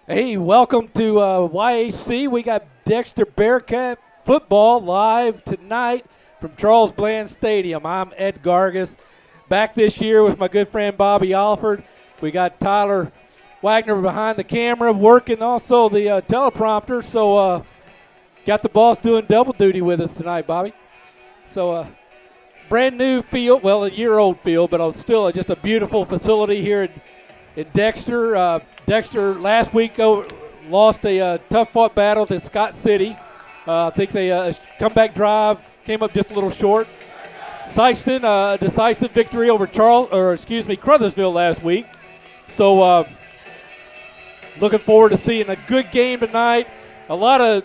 Hey, welcome to YHC. We got Dexter Bearcat football live tonight from Charles Bland Stadium. I'm Ed Gargas, back this year with my good friend Bobby Alford. We got Tyler Wagner behind the camera working also the teleprompter. So got the boss doing double duty with us tonight, Bobby. So brand new field, well, a year-old field, but still just a beautiful facility here in Dexter. Dexter last week lost a tough-fought battle to Scott City. I think they comeback drive came up just a little short. Sykeston, a decisive victory over Crothersville last week. So looking forward to seeing a good game tonight. A lot of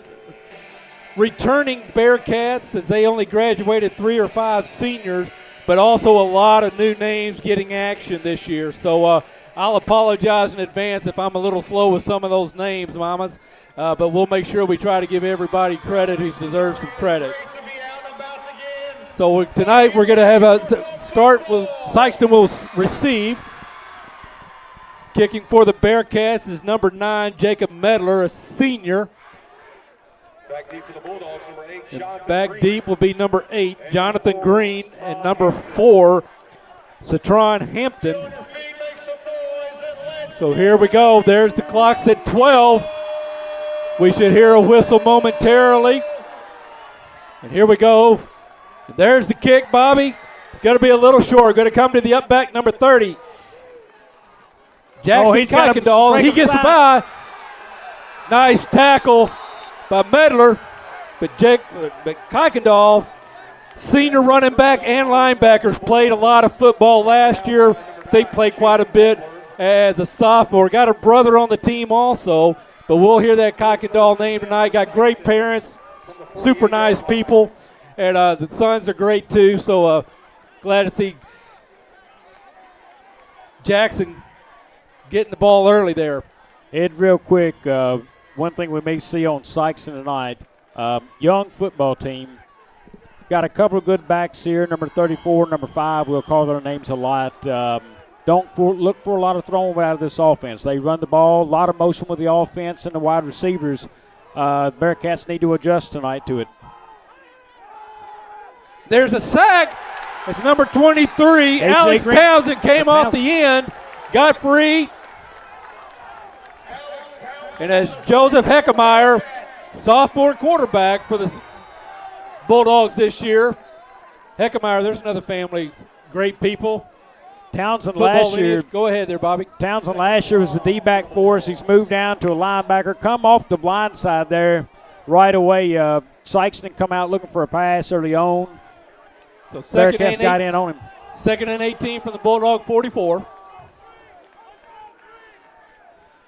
returning Bearcats as they only graduated 3 or 5 seniors, but also a lot of new names getting action this year. So I'll apologize in advance if I'm a little slow with some of those names, mamas, but we'll make sure we try to give everybody credit who deserves some credit. So tonight we're going to have a start with Sykeston will receive. Kicking for the Bearcats is number 9, Jacob Medler, a senior. Back deep for the Bulldogs, number 8, Sean Back Green. deep will be number 8, Jonathan Green, and number 4, Citron Hampton. So here we go. There's the clock at 12. We should hear a whistle momentarily. And here we go. There's the kick, Bobby. It's going to be a little short. Going to come to the up back, number 30. Jackson Kuykendall. He gets by. Nice tackle by Medler. But Kuykendall, senior running back and linebackers, played a lot of football last year. They played quite a bit as a sophomore. Got a brother on the team also, but we'll hear that Kuykendall name tonight. Got great parents, super nice people, and the sons are great too, so glad to see Jackson getting the ball early there. Ed, real quick, one thing we may see on Sykeston tonight, young football team. Got a couple of good backs here, number 34, number 5. We'll call their names a lot. Look for a lot of throwing out of this offense. They run the ball, a lot of motion with the offense and the wide receivers. Bearcats need to adjust tonight to it. There's a sack. It's number 23. Alex Townsend came off the end, got free. And as Joseph Heckemeyer, sophomore quarterback for the Bulldogs this year. Heckemeyer, there's another family, great people. Townsend Football last year. Go ahead there, Bobby. Townsend last year was the D-back for us. He's moved down to a linebacker. Come off the blind side there right away. Sykeston come out looking for a pass early on. So Bearcats got in on him. 2nd and 18 from the Bulldog 44.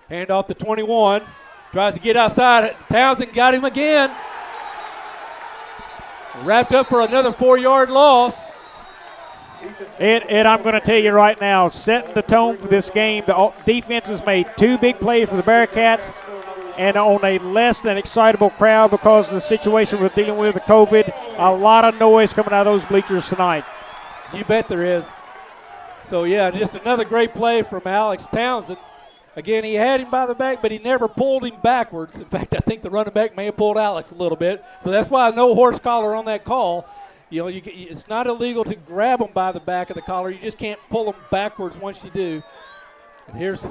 Hand off to 21. Tries to get outside. Townsend got him again. Wrapped up for another 4-yard loss. Ed, I'm going to tell you right now, setting the tone for this game, the defense has made 2 big plays for the Bearcats, and on a less than excitable crowd because of the situation we're dealing with COVID, a lot of noise coming out of those bleachers tonight. You bet there is. So, yeah, just another great play from Alex Townsend. Again, he had him by the back, but he never pulled him backwards. In fact, I think the running back may have pulled Alex a little bit. So that's why no horse collar on that call. You know, it's not illegal to grab them by the back of the collar. You just can't pull them backwards once you do. And here's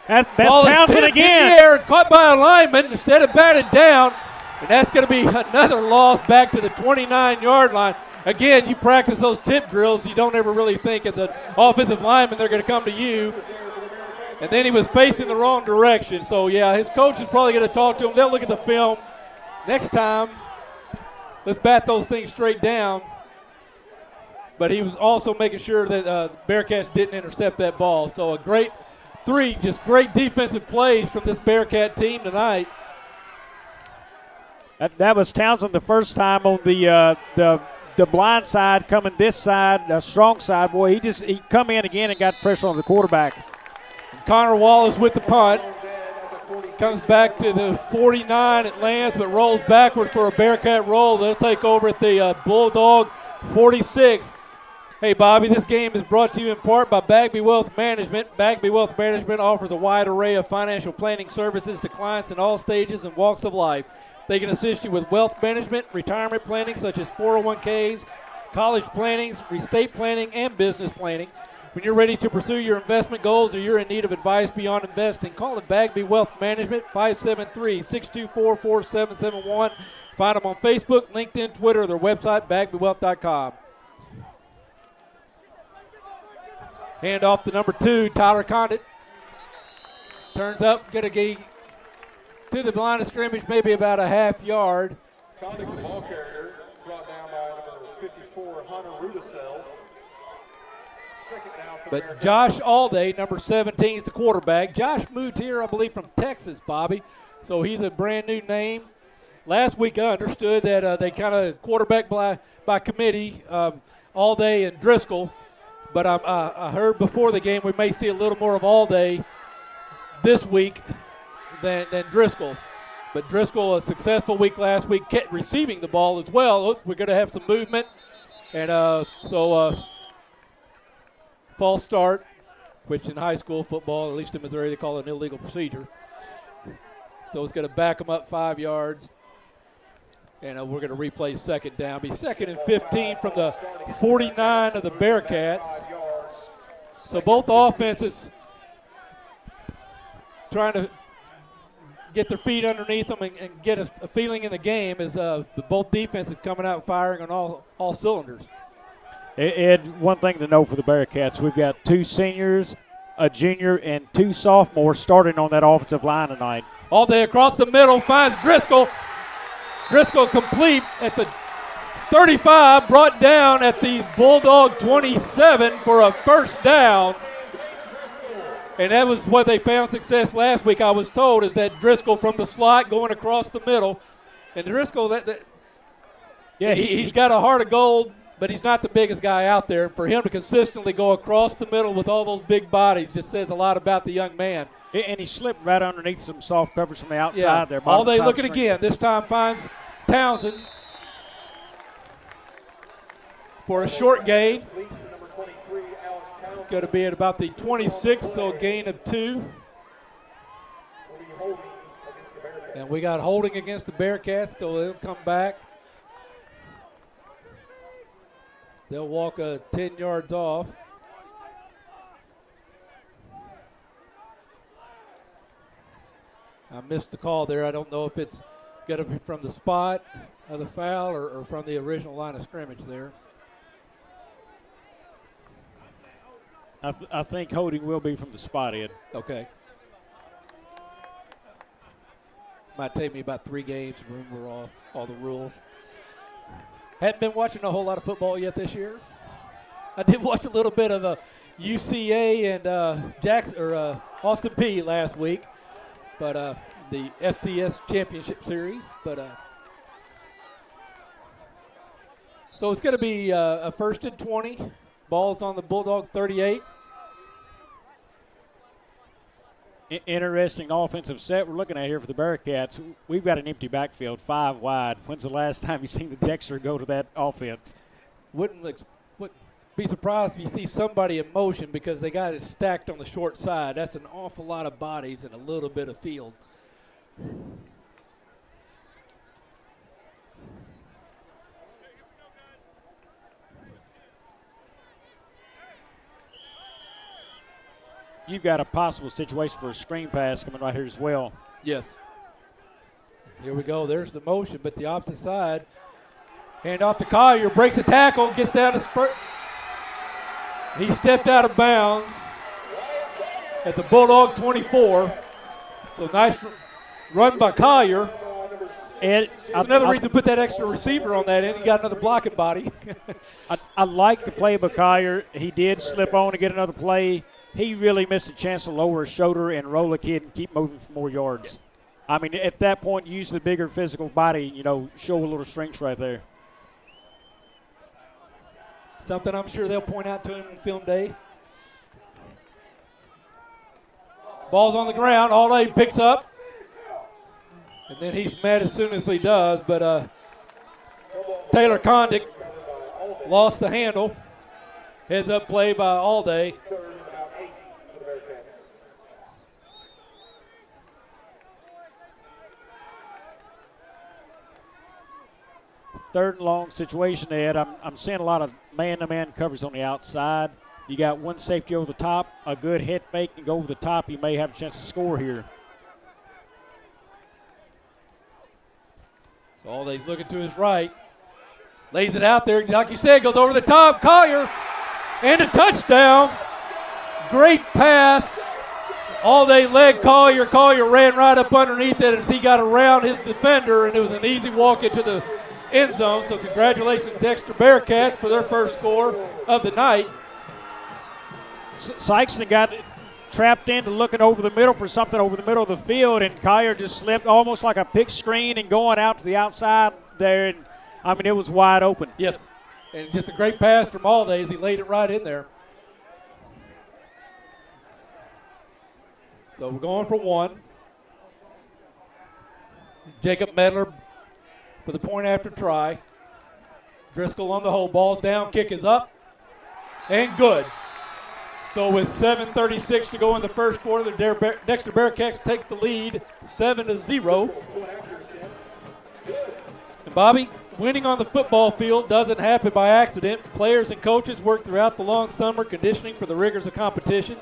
that's Townsend again. In the air, caught by a lineman instead of batted down. And that's going to be another loss back to the 29-yard line. Again, you practice those tip drills. You don't ever really think as an offensive lineman they're going to come to you. And then he was facing the wrong direction. So, yeah, his coach is probably going to talk to him. They'll look at the film. Next time, let's bat those things straight down. But he was also making sure that Bearcats didn't intercept that ball. So a great just great defensive plays from this Bearcat team tonight. That was Townsend the first time on the blind side coming this side, the strong side. Boy, he come in again and got pressure on the quarterback. Connor Wallace with the punt. Comes back to the 49. It lands, but rolls backward for a Bearcat roll. They'll take over at the Bulldog 46. Hey, Bobby, this game is brought to you in part by Bagby Wealth Management. Bagby Wealth Management offers a wide array of financial planning services to clients in all stages and walks of life. They can assist you with wealth management, retirement planning such as 401ks, college planning, estate planning, and business planning. When you're ready to pursue your investment goals or you're in need of advice beyond investing, call it Bagby Wealth Management, 573-624-4771. Find them on Facebook, LinkedIn, Twitter, or their website, bagbywealth.com. Hand off to number 2, Tyler Condit. Turns up, going to get to the line of scrimmage, maybe about a half yard. Condit, the ball carrier, brought down by number 54, Hunter Rudisell. Second down for the But Bearcats. Josh Alday, number 17, is the quarterback. Josh moved here, I believe, from Texas, Bobby. So he's a brand new name. Last week I understood that they kind of quarterback by committee, Alday and Driscoll. But I heard before the game we may see a little more of Alday this week than Driscoll. But Driscoll, a successful week last week, kept receiving the ball as well. Look, we're going to have some movement. And false start, which in high school football, at least in Missouri, they call it an illegal procedure. So it's going to back them up 5 yards. And we're going to replay second down. Be second and 15 from the 49 of the Bearcats. So both offenses trying to get their feet underneath them and get a feeling in the game as both defenses coming out firing on all cylinders. Ed, one thing to know for the Bearcats, we've got 2 seniors, a junior, and 2 sophomores starting on that offensive line tonight. All day across the middle, finds Driscoll. Driscoll complete at the 35, brought down at the Bulldog 27 for a first down. And that was what they found success last week, I was told, is that Driscoll from the slot going across the middle. And Driscoll, he's got a heart of gold, but he's not the biggest guy out there. For him to consistently go across the middle with all those big bodies just says a lot about the young man. And he slipped right underneath some soft coverage from the outside there. All day looking again. This time finds Townsend for a short gain. Going to be at about the 26, so a gain of 2. And we got holding against the Bearcats, so they'll come back. They'll walk 10 yards off. I missed the call there. I don't know if it's going to be from the spot of the foul or from the original line of scrimmage there. I think holding will be from the spot, Ed. Okay. Might take me about 3 games to remember all the rules. Hadn't been watching a whole lot of football yet this year. I did watch a little bit of UCA and Austin Peay last week, but the FCS Championship Series. But so it's going to be a 1st and 20. Ball's on the Bulldog 38. Interesting offensive set we're looking at here for the Bearcats. We've got an empty backfield, 5 wide. When's the last time you seen the Dexter go to that offense? Wouldn't be surprised if you see somebody in motion because they got it stacked on the short side. That's an awful lot of bodies and a little bit of field. You've got a possible situation for a screen pass coming right here as well. Yes. Here we go. There's the motion, but the opposite side. Hand off to Collier, breaks the tackle, gets down to spurt. He stepped out of bounds at the Bulldog 24. So nice run by Collier. And another reason to put that extra receiver on that end. He got another blocking body. I like the play by Collier. He did slip on to get another play. He really missed a chance to lower his shoulder and roll a kid and keep moving for more yards. I mean, at that point, use the bigger physical body, show a little strength right there. Something I'm sure they'll point out to him on film day. Ball's on the ground. Alday picks up. And then he's mad as soon as he does. But Taylor Condick lost the handle. Heads up play by Allday. Third and about 8 for the Bearcats. Third and long situation, Ed. I'm seeing a lot of man-to-man coverage on the outside. You got one safety over the top, a good head fake and go over the top. You may have a chance to score here. So Allday's looking to his right. Lays it out there, like you said, goes over the top. Collier, and a touchdown. Great pass. Allday led Collier. Collier ran right up underneath it as he got around his defender, and it was an easy walk into the end zone. So congratulations, Dexter Bearcats, for their first score of the night. Sykeston got trapped into looking over the middle for something over the middle of the field, and Collier just slipped almost like a pick screen and going out to the outside there. And I mean, it was wide open. Yes, and just a great pass from Allday as he laid it right in there. So we're going for one. Jacob Medler for the point after try. Driscoll on the hold. Ball's down. Kick is up. And good. So with 7:36 to go in the first quarter, the Dexter Bearcats take the lead 7-0. And Bobby, winning on the football field doesn't happen by accident. Players and coaches work throughout the long summer conditioning for the rigors of competition.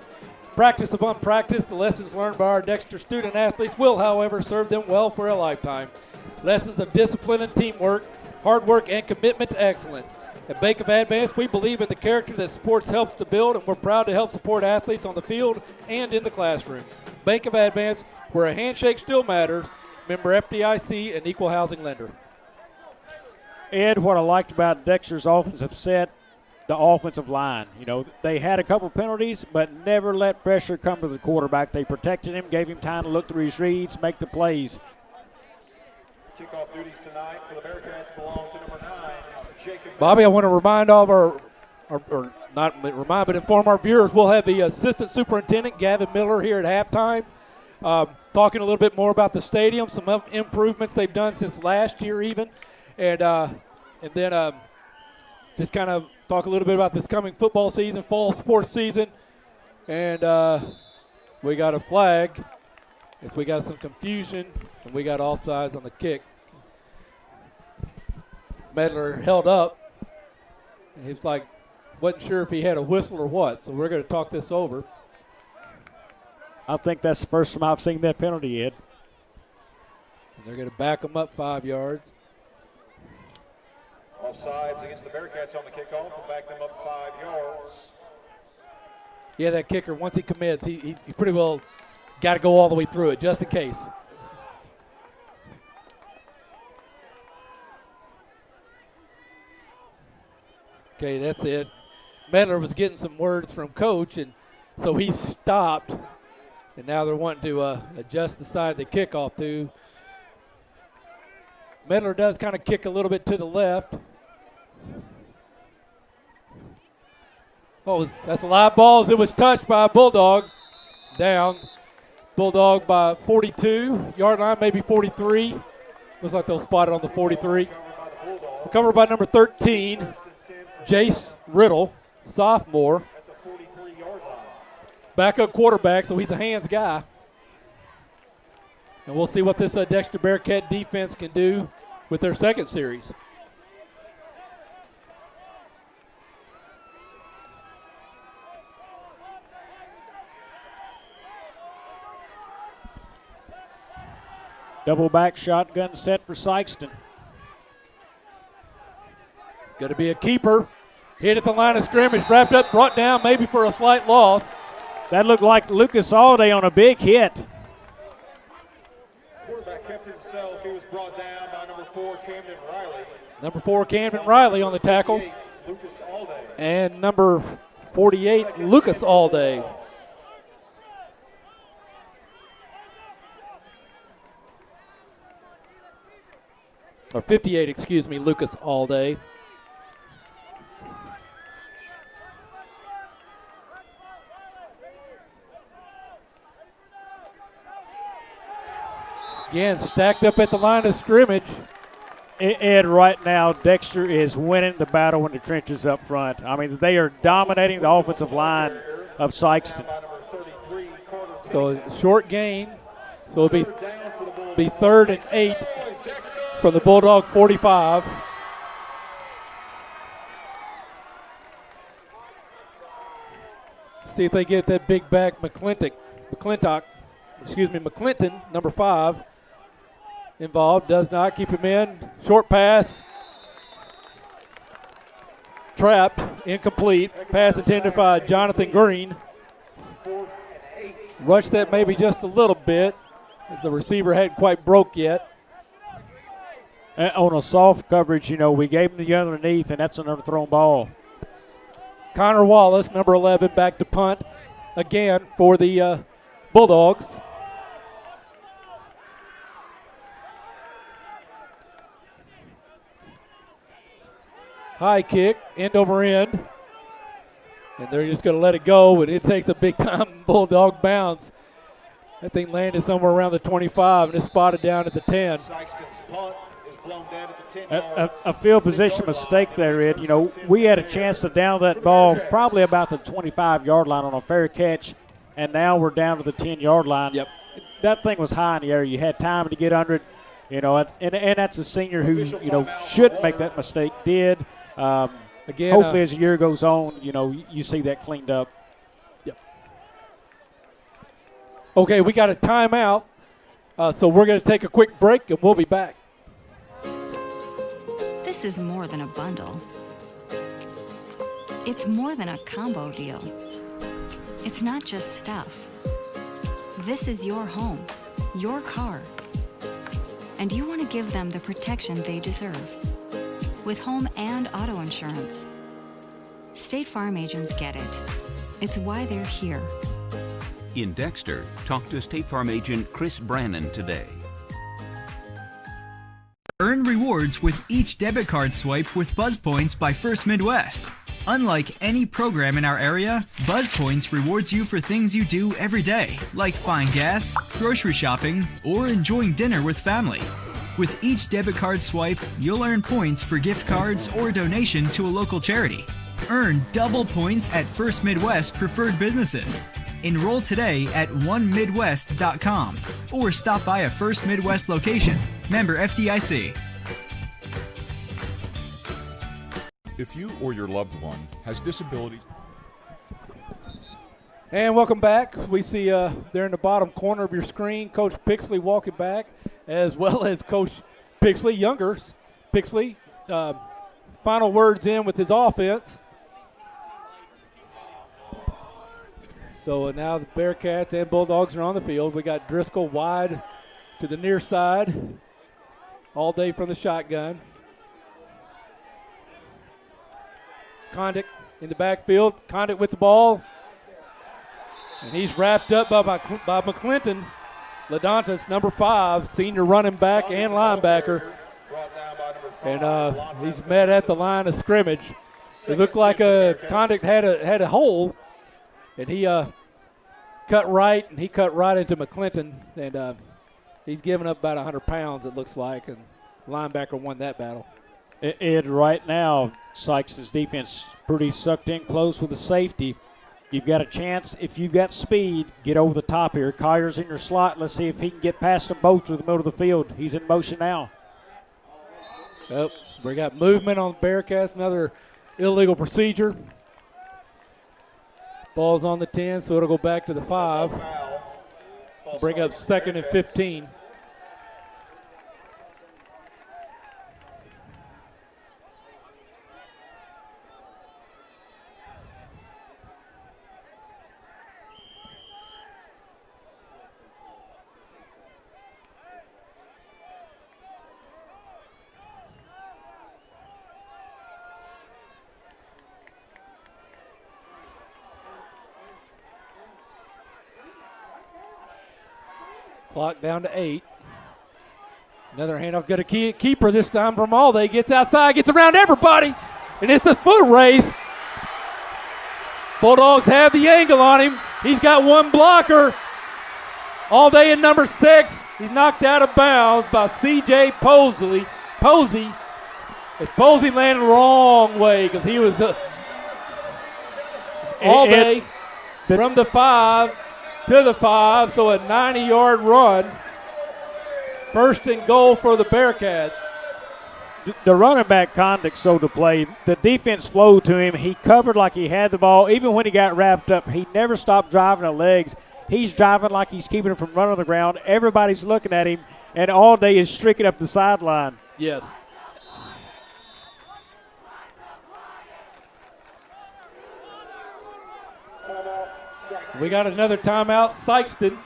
Practice upon practice, the lessons learned by our Dexter student athletes will, however, serve them well for a lifetime. Lessons of discipline and teamwork, hard work, and commitment to excellence. At Bank of Advance, we believe in the character that sports helps to build, and we're proud to help support athletes on the field and in the classroom. Bank of Advance, where a handshake still matters. Member FDIC, and equal housing lender. Ed, what I liked about Dexter's offensive set, the offensive line. You know, they had a couple penalties, but never let pressure come to the quarterback. They protected him, gave him time to look through his reads, make the plays. Kickoff duties tonight for the Bearcats belong to number 9, Jacob. Bobby, I want to remind all of or not remind, but inform our viewers, we'll have the Assistant Superintendent, Gavin Miller, here at halftime, talking a little bit more about the stadium, some improvements they've done since last year even, and then just kind of talk a little bit about this coming football season, fall sports season, and we got a flag. As we got some confusion, and we got offsides on the kick. Medler held up, and he was like, wasn't sure if he had a whistle or what, so we're going to talk this over. I think that's the first time I've seen that penalty, Ed. And they're going to back them up 5 yards. Offsides against the Bearcats on the kickoff will back them up 5 yards. Yeah, that kicker, once he commits, he pretty well got to go all the way through it, just in case. Okay, that's it. Medler was getting some words from Coach, and so he stopped. And now they're wanting to adjust the side they kick off to. Medler does kind of kick a little bit to the left. Oh, that's a live ball as it was touched by a Bulldog. Down. Bulldog by 42. Yard line, maybe 43. Looks like they'll spot it on the 43. Recovered by number 13, Jace Riddle, sophomore. Backup quarterback, so he's a hands guy. And we'll see what this Dexter Bearcat defense can do with their second series. Double back shotgun set for Sykeston. Going to be a keeper. Hit at the line of scrimmage, wrapped up, brought down maybe for a slight loss. That looked like Lucas Allday on a big hit. Quarterback kept himself. He was brought down by number 4, Camden Riley. Number 4, Camden Riley on the tackle. Lucas Allday. And number 48, Lucas Allday. Or 58, excuse me, Lucas Allday. Again, stacked up at the line of scrimmage. Ed, right now, Dexter is winning the battle in the trenches up front. I mean, they are dominating the offensive line of Sykeston. So short gain. So it'll be 3rd and 8 from the Bulldog 45. See if they get that big back McClinton, number 5, involved. Does not keep him in. Short pass. Trapped. Incomplete. Pass intended by Jonathan Green. Rushed that maybe just a little bit as the receiver hadn't quite broke yet. On a soft coverage, we gave him the underneath, and that's another thrown ball. Connor Wallace, number 11, back to punt again for the Bulldogs. High kick, end over end. And they're just going to let it go, and it takes a big-time Bulldog bounce. That thing landed somewhere around the 25 and is spotted down at the 10. Sykeston's punt is blown down at the 10-yard. A field position mistake there, Ed. We had a chance to down that ball probably about the 25-yard line on a fair catch, and now we're down to the 10-yard line. Yep. That thing was high in the air. You had time to get under it, and that's a senior who, shouldn't make that mistake, did. Again, hopefully as the year goes on, you see that cleaned up. Yep. Okay, we got a timeout, so we're going to take a quick break, and we'll be back. This is more than a bundle. It's more than a combo deal. It's not just stuff. This is your home, your car. And you want to give them the protection they deserve. With home and auto insurance. State Farm agents get it. It's why they're here. In Dexter, talk to State Farm agent Chris Brannon today. Earn rewards with each debit card swipe with Buzz Points by First Midwest. Unlike any program in our area, Buzz Points rewards you for things you do every day, like buying gas, grocery shopping, or enjoying dinner with family. With each debit card swipe, you'll earn points for gift cards or donation to a local charity. Earn double points at First Midwest preferred businesses. Enroll today at onemidwest.com or stop by a First Midwest location. Member FDIC. If you or your loved one has disabilities. And welcome back. We see there in the bottom corner of your screen, Coach Pixley walking back, as well as Coach Pixley, younger Pixley. Final words in with his offense. So now the Bearcats and Bulldogs are on the field. We got Driscoll wide to the near side all day from the shotgun. Condick in the backfield. Condick with the ball. And he's wrapped up by McClinton. LaDontas, number 5, senior running back and linebacker. And he's met at the line of scrimmage. It looked like Condick had a hole, and he cut right, and he cut right into McClinton. And he's given up about 100 pounds, it looks like, and linebacker won that battle. Ed, right now, Sykes' defense pretty sucked in close with the safety. You've got a chance, if you've got speed, get over the top here. Collier's in your slot. Let's see if he can get past them both to the middle of the field. He's in motion now. Oh, we got movement on the Bearcats, another illegal procedure. Ball's on the 10, so it'll go back to the 5. Bring up 2nd and 15. Clock down to 8. Another handoff. Got a keeper this time from Alday. Gets outside, gets around everybody, and it's the foot race. Bulldogs have the angle on him. He's got one blocker. Alday in number 6. He's knocked out of bounds by C.J. Posey. As Posey landed the wrong way because he was all day from the 5 to the 5, so a 90-yard run. First and goal for the Bearcats. The running back conduct sold the play. The defense flowed to him. He covered like he had the ball. Even when he got wrapped up, he never stopped driving the legs. He's driving like he's keeping it from running on the ground. Everybody's looking at him, and all day is streaking up the sideline. Yes. We got another timeout, Sykeston.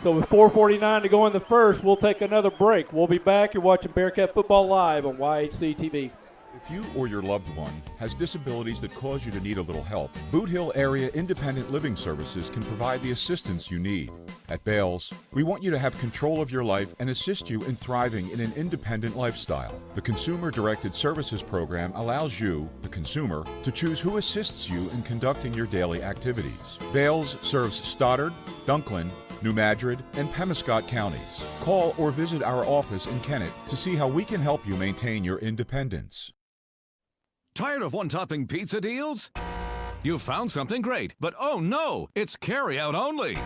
So with 4:49 to go in the first, we'll take another break. We'll be back. You're watching Bearcat Football Live on YHC TV. If you or your loved one has disabilities that cause you to need a little help, Boot Hill Area Independent Living Services can provide the assistance you need. At Bales, we want you to have control of your life and assist you in thriving in an independent lifestyle. The Consumer-Directed Services Program allows you, the consumer, to choose who assists you in conducting your daily activities. Bales serves Stoddard, Dunklin, New Madrid, and Pemiscot counties. Call or visit our office in Kennett to see how we can help you maintain your independence. Tired of one-topping pizza deals? You've found something great, but oh no, it's carry-out only.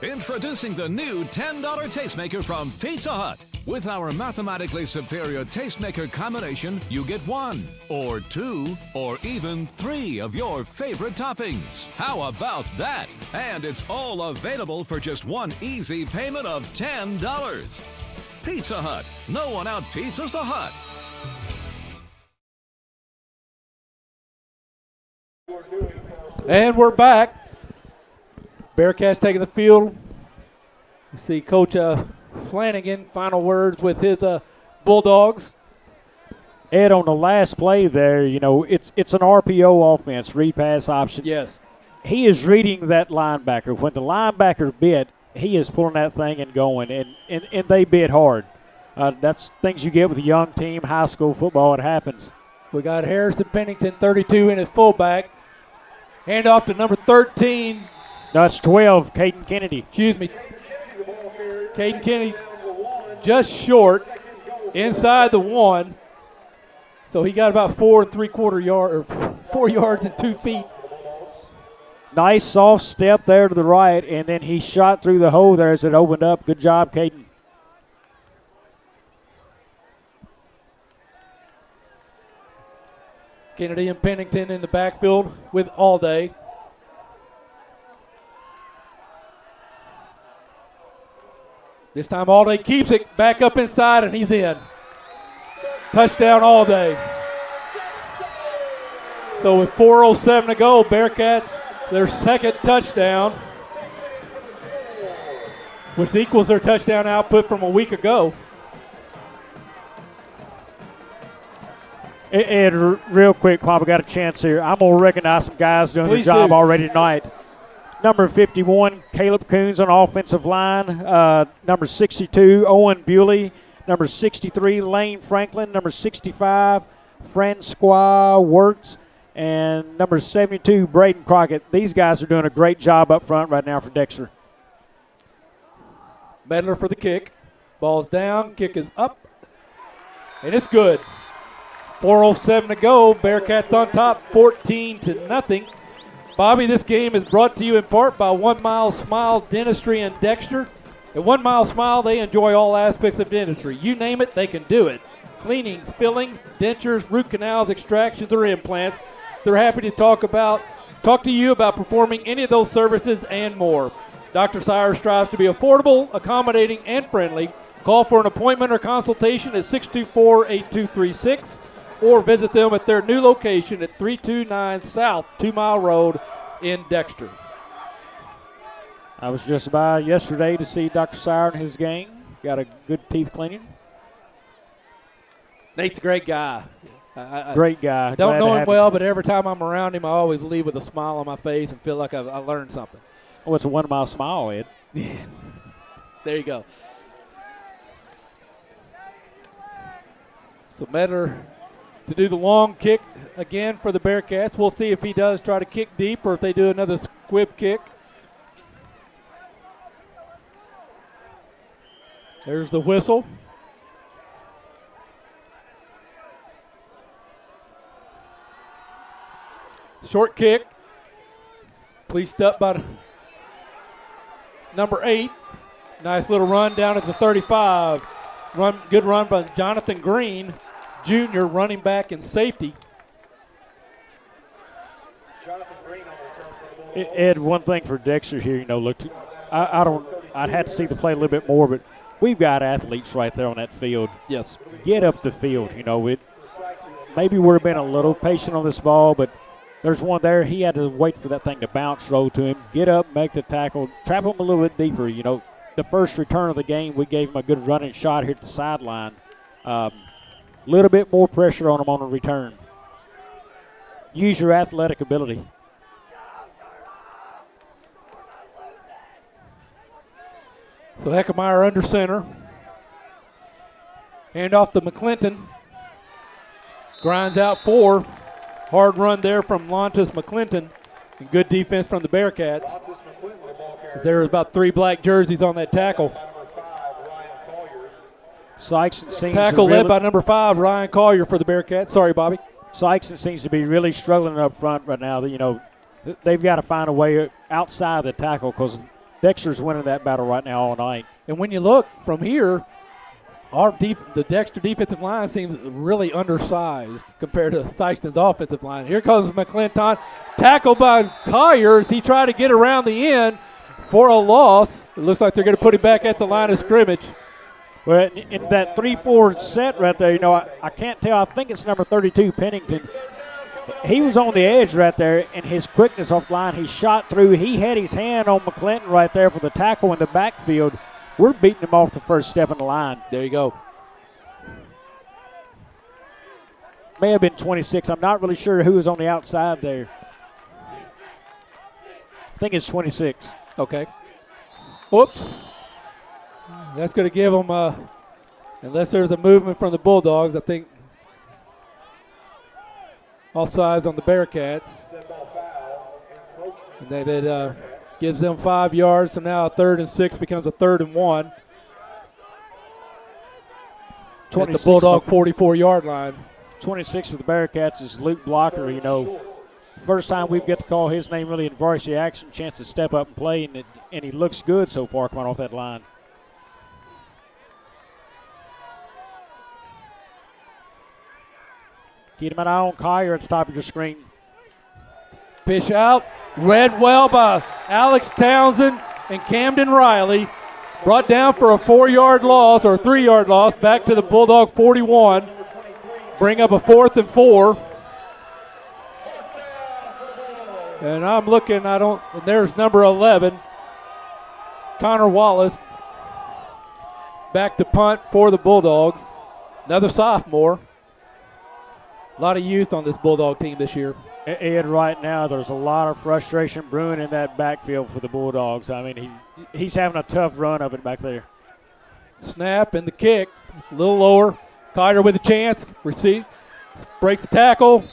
Introducing the new $10 Tastemaker from Pizza Hut. With our mathematically superior Tastemaker combination, you get 1, or 2, or even 3 of your favorite toppings. How about that? And it's all available for just one easy payment of $10. Pizza Hut. No one out-pizzas the Hut. And we're back. Bearcats taking the field. We see Coach Flanagan, final words with his Bulldogs. Ed, on the last play there, you know, it's an RPO offense, read pass option. Yes. He is reading that linebacker. When the linebacker bit, he is pulling that thing and going, and they bit hard. That's things you get with a young team, high school football. It happens. We got Harrison Pennington, 32, in at fullback. Hand off to number 13. No, it's 12, Caden Kennedy. Excuse me. Caden Kennedy just short inside the 1. So he got about 4 3/4 yards, or 4 yards and 2 feet. Nice soft step there to the right, and then he shot through the hole there as it opened up. Good job, Caden. Kennedy and Pennington in the backfield with Allday. This time Allday keeps it back up inside, and he's in. Touchdown Allday. So with 4:07 to go, Bearcats, their second touchdown, which equals their touchdown output from a week ago. Ed, real quick, while we got a chance here, I'm going to recognize some guys doing the job already tonight. Number 51, Caleb Coons on offensive line. Number 62, Owen Bewley. Number 63, Lane Franklin. Number 65, Francois Wirtz. And number 72, Braden Crockett. These guys are doing a great job up front right now for Dexter. Medler for the kick. Ball's down, kick is up, and it's good. 4:07 to go. Bearcats on top, 14-0. Bobby, this game is brought to you in part by 1 Mile Smile Dentistry in Dexter. At 1 Mile Smile, they enjoy all aspects of dentistry. You name it, they can do it. Cleanings, fillings, dentures, root canals, extractions, or implants. They're happy to talk to you about performing any of those services and more. Dr. Sire strives to be affordable, accommodating, and friendly. Call for an appointment or consultation at 624-8236 or visit them at their new location at 329 South 2 Mile Road in Dexter. I was just by yesterday to see Dr. Sire in his game. Got a good teeth cleaning. Nate's a great guy. Great guy. Don't know him well, but every time I'm around him, I always leave with a smile on my face and feel like I learned something. Oh, it's a 1 Mile Smile, Ed. There you go. So Medler to do the long kick again for the Bearcats. We'll see if he does try to kick deep or if they do another squib kick. There's the whistle. Short kick. Policed up by number 8. Nice little run down at the 35. Good run by Jonathan Green, Jr., running back and safety. Ed, one thing for Dexter here, look, I'd have to see the play a little bit more, but we've got athletes right there on that field. Yes. Get up the field, maybe we're being a little patient on this ball, but there's one there. He had to wait for that thing to bounce, roll to him, get up, make the tackle, trap him a little bit deeper. The first return of the game, we gave him a good running shot here at the sideline. Little bit more pressure on him on the return. Use your athletic ability. So Heckemeyer under center. Hand off to McClinton. Grinds out 4. Hard run there from Lontus McClinton. And good defense from the Bearcats. There was about 3 black jerseys on that tackle. Sykeston seems tackle led by number 5, Ryan Collier for the Bearcats. Sorry, Bobby. Sykeston seems to be really struggling up front right now. They've got to find a way outside the tackle because Dexter's winning that battle right now all night. And when you look from here, the Dexter defensive line seems really undersized compared to Sykeston's offensive line. Here comes McClinton, tackled by Collier as he tried to get around the end for a loss. It looks like they're going to put him back at the line of scrimmage. Well, in that 3-4 set right there, I can't tell. I think it's number 32, Pennington. He was on the edge right there, and his quickness off line, he shot through. He had his hand on McClinton right there for the tackle in the backfield. We're beating him off the first step in the line. There you go. May have been 26. I'm not really sure who was on the outside there. I think it's 26. Okay. Whoops. That's going to give them, unless there's a movement from the Bulldogs, I think, offsides on the Bearcats. And then it gives them 5 yards, so now a 3rd and 6 becomes a 3rd and 1. At the Bulldog 44-yard line. 26 for the Bearcats is Luke Blocker. First time we get to call his name really in varsity action, chance to step up and play, and he looks good so far coming off that line. Keep him an eye on Collier at the top of your screen. Fish out, read well by Alex Townsend and Camden Riley. Brought down for a 4-yard loss or a 3-yard loss back to the Bulldog 41. Bring up a 4th and 4. And I'm looking, and there's number 11, Connor Wallace. Back to punt for the Bulldogs. Another sophomore. A lot of youth on this Bulldog team this year. Ed, right now there's a lot of frustration brewing in that backfield for the Bulldogs. I mean, he's having a tough run of it back there. Snap and the kick. It's a little lower. Collier with a chance. Receives. Breaks the tackle.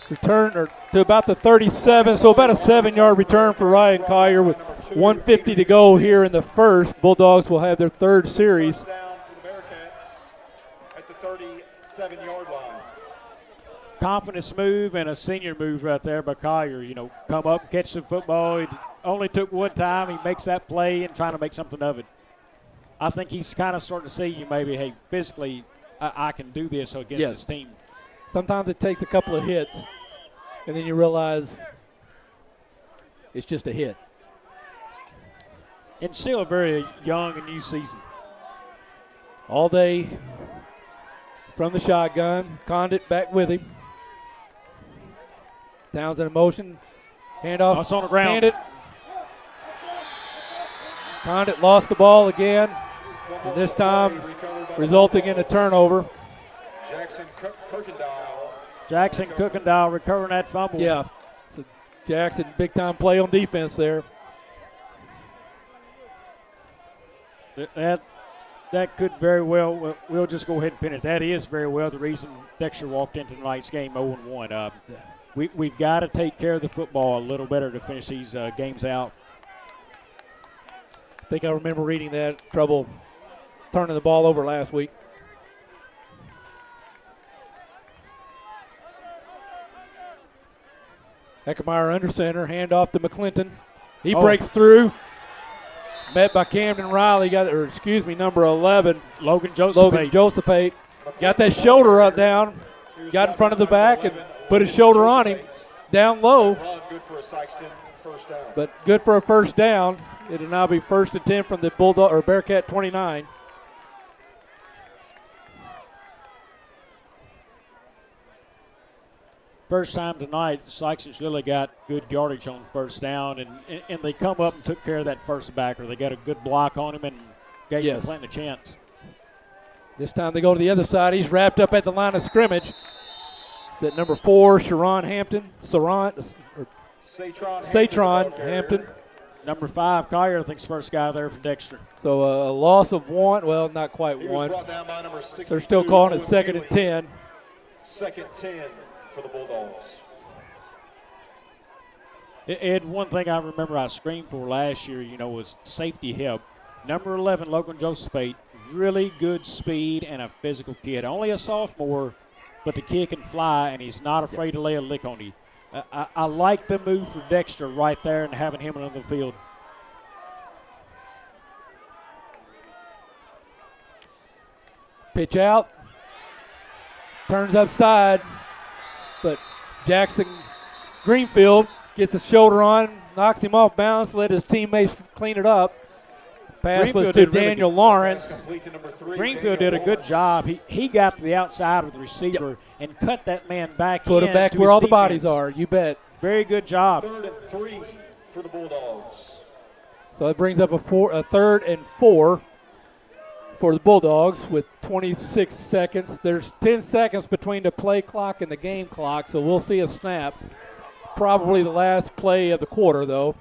Return to about the 37, so about a 7-yard return for Ryan Collier with 1:50 to go here in the first. Bulldogs will have their 3rd series. Down for the Bearcats at the 37-yard line. Confidence move and a senior move right there by Collier. Come up, catch the football. It only took one time. He makes that play and trying to make something of it. I think he's kind of starting to see maybe, hey, physically I can do this against this team. Sometimes it takes a couple of hits, and then you realize it's just a hit. And still a very young and new season. All day from the shotgun. Condit back with him. Townsend in motion. Handoff. It's on the ground. Condit. Condit lost the ball again. And this time resulting in a turnover. Jackson Cookendall recovering that fumble. Yeah. So Jackson, big time play on defense there. That could very well, we'll just go ahead and pin it. That is very well the reason Dexter walked into tonight's game 0-1. We've got to take care of the football a little better to finish these games out. I think I remember reading that. Trouble turning the ball over last week. Heckemeyer under center, hand off to McClinton. He breaks through. Met by Camden Riley, number 11. Logan Josephate. Got that shoulder up down, got in front of the back and put his shoulder on him. Down low. Good for a Sykeston first down. But good for a first down. It'll now be 1st and 10 from the Bulldog or Bearcat 29. First time tonight, Sykeston's really got good yardage on first down, and they come up and took care of that first backer. They got a good block on him and gave McClinton a chance. This time they go to the other side. He's wrapped up at the line of scrimmage. It's at number 4, Satron Hampton. Number 5, Collier, I think, is first guy there for Dexter. So a loss of 1. Well, not quite 1. They're still calling it 2nd and 10. 2nd 10 for the Bulldogs. Ed, one thing I remember I screamed for last year, was safety help. Number 11, Logan Josephate, really good speed and a physical kid. Only a sophomore, but the kid can fly, and he's not afraid to lay a lick on you. I like the move for Dexter right there and having him on the field. Pitch out. Turns upside. But Jackson Greenfield gets his shoulder on, knocks him off balance, let his teammates clean it up. Pass was to Daniel Lawrence. Greenfield did a good job. He got to the outside of the receiver and cut that man back Put him back where all the bodies are, you bet. Very good job. 3rd and 3 for the Bulldogs. So it brings up a 3rd and 4 for the Bulldogs with 26 seconds. There's 10 seconds between the play clock and the game clock, so we'll see a snap. Probably the last play of the quarter, though.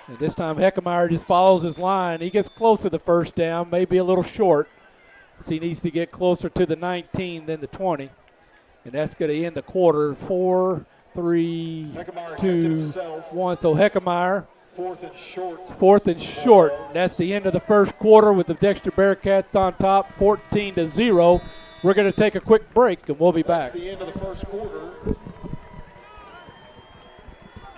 And this time Heckemeyer just follows his line. He gets close to the first down, maybe a little short. So he needs to get closer to the 19 than the 20. And that's going to end the quarter. 4, 3, 2, 1. So Heckemeyer. 4th and short. That's the end of the first quarter with the Dexter Bearcats on top, 14-0. We're going to take a quick break, and we'll be back. That's the end of the first quarter.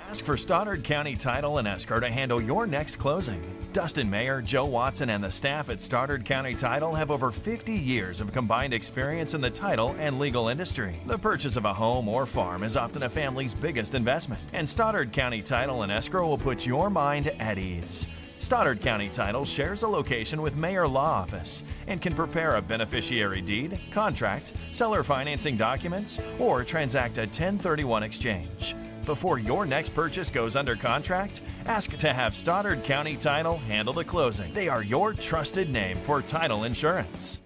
Ask for Stoddard County Title and Escrow to handle your next closing. Dustin Mayer, Joe Watson, and the staff at Stoddard County Title have over 50 years of combined experience in the title and legal industry. The purchase of a home or farm is often a family's biggest investment, and Stoddard County Title and Escrow will put your mind at ease. Stoddard County Title shares a location with Mayor Law Office and can prepare a beneficiary deed, contract, seller financing documents, or transact a 1031 exchange. Before your next purchase goes under contract, ask to have Stoddard County Title handle the closing. They are your trusted name for title insurance.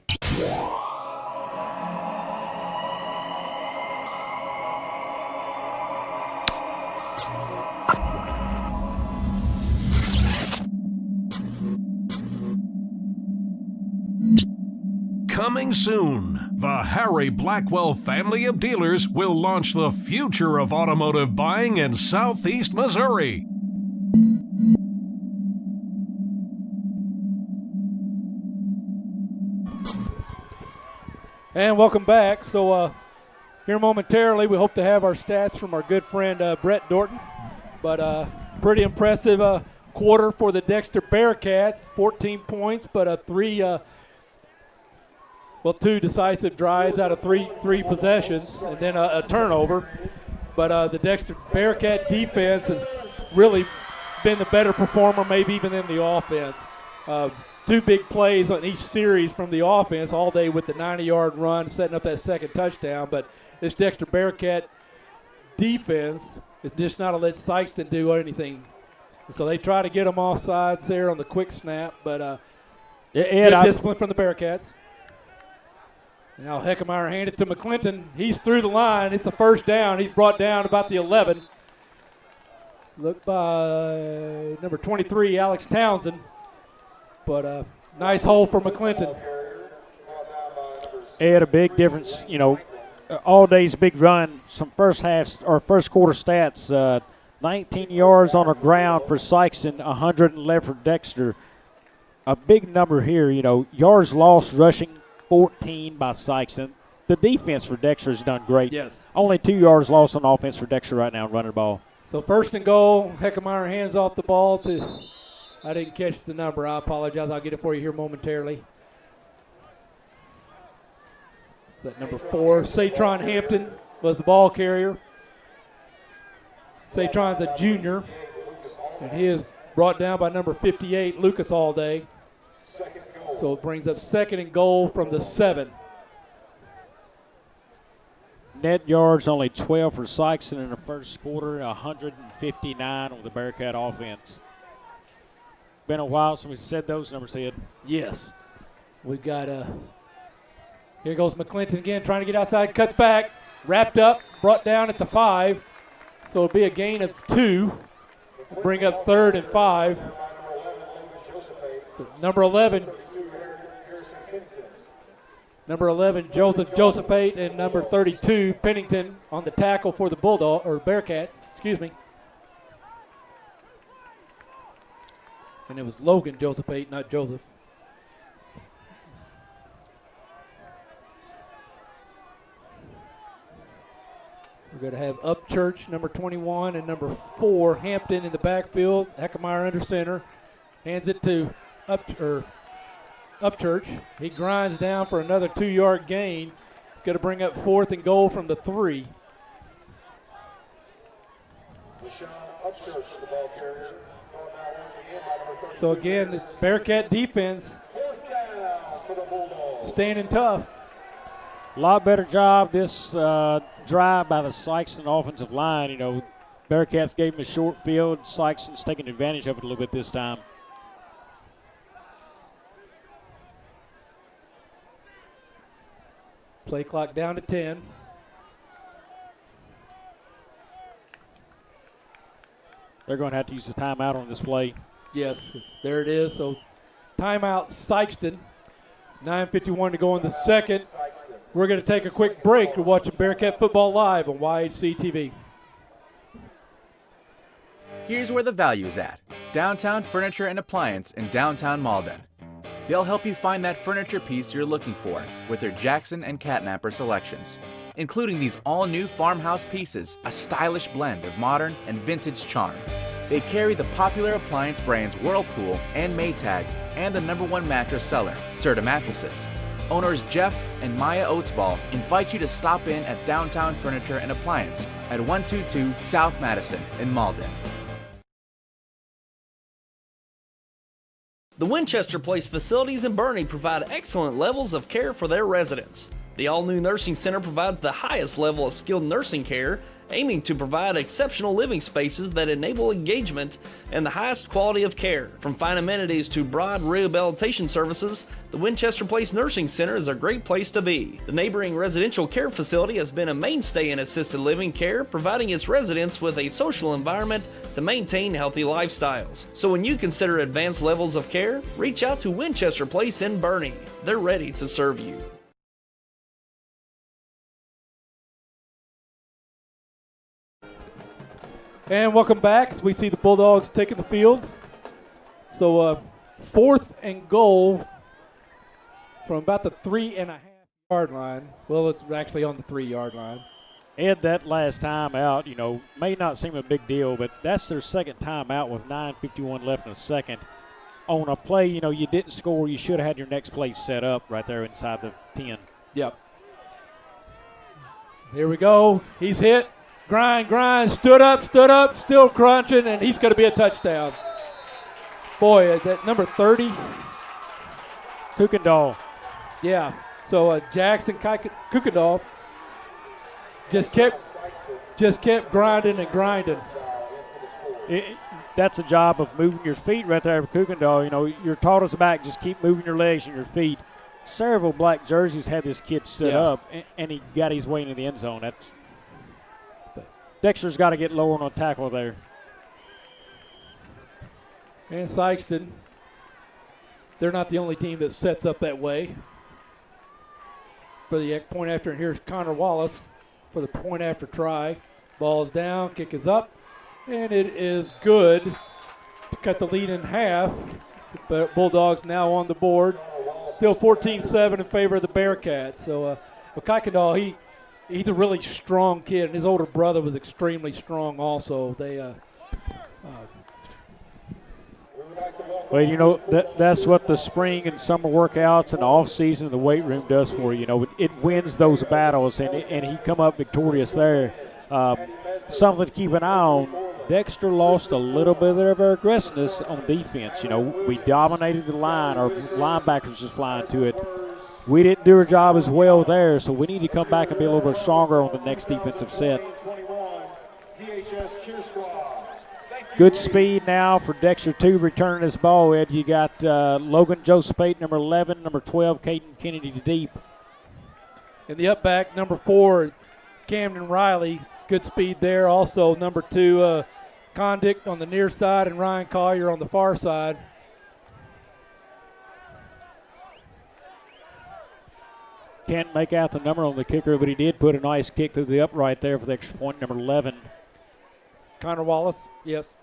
Coming soon, the Harry Blackwell family of dealers will launch the future of automotive buying in Southeast Missouri. And welcome back. So here momentarily, we hope to have our stats from our good friend Brett Dorton. But pretty impressive quarter for the Dexter Bearcats, 14 points, but two decisive drives out of three possessions, and then a turnover. But the Dexter Bearcat defense has really been the better performer, maybe even in the offense. 2 big plays on each series from the offense all day with the 90-yard run, setting up that second touchdown. But this Dexter Bearcat defense is just not to let Sykeston do anything. So they try to get them off sides there on the quick snap, but good discipline from the Bearcats. Now Heckemeyer handed to McClinton. He's through the line. It's a first down. He's brought down about the 11. Looked by number 23, Alex Townsend. But nice hole for McClinton. It had a big difference, all day's big run. Some first quarter stats. 19 yards on the ground for Sykeston, 111 for Dexter. A big number here, yards lost rushing, 14 by Sykeston. the defense for Dexter has done great. Yes. Only 2 yards lost on offense for Dexter right now running the ball. So first and goal, Heckemeyer hands off the ball to, I didn't catch the number. I apologize. I'll get it for you here momentarily. Is that number 4? Satron Hampton was the ball carrier. Satron's a junior, and he is brought down by number 58, Lucas Allday. So it brings up second and goal from the 7. Net yards only 12 for Sykeston in the first quarter, 159 on the Bearcat offense. Been a while since we said those numbers, Ed. Yes. We've got here goes McClinton again, trying to get outside, cuts back, wrapped up, brought down at the 5. So it'll be a gain of 2. Bring up 3rd and 5. Number 11, Josephate, and number 32, Pennington, on the tackle for the Bearcats, excuse me. And it was Logan Josephate, not Joseph. We're going to have Upchurch, number 21, and number 4, Hampton in the backfield. Heckemeyer under center. Hands it to Upchurch. He grinds down for another 2-yard gain. It's going to bring up 4th and goal from the 3. So again, the Bearcat defense standing tough. A lot better job this drive by the Sykeston offensive line. You know, Bearcats gave him a short field. Sykeston's taking advantage of it a little bit this time. Play clock down to 10. They're going to have to use the timeout on this play. Yes, there it is. So timeout Sykeston. 9:51 to go in the second. We're going to take a quick break. We're watching Bearcat football live on YHC TV. Here's where the value's at. Downtown Furniture and Appliance in downtown Malden. They'll help you find that furniture piece you're looking for with their Jackson and Catnapper selections, including these all-new farmhouse pieces, a stylish blend of modern and vintage charm. They carry the popular appliance brands Whirlpool and Maytag and the #1 mattress seller, Serta Mattresses. Owners Jeff and Maya Oatsball invite you to stop in at Downtown Furniture and Appliance at 122 South Madison in Malden. The Winchester Place facilities in Bernie provide excellent levels of care for their residents. The all-new nursing center provides the highest level of skilled nursing care, aiming to provide exceptional living spaces that enable engagement and the highest quality of care. From fine amenities to broad rehabilitation services, the Winchester Place Nursing Center is a great place to be. The neighboring residential care facility has been a mainstay in assisted living care, providing its residents with a social environment to maintain healthy lifestyles. So when you consider advanced levels of care, reach out to Winchester Place in Bernie. They're ready to serve you. And welcome back. We see the Bulldogs taking the field. So 4th and goal from about the 3.5-yard line. Well, it's actually on the 3-yard line. Ed, that last time out, you know, may not seem a big deal, but that's their second time out with 9:51 left in the second. On a play, you know, you didn't score, you should have had your next play set up right there inside the 10. Yep. Here we go. He's hit. Grind, stood up, still crunching, and he's going to be a touchdown. Boy, is that number 30? Kuykendall. Yeah, so Jackson Kuykendall just kept grinding. That's a job of moving your feet right there for Kuykendall. You know, you're taught as a back, just keep moving your legs and your feet. Several black jerseys had this kid stood up, and he got his way into the end zone. Dexter's got to get lower on a tackle there. And Sykeston, they're not the only team that sets up that way. For the point after, and here's Connor Wallace for the point after try. Ball's down, kick is up, and it is good to cut the lead in half. The Bulldogs now on the board. Still 14-7 in favor of the Bearcats. So But Kuykendall, he's a really strong kid, and his older brother was extremely strong also. Well, you know, that's what the spring and summer workouts and the off season of the weight room does for you. You know, it wins those battles, and he come up victorious there. Something to keep an eye on. Dexter lost a little bit of their aggressiveness on defense. You know, we dominated the line. Our linebackers just flying to it. We didn't do our job as well there, so we need to come back and be a little bit stronger on the next defensive set. Good speed now for Dexter 2 returning this ball, Ed. You got Logan Joe Spate, number 11, number 12, Caden Kennedy to deep. In the up back, number 4, Camden Riley. Good speed there. Also, number 2, Condict on the near side, and Ryan Collier on the far side. Can't make out the number on the kicker, but he did put a nice kick through the upright there for the extra point, number 11. Connor Wallace, yes.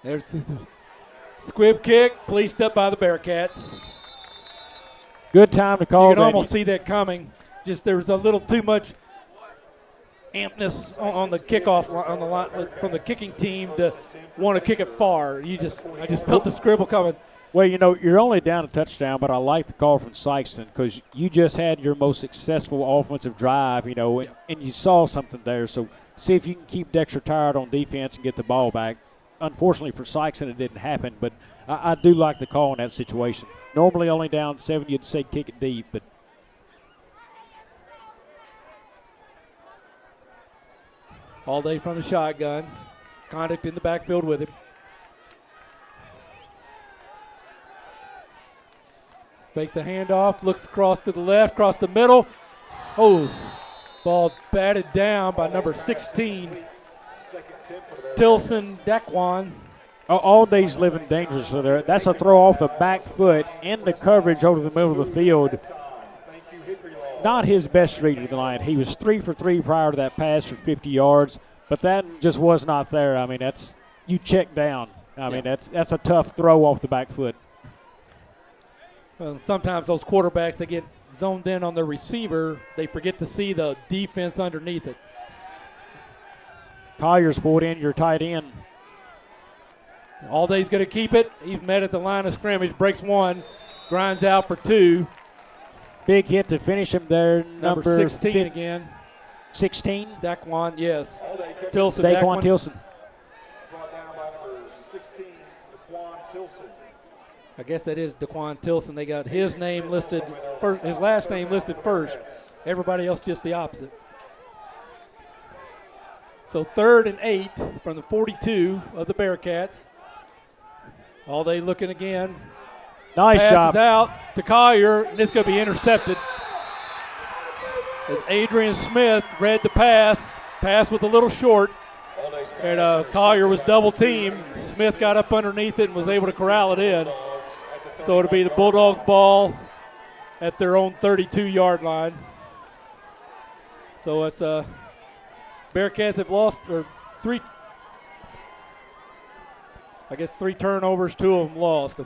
There's the squib kick, policed up by the Bearcats. Good time to call. You can almost see that coming. Just there was a little too much ampness on the kickoff on the line from the kicking team to want to kick it far. I just felt the scribble coming. Well, you know, you're only down a touchdown, but I like the call from Sykeston because you just had your most successful offensive drive, you know, and you saw something there. So see if you can keep Dexter tired on defense and get the ball back. Unfortunately for Sykeston, it didn't happen, but I do like the call in that situation. Normally only down 7, you'd say kick it deep, but all day from the shotgun. Conduct in the backfield with him. Fake the handoff, looks across to the left, across the middle. Oh, ball batted down by number 16, Tilson Daquan. All day's living dangerously there. That's a throw off the back foot into coverage over the middle of the field. Not his best read of the line. He was 3 for 3 prior to that pass for 50 yards, but that just was not there. I mean, that's you check down. I mean, that's a tough throw off the back foot. Well, sometimes those quarterbacks, they get zoned in on the receiver. They forget to see the defense underneath it. Collier's pulled in your tight end. All day's going to keep it. He's met at the line of scrimmage, breaks 1, grinds out for 2. Big hit to finish him there. Number 16 again. 16? Daquan, yes. Tilson. Daquan Tilson. Brought down by number 16, Daquan Tilson. I guess that is Daquan Tilson. They got his name listed first, his last name listed first. Everybody else just the opposite. So 3rd and 8 from the 42 of the Bearcats. All day looking again. Nice Passes job. out to Collier, and it's going to be intercepted. As Adrian Smith read the pass was a little short, and Collier was double teamed. Smith got up underneath it and was able to corral it in. So it'll be the Bulldogs ball at their own 32-yard line. So it's Bearcats have lost three turnovers, 2 of them lost.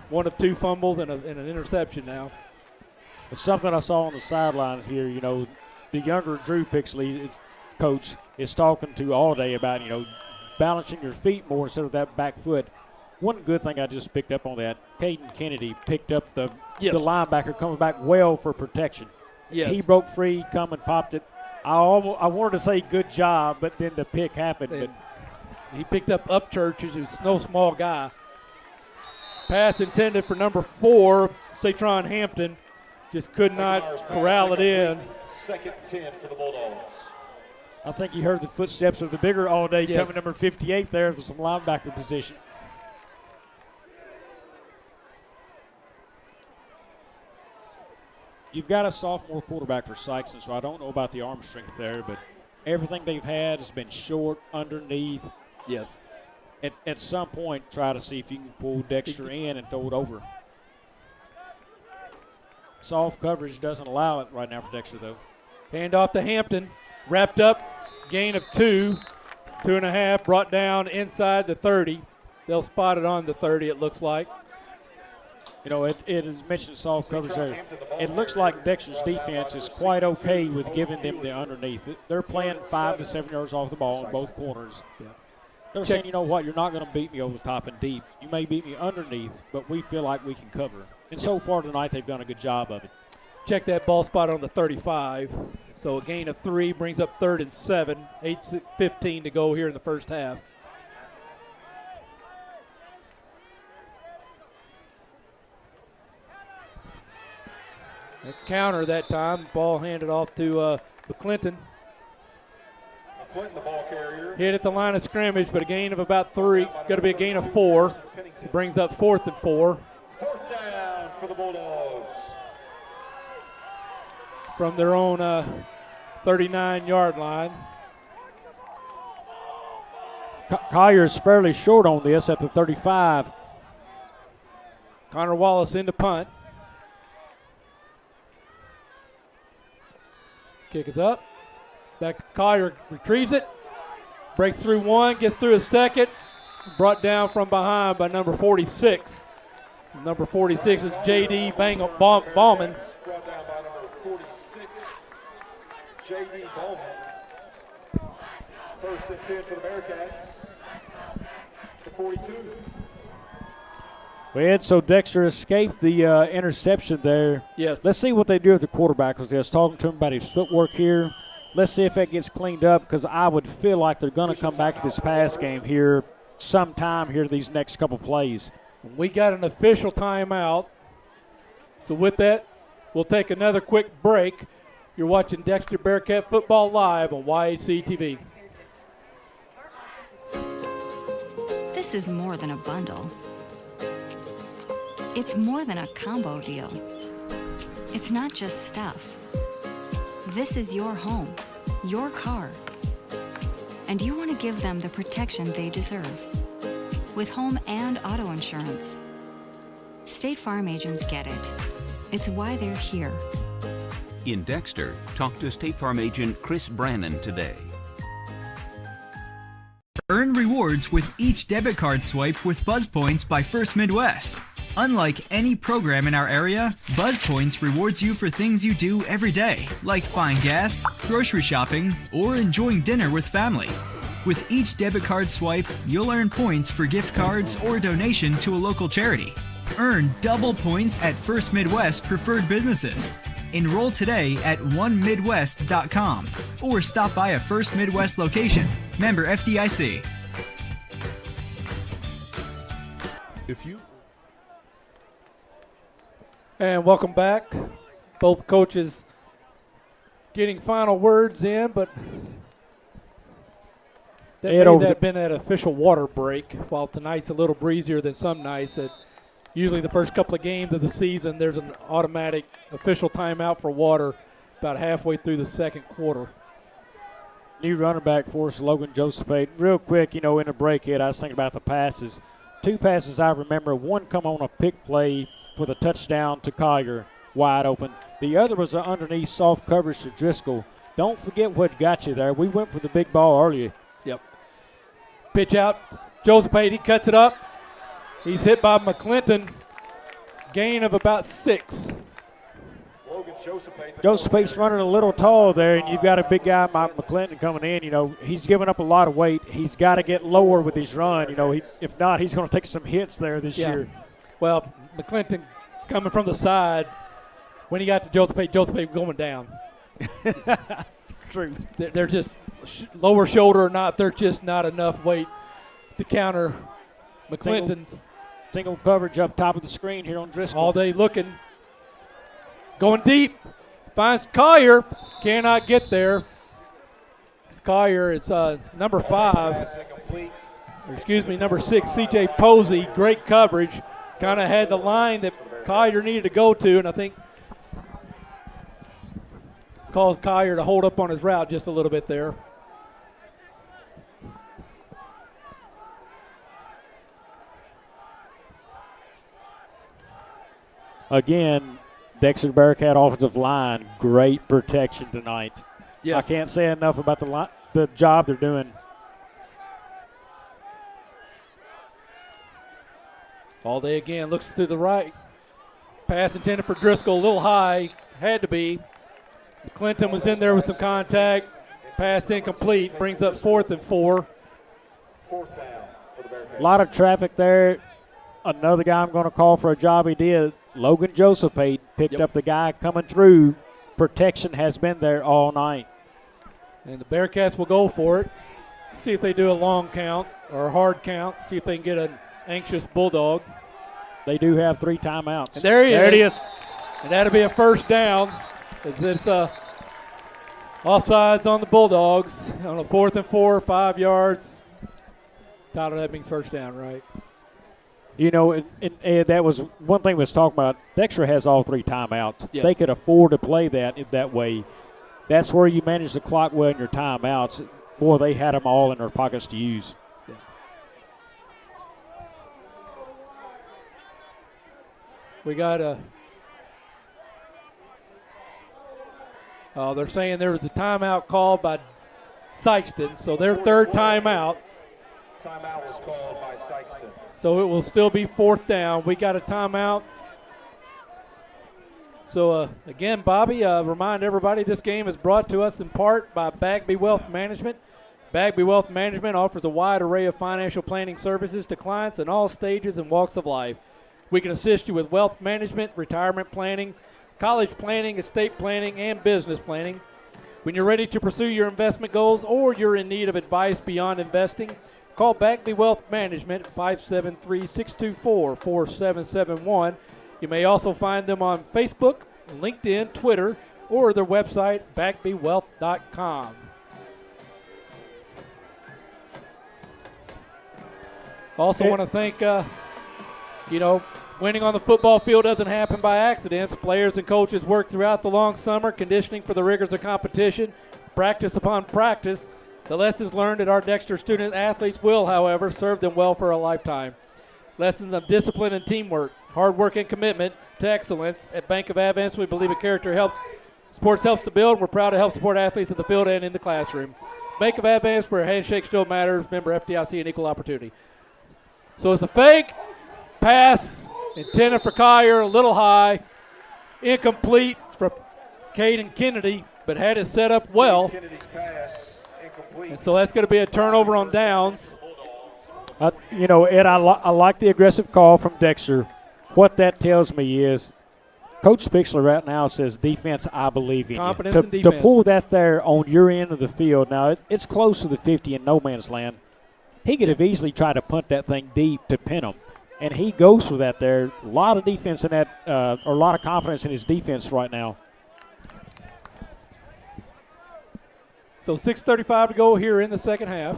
1 of 2 fumbles and an interception now. It's something I saw on the sidelines here. You know, the younger Drew Pixley coach is talking to all day about, you know, balancing your feet more instead of that back foot. One good thing I just picked up on that, Caden Kennedy picked up the linebacker coming back well for protection. Yes. He broke free, come and popped it. I wanted to say good job, but then the pick happened. But he picked up Upchurch, who's no small guy. Pass intended for number 4, Satron Hampton. Just could not corral it in. 2nd 10 for the Bulldogs. I think he heard the footsteps of the bigger all day coming, number 58 there for some linebacker position. You've got a sophomore quarterback for Sykeston, so I don't know about the arm strength there, but everything they've had has been short, underneath. Yes. At some point, try to see if you can pull Dexter in and throw it over. soft coverage doesn't allow it right now for Dexter, though. Hand off to Hampton. Wrapped up. Gain of 2. 2.5. Brought down inside the 30. They'll spot it on the 30, it looks like. You know, it is mentioned soft coverage there. It looks like Dexter's defense is quite okay with giving them the underneath. They're playing 5 to 7 yards off the ball in both corners. Yeah. They're saying, you know what, you're not going to beat me over the top and deep. You may beat me underneath, but we feel like we can cover. And so far tonight, they've done a good job of it. Check that ball spot on the 35. So a gain of 3 brings up 3rd and 7. 8:15 to go here in the first half. A counter that time. Ball handed off to McClinton. McClinton, the ball carrier. Hit at the line of scrimmage, but a gain of about 3. Going to be a gain of 4. It brings up 4th and 4. 4th down for the Bulldogs. From their own 39-yard line. Collier's fairly short on this at the 35. Connor Wallace in to punt. Kick is up. Back to Collier, retrieves it. Breaks through 1, gets through a 2nd. Brought down from behind by number 46. Number 46 is J.D. Bauman. Brought down by number 46, J.D. Bauman. 1st and 10 for the Bearcats. The 42. Well, Ed, so Dexter escaped the interception there. Yes. Let's see what they do with the quarterback, because I was talking to him about his footwork here. Let's see if that gets cleaned up, because I would feel like they're going to come back to this pass game here sometime here these next couple plays. We got an official timeout. So with that, we'll take another quick break. You're watching Dexter Bearcat Football live on YAC TV. This is more than a bundle. It's more than a combo deal. It's not just stuff. This is your home, your car. And you want to give them the protection they deserve. With home and auto insurance. State Farm agents get it. It's why they're here. In Dexter, talk to State Farm agent Chris Brannon today. Earn rewards with each debit card swipe with Buzz Points by First Midwest. Unlike any program in our area, Buzz Points rewards you for things you do every day, like buying gas, grocery shopping, or enjoying dinner with family. With each debit card swipe, you'll earn points for gift cards or donation to a local charity. Earn double points at First Midwest preferred businesses. Enroll today at onemidwest.com or stop by a First Midwest location. Member FDIC. And welcome back. Both coaches getting final words in, but that may have been an official water break. While tonight's a little breezier than some nights, that usually the first couple of games of the season, there's an automatic official timeout for water about halfway through the second quarter. New running back for us, Logan Josephate. Real quick, you know, in the break here, I was thinking about the passes. 2 passes I remember. One come on a pick play with a touchdown to Collier, wide open. The other was an underneath soft coverage to Driscoll. Don't forget what got you there. We went for the big ball earlier. Yep. Pitch out. Josephate, he cuts it up. He's hit by McClinton. Gain of about 6. Josephate's running a little tall there, and you've got a big guy, Mike McClinton, coming in. You know, he's giving up a lot of weight. He's got to get lower with his run. You know, if not, he's going to take some hits there this year. Well, McClinton coming from the side, when he got to Josephate going down. True. They're just lower shoulder or not, they're just not enough weight to counter McClinton's. Single coverage up top of the screen here on Driscoll. All day looking. Going deep. Finds Collier. Cannot get there. Collier, it's number 5. Number 6, C.J. Posey. Great coverage. Kind of had the line that Collier needed to go to, and I think caused Collier to hold up on his route just a little bit there. Again, Dexter Bearcat offensive line, great protection tonight. Yes. I can't say enough about the job they're doing. All day again, looks to the right. Pass intended for Driscoll, a little high, had to be. Clinton was in there with some contact. Pass incomplete, brings up 4th and 4. Fourth down for the Bearcats. A lot of traffic there. Another guy I'm going to call for a job he did. Logan Joseph picked up the guy coming through. Protection has been there all night. And the Bearcats will go for it. See if they do a long count or a hard count. See if they can get an anxious Bulldog. They do have 3 timeouts. And there it is. And that'll be a first down. As it's offsides on the Bulldogs on a 4th and 4, 5 yards. Tyler, that means first down, right? You know, and that was one thing we was talking about. Dexter has all 3 timeouts. Yes. They could afford to play that way. That's where you manage the clock well in your timeouts. Boy, they had them all in their pockets to use. Yeah. We got a. They're saying there was a timeout called by Sykeston, so their 3rd timeout. Timeout was called by Sykeston. So it will still be 4th down. We got a timeout. So, again, Bobby, remind everybody this game is brought to us in part by Bagby Wealth Management. Bagby Wealth Management offers a wide array of financial planning services to clients in all stages and walks of life. We can assist you with wealth management, retirement planning, college planning, estate planning, and business planning. When you're ready to pursue your investment goals or you're in need of advice beyond investing, call Bagby Wealth Management at 573-624-4771. You may also find them on Facebook, LinkedIn, Twitter, or their website, bagbywealth.com. Also want to thank, winning on the football field doesn't happen by accident. Players and coaches work throughout the long summer, conditioning for the rigors of competition, practice upon practice. The lessons learned at our Dexter student athletes will, however, serve them well for a lifetime. Lessons of discipline and teamwork, hard work and commitment to excellence. At Bank of Advance, we believe sports helps to build. We're proud to help support athletes in the field and in the classroom. Bank of Advance, where handshake still matters. Member FDIC and equal opportunity. So it's a fake pass intended for Collier, a little high, incomplete for Caden Kennedy, but had it set up well. Kennedy's pass incomplete. And so that's going to be a turnover on downs. Ed, I like the aggressive call from Dexter. What that tells me is Coach Spixler right now says, defense, I believe in Confidence you. in defense. To pull that there on your end of the field, now it's close to the 50 in no man's land. He could have easily tried to punt that thing deep to pin him. And he goes for that there. A lot of defense in that, or a lot of confidence in his defense right now. So 6:35 to go here in the second half.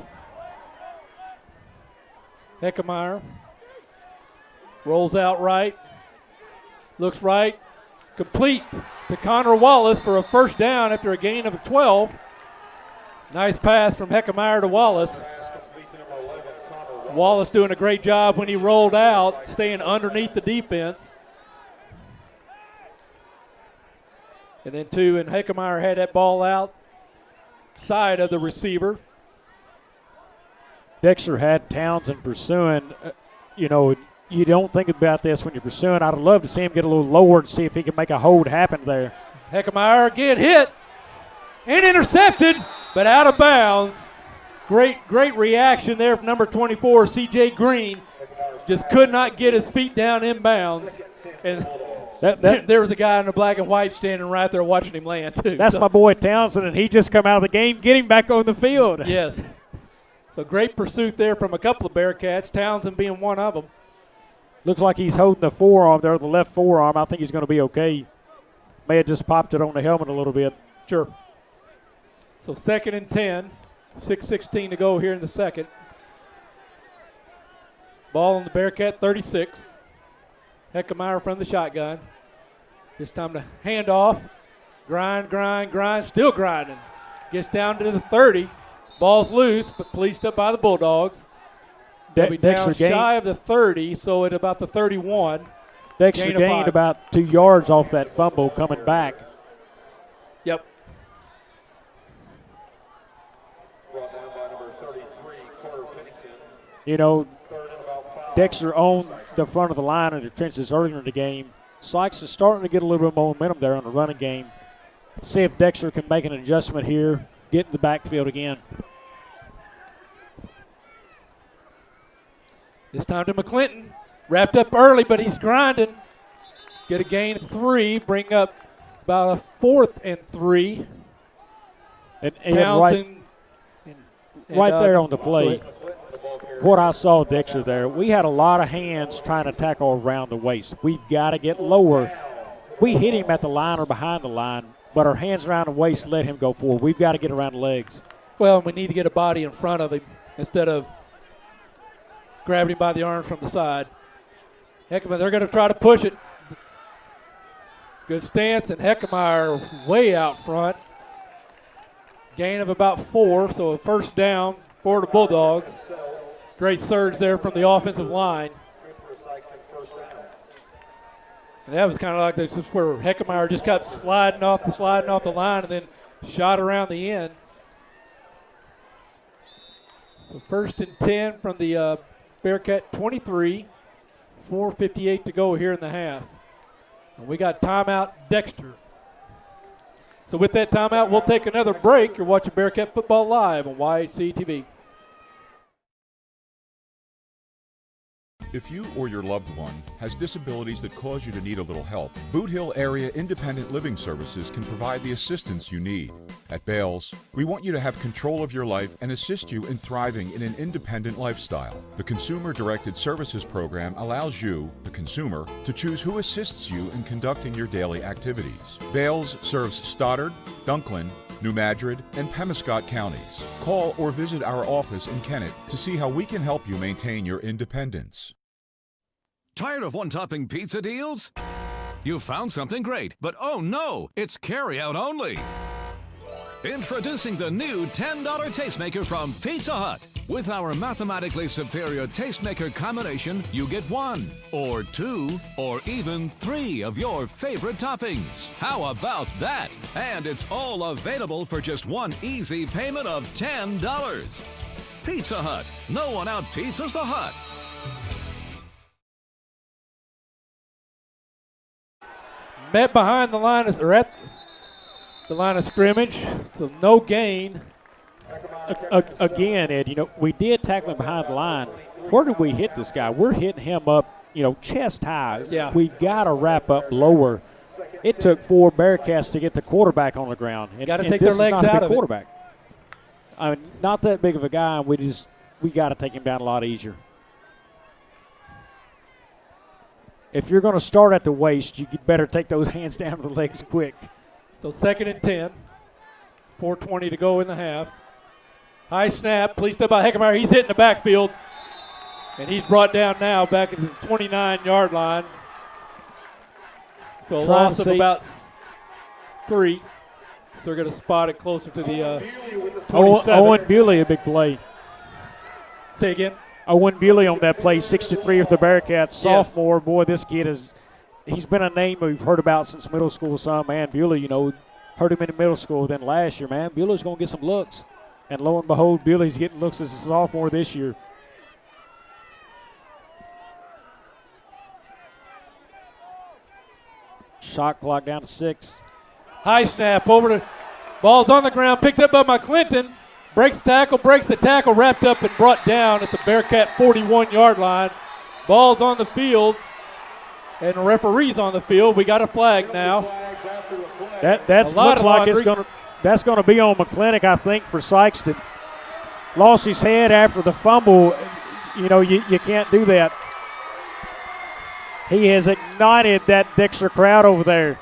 Heckemeyer rolls out right, looks right, complete to Connor Wallace for a first down after a gain of 12. Nice pass from Heckemeyer to Wallace. Wallace doing a great job when he rolled out, staying underneath the defense. And then and Heckemeyer had that ball outside of the receiver. Dexter had Townsend pursuing. You don't think about this when you're pursuing. I'd love to see him get a little lower to see if he can make a hold happen there. Heckemeyer again hit and intercepted, but out of bounds. Great reaction there from number 24, C.J. Green. Just could not get his feet down inbounds. And there was a guy in the black and white standing right there watching him land, too. That's my boy Townsend, and he just come out of the game, get him back on the field. Yes. So great pursuit there from a couple of Bearcats, Townsend being one of them. Looks like he's holding the forearm there, the left forearm. I think he's going to be okay. May have just popped it on the helmet a little bit. Sure. So 2nd and 10. 6:16 to go here in the second. Ball on the Bearcat 36. Heckemeyer from the shotgun. This time to hand off. Grind. Still grinding. Gets down to the 30. Ball's loose, but policed up by the Bulldogs. They'll be down shy of the 30, so at about the 31. Dexter gained about 2 yards off that fumble coming back. Yep. Brought down by number 33, Carter Pennington. You know, Third and about 5. Dexter owned the front of the line in the trenches earlier in the game. Sykes is starting to get a little bit more momentum there on the running game. See if Dexter can make an adjustment here, get in the backfield again. This time to McClinton. Wrapped up early, but he's grinding. Get a gain of 3, bring up about a 4th and 3. And Townsend right there on the play. What I saw, Dexter, there, we had a lot of hands trying to tackle around the waist. We've got to get lower. We hit him at the line or behind the line, but our hands around the waist let him go forward. We've got to get around the legs. Well, we need to get a body in front of him instead of grabbing him by the arms from the side. Heckmeyer, they're going to try to push it. Good stance, and Heckmeyer way out front. Gain of about 4, so a first down for the Bulldogs. Great surge there from the offensive line. And that was kind of like this where Heckmeyer just kept sliding off the line and then shot around the end. So first and 10 from the Bearcat 23. 4:58 to go here in the half. And we got timeout Dexter. So with that timeout, we'll take another break. You're watching Bearcat Football Live on YHC TV. If you or your loved one has disabilities that cause you to need a little help, Boot Hill Area Independent Living Services can provide the assistance you need. At Bales, we want you to have control of your life and assist you in thriving in an independent lifestyle. The Consumer Directed Services Program allows you, the consumer, to choose who assists you in conducting your daily activities. Bales serves Stoddard, Dunklin, New Madrid, and Pemiscot counties. Call or visit our office in Kennett to see how we can help you maintain your independence. Tired of one-topping pizza deals? You found something great, but oh no, it's carry-out only. Introducing the new $10 tastemaker from Pizza Hut. With our mathematically superior tastemaker combination, you get 1, or 2, or even 3 of your favorite toppings. How about that? And it's all available for just one easy payment of $10. Pizza Hut. No one out-pizzas the Hut. Met behind the line, or at the line of scrimmage, so no gain. Again, Ed, you know, we did tackle him behind the line. Where did we hit this guy? We're hitting him up, you know, chest high. Yeah. We've got to wrap up lower. It took 4 Bearcats to get the quarterback on the ground. Got to take their legs out of quarterback. I mean, not that big of a guy. We got to take him down a lot easier. If you're going to start at the waist, you better take those hands down to the legs quick. So 2nd and 10. 4:20 to go in the half. High snap, pleased up by Heckmeyer. He's hitting the backfield. And he's brought down now back at the 29-yard line. So a loss of about 3. So they're going to spot it closer to the 27. Owen Bewley, a big play. Say again? Owen Bewley on that play, 63 with the Bearcats. Sophomore, boy, this kid he's been a name we've heard about since middle school. Man, Bewley, you know, heard him in the middle school. Then last year, man, Bewley's going to get some looks. And lo and behold, Bewley's getting looks as a sophomore this year. Shot clock down to 6. High snap over to, ball's on the ground, picked up by McClinton. Breaks the tackle, wrapped up and brought down at the Bearcat 41-yard line. Ball's on the field, and the referee's on the field. We got a flag now. That looks like that's going to be on McClintock, I think, for Sykeston. Lost his head after the fumble. You know, you can't do that. He has ignited that Dexter crowd over there.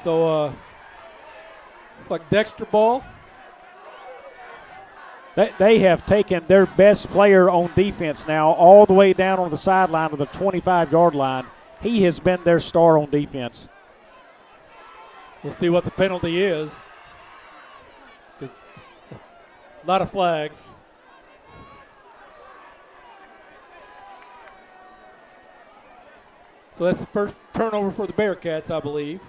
So, it's like Dexter ball. They have taken their best player on defense now all the way down on the sideline to the 25-yard line. He has been their star on defense. We'll see what the penalty is. It's a lot of flags. So that's the first turnover for the Bearcats, I believe,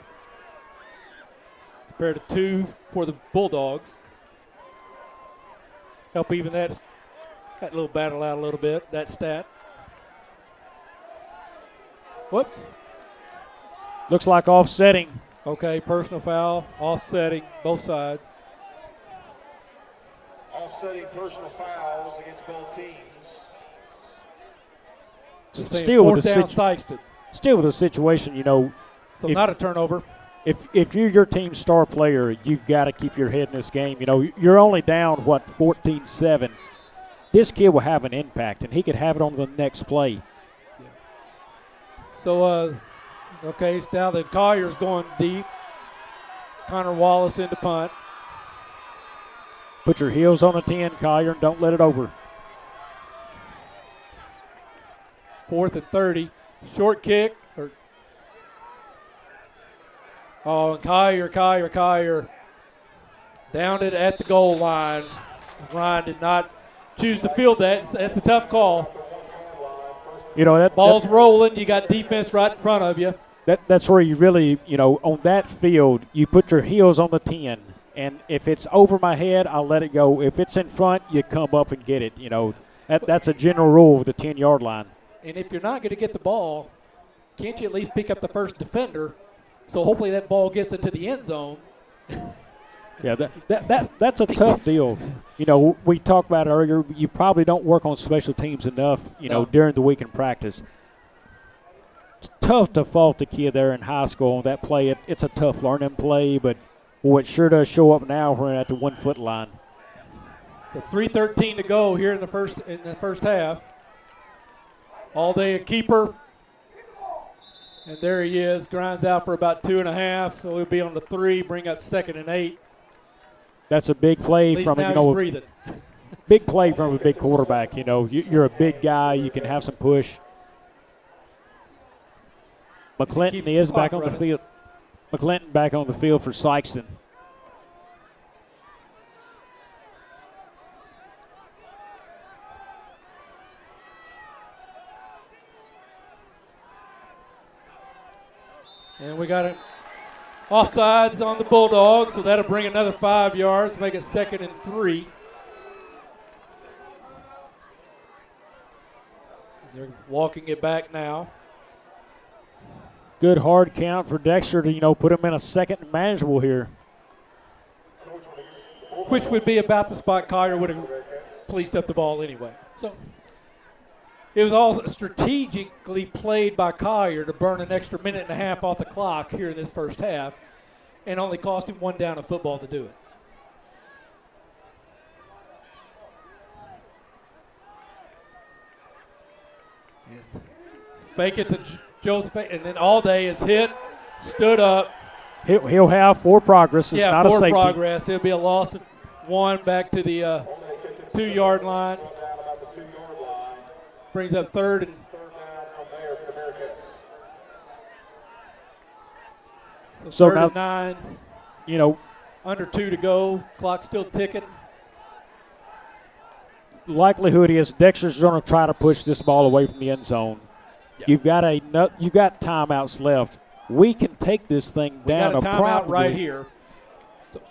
compared to 2 for the Bulldogs. Help even that little battle out a little bit, that stat. Whoops. Looks like offsetting. Okay, personal foul, offsetting, both sides. Offsetting personal fouls against both teams. Still with the Sykeston. Still with the situation, you know. So not a turnover. If you're your team's star player, you've got to keep your head in this game. You know, you're only down, 14-7. This kid will have an impact, and he could have it on the next play. Yeah. So, okay, so now the Collier's going deep. Connor Wallace into punt. Put your heels on the 10, Collier, and don't let it over. 4th and 30. Short kick. And Collier downed it at the goal line. Ryan did not choose to field that. That's a tough call. You know, that ball's rolling. You got defense right in front of you. That's where you really, you know, on that field, you put your heels on the 10. And if it's over my head, I'll let it go. If it's in front, you come up and get it. You know, that's a general rule with the 10-yard line. And if you're not going to get the ball, can't you at least pick up the first defender? So hopefully that ball gets into the end zone. Yeah, that's a tough deal. You know, we talked about it earlier. You probably don't work on special teams enough, you know, during the week in practice. It's tough to fault the kid there in high school on that play. It's a tough learning play, but boy, it sure does show up now when we're at the 1 foot line. So 3:13 to go here in the first half. All day a keeper. And there he is, grinds out for about 2.5, so we'll be on the 3, bring up 2nd and 8. That's a big play from breathing. Big play from a big quarterback. You know, you're a big guy, you can have some push. McClinton is back on the field. McClinton back on the field for Sykeston. And we got it offsides on the Bulldogs, so that'll bring another 5 yards, make it 2nd and 3. They're walking it back now. Good hard count for Dexter to, you know, put him in a 2nd and manageable here. Which would be about the spot Collier would have policed up the ball anyway. So it was all strategically played by Collier to burn an extra 1.5 minutes off the clock here in this first half, and only cost him 1 down of football to do it. And fake it to Joseph, and then all day is hit, stood up. He'll have 4 progress. It's not a safety. 4 progress. It'll be a loss of 1 back to the 2-yard line. Brings up 3rd and so 3rd and 9. You know, under 2 to go. Clock still ticking. Likelihood is Dexter's going to try to push this ball away from the end zone. Yeah. You got timeouts left. We can take this thing down. We got a timeout right here.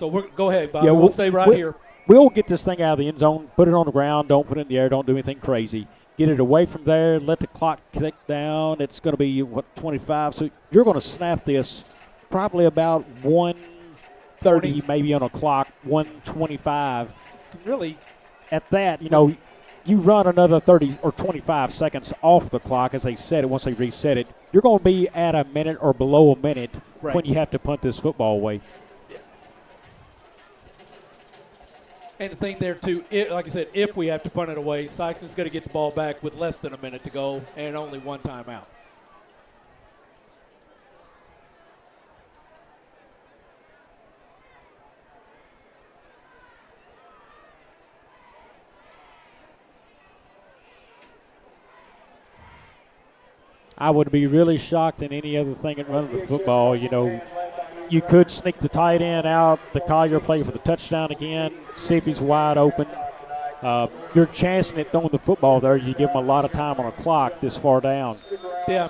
So go ahead, Bob. Yeah, we'll stay right here. We'll get this thing out of the end zone. Put it on the ground. Don't put it in the air. Don't do anything crazy. Get it away from there. Let the clock tick down. It's going to be, 25? So you're going to snap this probably about 1:30 maybe on a clock, 1:25. Really? At that, you know, you run another 30 or 25 seconds off the clock, as they said it, once they reset it. You're going to be at a minute or below a minute when you have to punt this football away. Yeah. And the thing there, too, like I said, if we have to punt it away, Sykeston's going to get the ball back with less than a minute to go and only 1 timeout. I would be really shocked in any other thing in running the football. You know, you could sneak the tight end out, the Collier play for the touchdown again, see if he's wide open. You're chancing it throwing the football there. You give him a lot of time on a clock this far down. Yeah.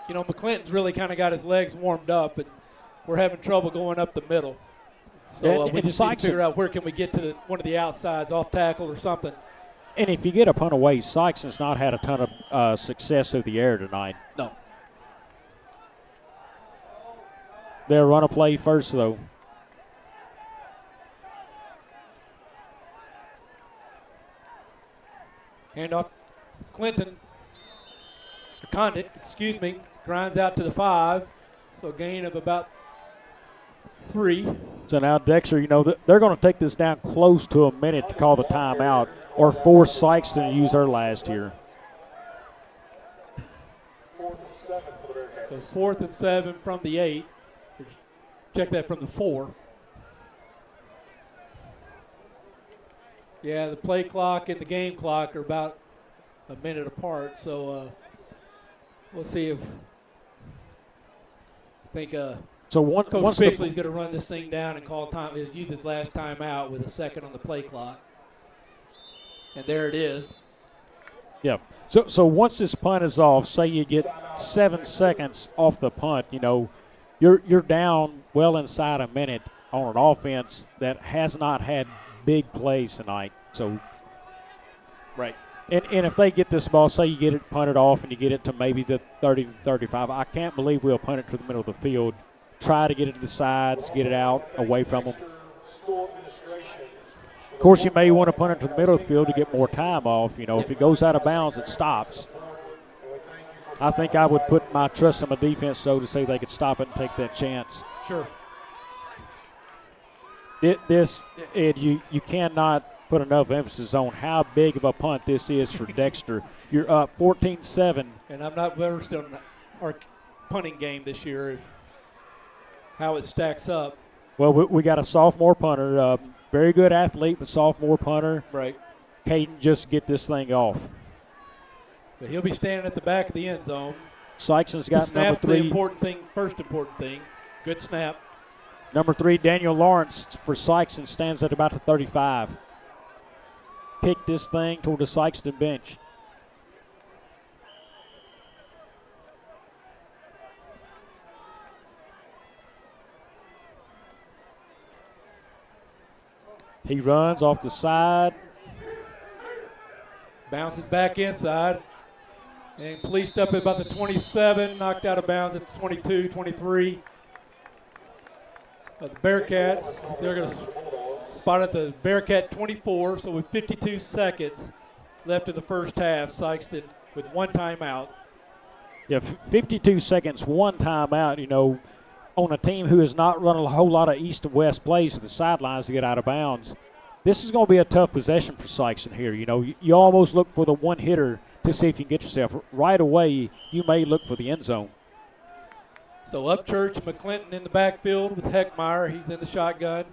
you know, McClinton's really kind of got his legs warmed up, and we're having trouble going up the middle. So we just need to figure out where can we get to one of the outsides, off tackle or something. And if you get a punt away, Sykeston's not had a ton of success through the air tonight. No. They'll run a play first, though. Handoff. Condit, grinds out to the 5. So a gain of about 3. So now Dexter, you know, they're going to take this down close to a minute to call the timeout or force Sykeston to use her last here. 4th and 7 for the Bearcats. So 4th and 7 from the 8. Check that from the 4. Yeah, the play clock and the game clock are about a minute apart. So we'll see if Coach Fixley's going to run this thing down and call time. Use his last timeout with a second on the play clock. And there it is. Yeah. So once this punt is off, say you get 7 seconds off the punt, you know, you're down well inside a minute on an offense that has not had big plays tonight. So right. And if they get this ball, say you get it punted off and you get it to maybe the 30, 35, I can't believe we'll punt it to the middle of the field. Try to get it to the sides, get it out away from them. Of course, you may want to punt it to the middle of the field to get more time off. You know, if it goes out of bounds, it stops. I think I would put my trust in my defense, so to say they could stop it and take that chance. Sure. You cannot put enough emphasis on how big of a punt this is for Dexter. You're up 14-7. And I'm not versed on our punting game this year, how it stacks up. Well, we got a sophomore punter, very good athlete, but sophomore punter. Right. Caden just get this thing off. But he'll be standing at the back of the end zone. Sykeston's got number 3. The first important thing. Good snap. Number 3, Daniel Lawrence for Sykeston stands at about the 35. Kick this thing toward the Sykeston bench. He runs off the side. Bounces back inside. And policed up at about the 27, knocked out of bounds at the 22, 23. The Bearcats, they're going to spot at the Bearcat 24, so with 52 seconds left in the first half, Sykeston with 1 timeout. Yeah, 52 seconds, 1 timeout, you know, on a team who has not run a whole lot of east and west plays to the sidelines to get out of bounds. This is going to be a tough possession for Sykeston here. You know, you almost look for the one hitter to see if you can get yourself. Right away, you may look for the end zone. So Upchurch, McClinton in the backfield with Heckmeyer. He's in the shotgun.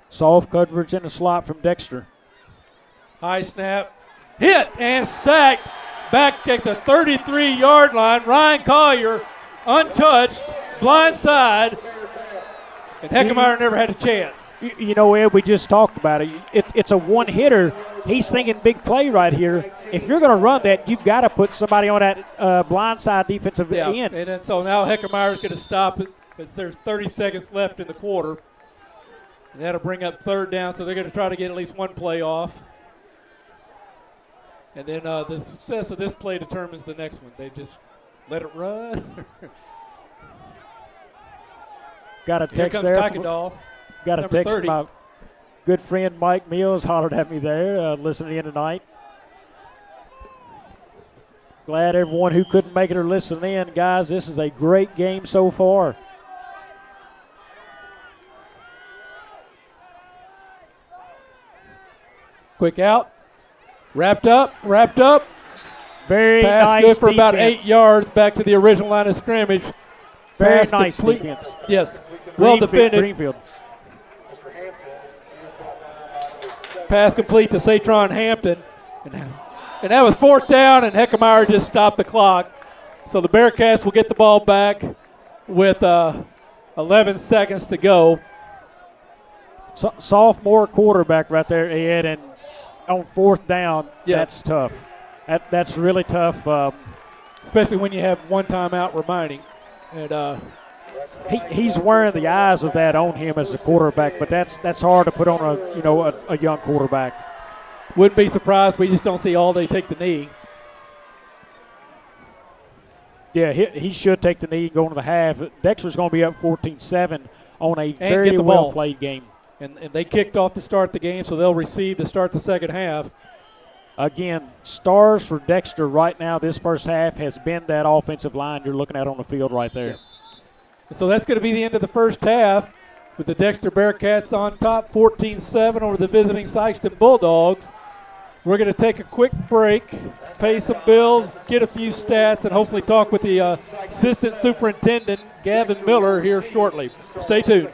Soft coverage in the slot from Dexter. High snap. Hit and sacked back at the 33-yard line. Ryan Collier untouched, blind side, and Heckmeyer never had a chance. You know, Ed, we just talked about it. It's a one-hitter. He's thinking big play right here. If you're going to run that, you've got to put somebody on that blindside defensive end. And then, so now Heckmeyer's going to stop it as there's 30 seconds left in the quarter. And that'll bring up 3rd down, so they're going to try to get at least 1 play off. And then the success of this play determines the next one. They just let it run. Got a text Here there. comes Kuykendall. Got a Number text 30. from my good friend Mike Mills, hollered at me there, listening in tonight. Glad everyone who couldn't make it or listen in. Guys, this is a great game so far. Quick out. Wrapped up. Very Pass nice good for about defense. 8 yards back to the original line of scrimmage. Very Pass nice complete. defense. Yes, well defended. Greenfield. Pass complete to Satron Hampton. And that was 4th down, and Heckmeyer just stopped the clock. So the Bearcats will get the ball back with 11 seconds to go. Sophomore quarterback right there, Ed, and on 4th down, that's tough. That's really tough. especially when you have one timeout remaining. And he's wearing the eyes of that on him as a quarterback, but that's hard to put on a young quarterback. Wouldn't be surprised. We just don't see Alday take the knee. Yeah, he should take the knee and go into the half. Dexter's going to be up 14-7 on a very well-played game. And they kicked off to start the game, so they'll receive to start the second half. Again, stars for Dexter right now this first half has been that offensive line you're looking at on the field right there. Yeah. So that's going to be the end of the first half with the Dexter Bearcats on top, 14-7 over the visiting Sykeston Bulldogs. We're going to take a quick break, pay some bills, get a few stats, and hopefully talk with the Assistant Superintendent, Gavin Miller, here shortly. Stay tuned.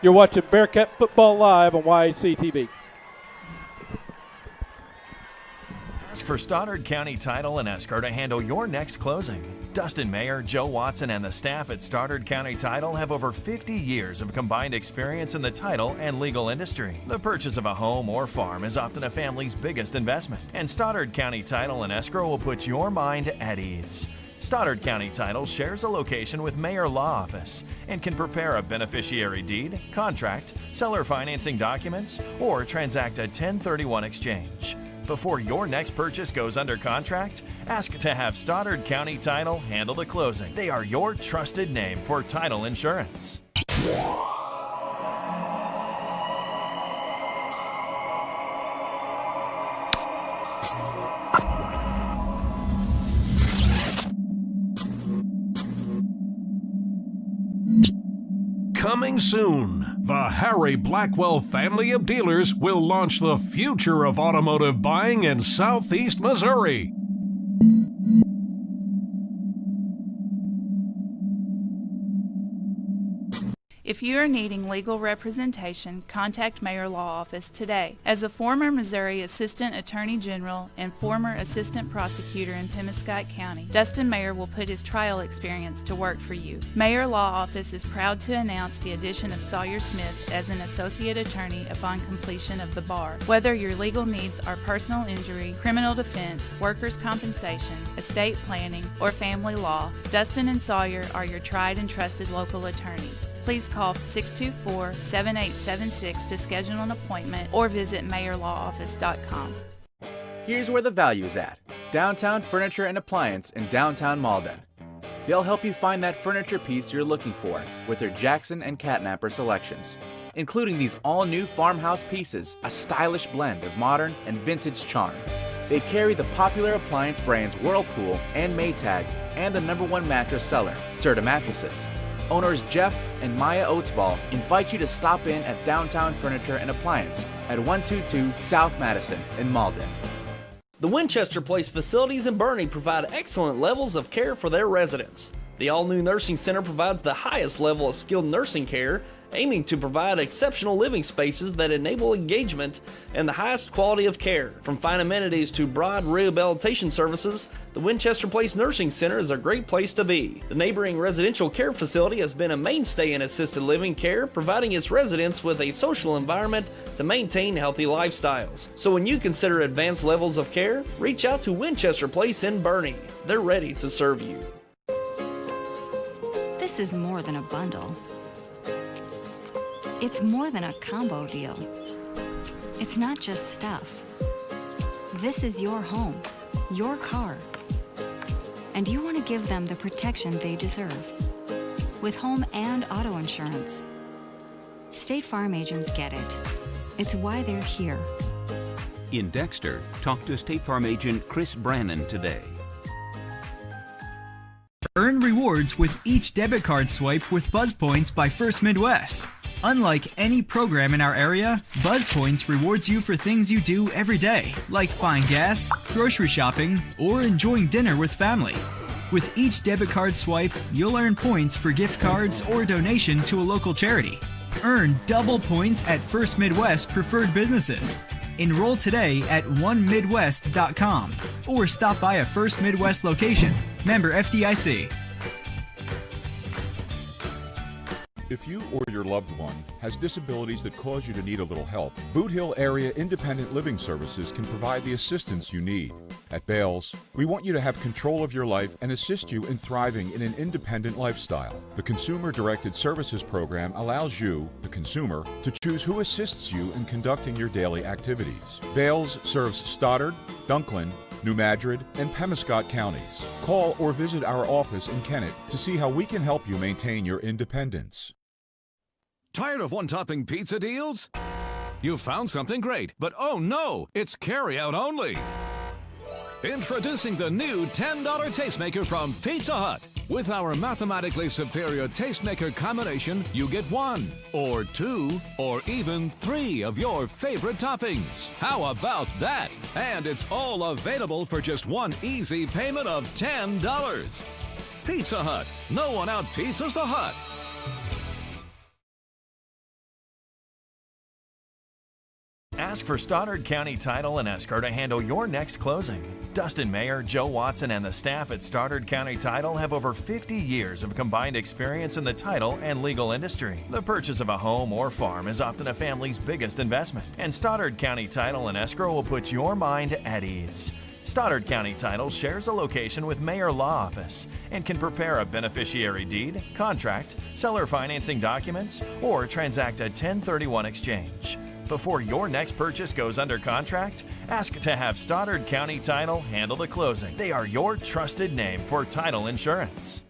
You're watching Bearcat Football Live on YHC TV. Ask for Stoddard County Title and Escrow to handle your next closing. Dustin Mayer, Joe Watson, and the staff at Stoddard County Title have over 50 years of combined experience in the title and legal industry. The purchase of a home or farm is often a family's biggest investment, and Stoddard County Title and Escrow will put your mind at ease. Stoddard County Title shares a location with Mayor Law Office and can prepare a beneficiary deed, contract, seller financing documents, or transact a 1031 exchange. Before your next purchase goes under contract, ask to have Stoddard County Title handle the closing. They are your trusted name for title insurance. Coming soon, the Harry Blackwell family of dealers will launch the future of automotive buying in Southeast Missouri. If you are needing legal representation, contact Mayor Law Office today. As a former Missouri Assistant Attorney General and former Assistant Prosecutor in Pemiscot County, Dustin Mayer will put his trial experience to work for you. Mayor Law Office is proud to announce the addition of Sawyer Smith as an Associate Attorney upon completion of the bar. Whether your legal needs are personal injury, criminal defense, workers' compensation, estate planning, or family law, Dustin and Sawyer are your tried and trusted local attorneys. Please call 624-7876 to schedule an appointment or visit mayorlawoffice.com. Here's where the value is at. Downtown Furniture and Appliance in downtown Malden. They'll help you find that furniture piece you're looking for with their Jackson and Catnapper selections, including these all-new farmhouse pieces, a stylish blend of modern and vintage charm. They carry the popular appliance brands Whirlpool and Maytag and the #1 mattress seller, Serta Mattresses. Owners Jeff and Maya Oatsball invite you to stop in at Downtown Furniture and Appliance at 122 South Madison in Malden. The Winchester Place facilities in Bernie provide excellent levels of care for their residents. The all-new nursing center provides the highest level of skilled nursing care, aiming to provide exceptional living spaces that enable engagement and the highest quality of care. From fine amenities to broad rehabilitation services, the Winchester Place Nursing Center is a great place to be. The neighboring residential care facility has been a mainstay in assisted living care, providing its residents with a social environment to maintain healthy lifestyles. So when you consider advanced levels of care, reach out to Winchester Place in Bernie. They're ready to serve you. This is more than a bundle. It's more than a combo deal. It's not just stuff. This is your home, your car. And you want to give them the protection they deserve. With home and auto insurance. State Farm agents get it. It's why they're here. In Dexter, talk to State Farm agent Chris Brannon today. Earn rewards with each debit card swipe with Buzz Points by First Midwest. Unlike any program in our area, Buzz Points rewards you for things you do every day, like buying gas, grocery shopping, or enjoying dinner with family. With each debit card swipe, you'll earn points for gift cards or donation to a local charity. Earn double points at First Midwest preferred businesses. Enroll today at onemidwest.com or stop by a First Midwest location. Member FDIC. If you or your loved one has disabilities that cause you to need a little help, Boot Hill Area Independent Living Services can provide the assistance you need. At Bales, we want you to have control of your life and assist you in thriving in an independent lifestyle. The Consumer-Directed Services Program allows you, the consumer, to choose who assists you in conducting your daily activities. Bales serves Stoddard, Dunklin, New Madrid, and Pemiscot counties. Call or visit our office in Kennett to see how we can help you maintain your independence. Tired of one-topping pizza deals? You found something great, but oh no, it's carry-out only. Introducing the new $10 tastemaker from Pizza Hut. With our mathematically superior tastemaker combination, you get 1, or 2, or even 3 of your favorite toppings. How about that? And it's all available for just one easy payment of $10. Pizza Hut. No one out pizzas the Hut. Ask for Stoddard County Title and Escrow to handle your next closing. Dustin Mayer, Joe Watson, and the staff at Stoddard County Title have over 50 years of combined experience in the title and legal industry. The purchase of a home or farm is often a family's biggest investment, and Stoddard County Title and Escrow will put your mind at ease. Stoddard County Title shares a location with Mayer Law Office and can prepare a beneficiary deed, contract, seller financing documents, or transact a 1031 exchange. Before your next purchase goes under contract, ask to have Stoddard County Title handle the closing. They are your trusted name for title insurance.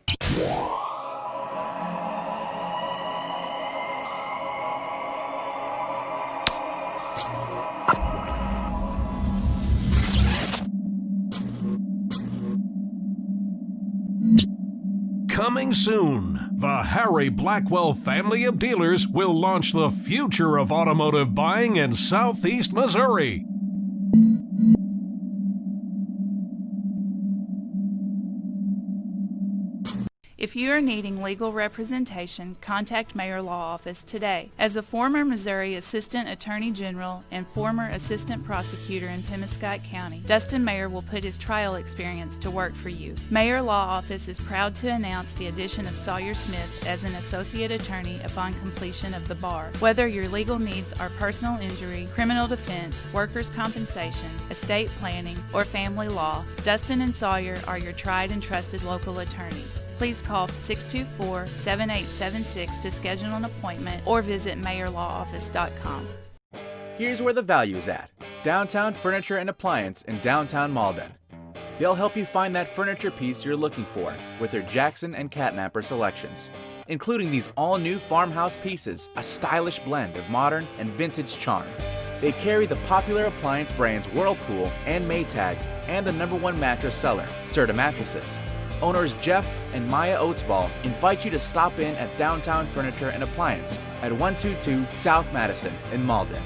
Coming soon, the Harry Blackwell family of dealers will launch the future of automotive buying in Southeast Missouri. If you are needing legal representation, contact Mayor Law Office today. As a former Missouri Assistant Attorney General and former Assistant Prosecutor in Pemiscot County, Dustin Mayer will put his trial experience to work for you. Mayor Law Office is proud to announce the addition of Sawyer Smith as an Associate Attorney upon completion of the bar. Whether your legal needs are personal injury, criminal defense, workers' compensation, estate planning, or family law, Dustin and Sawyer are your tried and trusted local attorneys. Please call 624-7876 to schedule an appointment or visit mayorlawoffice.com. Here's where the value's at. Downtown Furniture and Appliance in downtown Malden. They'll help you find that furniture piece you're looking for with their Jackson and Catnapper selections, including these all-new farmhouse pieces, a stylish blend of modern and vintage charm. They carry the popular appliance brands Whirlpool and Maytag and the #1 mattress seller, Serta Mattresses. Owners Jeff and Maya Oatsball invite you to stop in at Downtown Furniture and Appliance at 122 South Madison in Malden.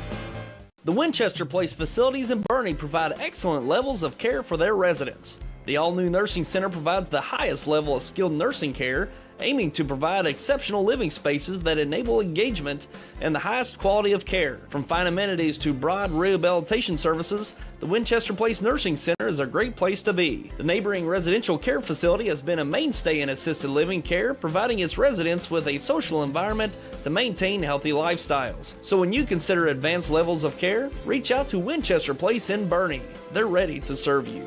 The Winchester Place facilities in Bernie provide excellent levels of care for their residents. The all-new nursing center provides the highest level of skilled nursing care, aiming to provide exceptional living spaces that enable engagement and the highest quality of care. From fine amenities to broad rehabilitation services, the Winchester Place Nursing Center is a great place to be. The neighboring residential care facility has been a mainstay in assisted living care, providing its residents with a social environment to maintain healthy lifestyles. So when you consider advanced levels of care, reach out to Winchester Place in Bernie. They're ready to serve you.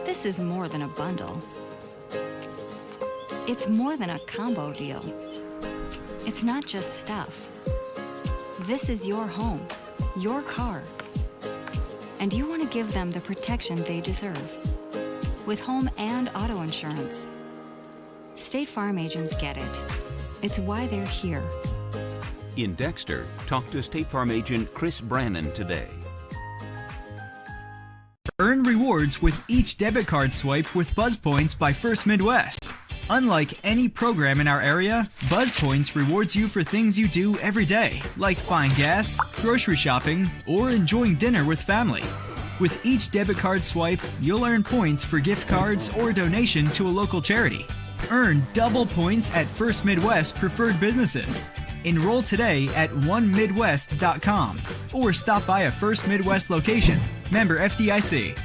This is more than a bundle. It's more than a combo deal. It's not just stuff. This is your home, your car. And you want to give them the protection they deserve. With home and auto insurance. State Farm agents get it. It's why they're here. In Dexter, talk to State Farm agent Chris Brannon today. Earn rewards with each debit card swipe with Buzz Points by First Midwest. Unlike any program in our area, Buzz Points rewards you for things you do every day, like buying gas, grocery shopping, or enjoying dinner with family. With each debit card swipe, you'll earn points for gift cards or donation to a local charity. Earn double points at First Midwest preferred businesses. Enroll today at onemidwest.com or stop by a First Midwest location. Member FDIC.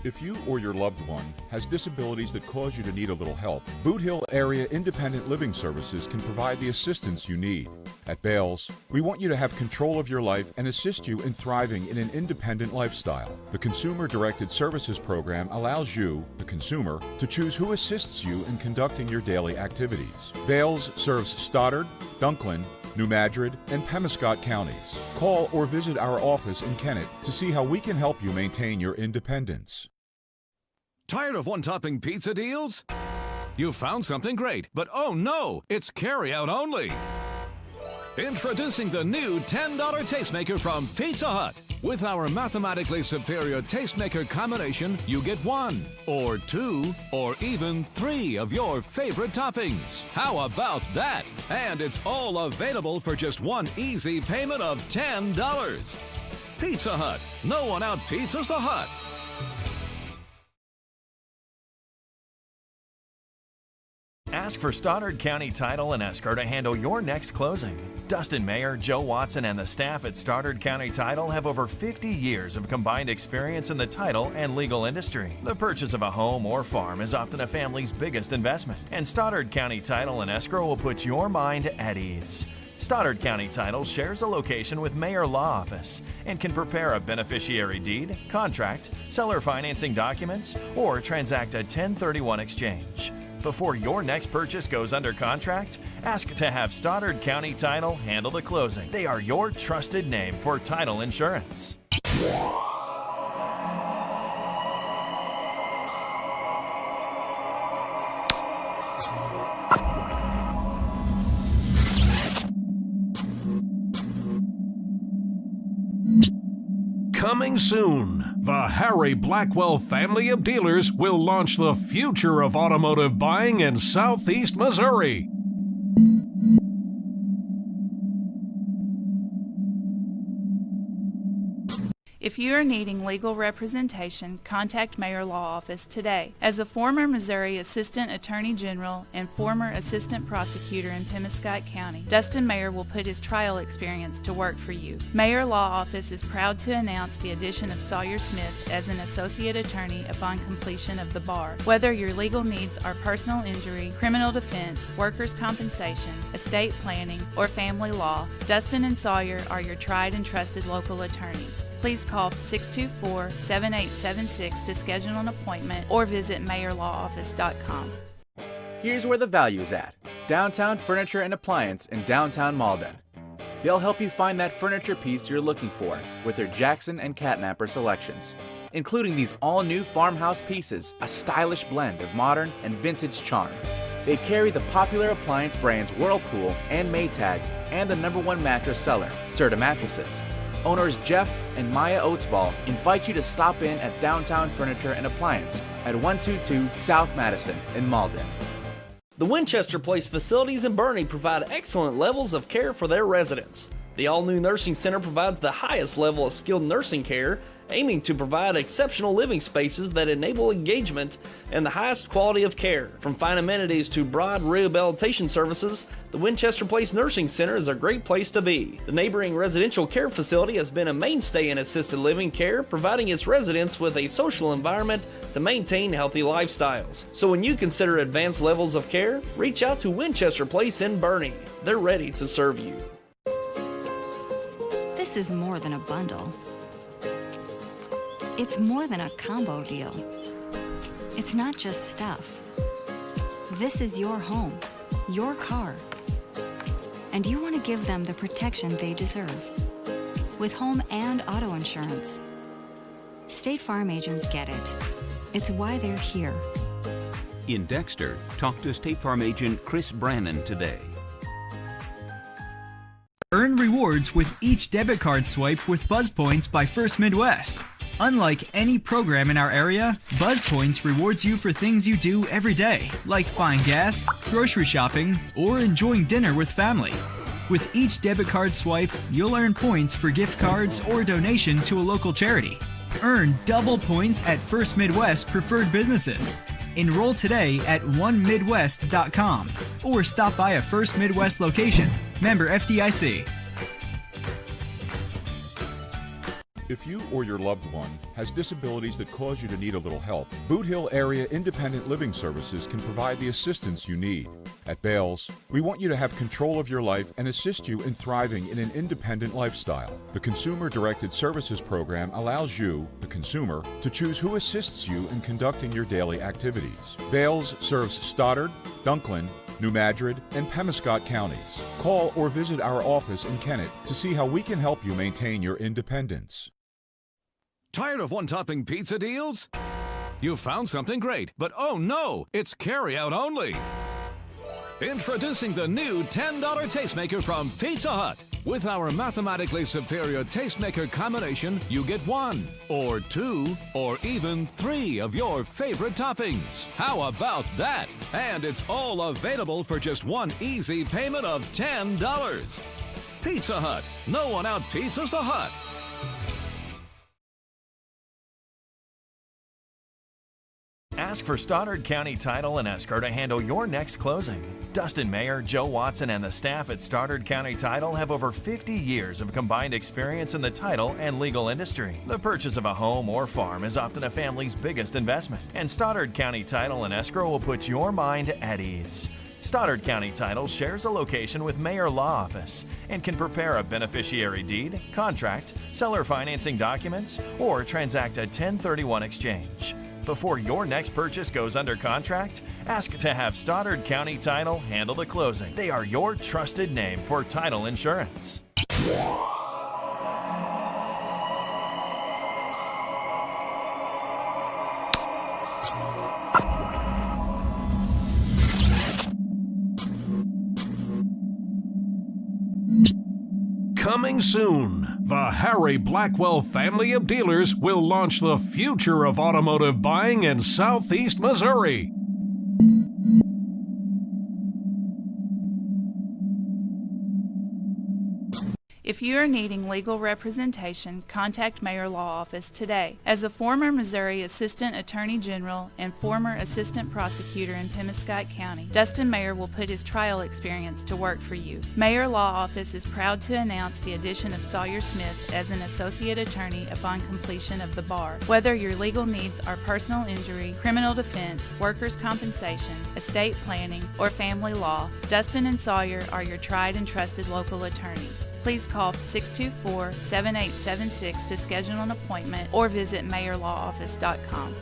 If you or your loved one has disabilities that cause you to need a little help, Boot Hill Area Independent Living Services can provide the assistance you need. At Bales, we want you to have control of your life and assist you in thriving in an independent lifestyle. The Consumer-Directed Services Program allows you, the consumer, to choose who assists you in conducting your daily activities. Bales serves Stoddard, Dunklin, New Madrid, and Pemiscot counties. Call or visit our office in Kennett to see how we can help you maintain your independence. Tired of one-topping pizza deals? You found something great, but oh no, it's carry-out only. Introducing the new $10 tastemaker from Pizza Hut. With our mathematically superior tastemaker combination, you get 1, or 2, or even 3 of your favorite toppings. How about that? And it's all available for just one easy payment of $10. Pizza Hut. No one out-pizzas the Hut. Ask for Stoddard County Title and Escrow to handle your next closing. Dustin Mayer, Joe Watson, and the staff at Stoddard County Title have over 50 years of combined experience in the title and legal industry. The purchase of a home or farm is often a family's biggest investment, and Stoddard County Title and Escrow will put your mind at ease. Stoddard County Title shares a location with Mayor Law Office and can prepare a beneficiary deed, contract, seller financing documents, or transact a 1031 exchange. Before your next purchase goes under contract, ask to have Stoddard County Title handle the closing. They are your trusted name for title insurance. Coming soon, the Harry Blackwell family of dealers will launch the future of automotive buying in Southeast Missouri. If you are needing legal representation, contact Mayor Law Office today. As a former Missouri Assistant Attorney General and former Assistant Prosecutor in Pemiscot County, Dustin Mayer will put his trial experience to work for you. Mayor Law Office is proud to announce the addition of Sawyer Smith as an Associate Attorney upon completion of the bar. Whether your legal needs are personal injury, criminal defense, workers' compensation, estate planning, or family law, Dustin and Sawyer are your tried and trusted local attorneys. Please call 624-7876 to schedule an appointment or visit mayorlawoffice.com. Here's where the value is at. Downtown Furniture and Appliance in downtown Malden. They'll help you find that furniture piece you're looking for with their Jackson and Catnapper selections, including these all-new farmhouse pieces, a stylish blend of modern and vintage charm. They carry the popular appliance brands Whirlpool and Maytag and the #1 mattress seller, Serta Mattresses. Owners Jeff and Maya Oatsball invite you to stop in at Downtown Furniture and Appliance at 122 South Madison in Malden. The Winchester Place facilities in Bernie provide excellent levels of care for their residents. The all-new nursing center provides the highest level of skilled nursing care, aiming to provide exceptional living spaces that enable engagement and the highest quality of care. From fine amenities to broad rehabilitation services, the Winchester Place Nursing Center is a great place to be. The neighboring residential care facility has been a mainstay in assisted living care, providing its residents with a social environment to maintain healthy lifestyles. So when you consider advanced levels of care, reach out to Winchester Place in Bernie. They're ready to serve you. This is more than a bundle. It's more than a combo deal. It's not just stuff. This is your home, your car. And you want to give them the protection they deserve. With home and auto insurance. State Farm agents get it. It's why they're here. In Dexter, talk to State Farm agent Chris Brannon today. Earn rewards with each debit card swipe with Buzz Points by First Midwest. Unlike any program in our area, Buzz Points rewards you for things you do every day, like buying gas, grocery shopping, or enjoying dinner with family. With each debit card swipe, you'll earn points for gift cards or donation to a local charity. Earn double points at First Midwest preferred businesses. Enroll today at onemidwest.com or stop by a First Midwest location. Member FDIC. If you or your loved one has disabilities that cause you to need a little help, Boot Hill Area Independent Living Services can provide the assistance you need. At Bales, we want you to have control of your life and assist you in thriving in an independent lifestyle. The Consumer-Directed Services Program allows you, the consumer, to choose who assists you in conducting your daily activities. Bales serves Stoddard, Dunklin, New Madrid, and Pemiscot counties. Call or visit our office in Kennett to see how we can help you maintain your independence. Tired of one-topping pizza deals? You found something great, but oh no, it's carry-out only. Introducing the new $10 tastemaker from Pizza Hut. With our mathematically superior tastemaker combination, you get 1, or 2, or even 3 of your favorite toppings. How about that? And it's all available for just one easy payment of $10. Pizza Hut. No one out-pizzas the Hut. Ask for Stoddard County Title and Escrow to handle your next closing. Dustin Mayer, Joe Watson, and the staff at Stoddard County Title have over 50 years of combined experience in the title and legal industry. The purchase of a home or farm is often a family's biggest investment, and Stoddard County Title and Escrow will put your mind at ease. Stoddard County Title shares a location with Mayor Law Office and can prepare a beneficiary deed, contract, seller financing documents, or transact a 1031 exchange. Before your next purchase goes under contract, ask to have Stoddard County Title handle the closing. They are your trusted name for title insurance. Coming soon, the Harry Blackwell family of dealers will launch the future of automotive buying in Southeast Missouri. If you are needing legal representation, contact Mayor Law Office today. As a former Missouri Assistant Attorney General and former Assistant Prosecutor in Pemiscot County, Dustin Mayer will put his trial experience to work for you. Mayor Law Office is proud to announce the addition of Sawyer Smith as an Associate Attorney upon completion of the bar. Whether your legal needs are personal injury, criminal defense, workers' compensation, estate planning, or family law, Dustin and Sawyer are your tried and trusted local attorneys. Please call 624-7876 to schedule an appointment or visit mayorlawoffice.com.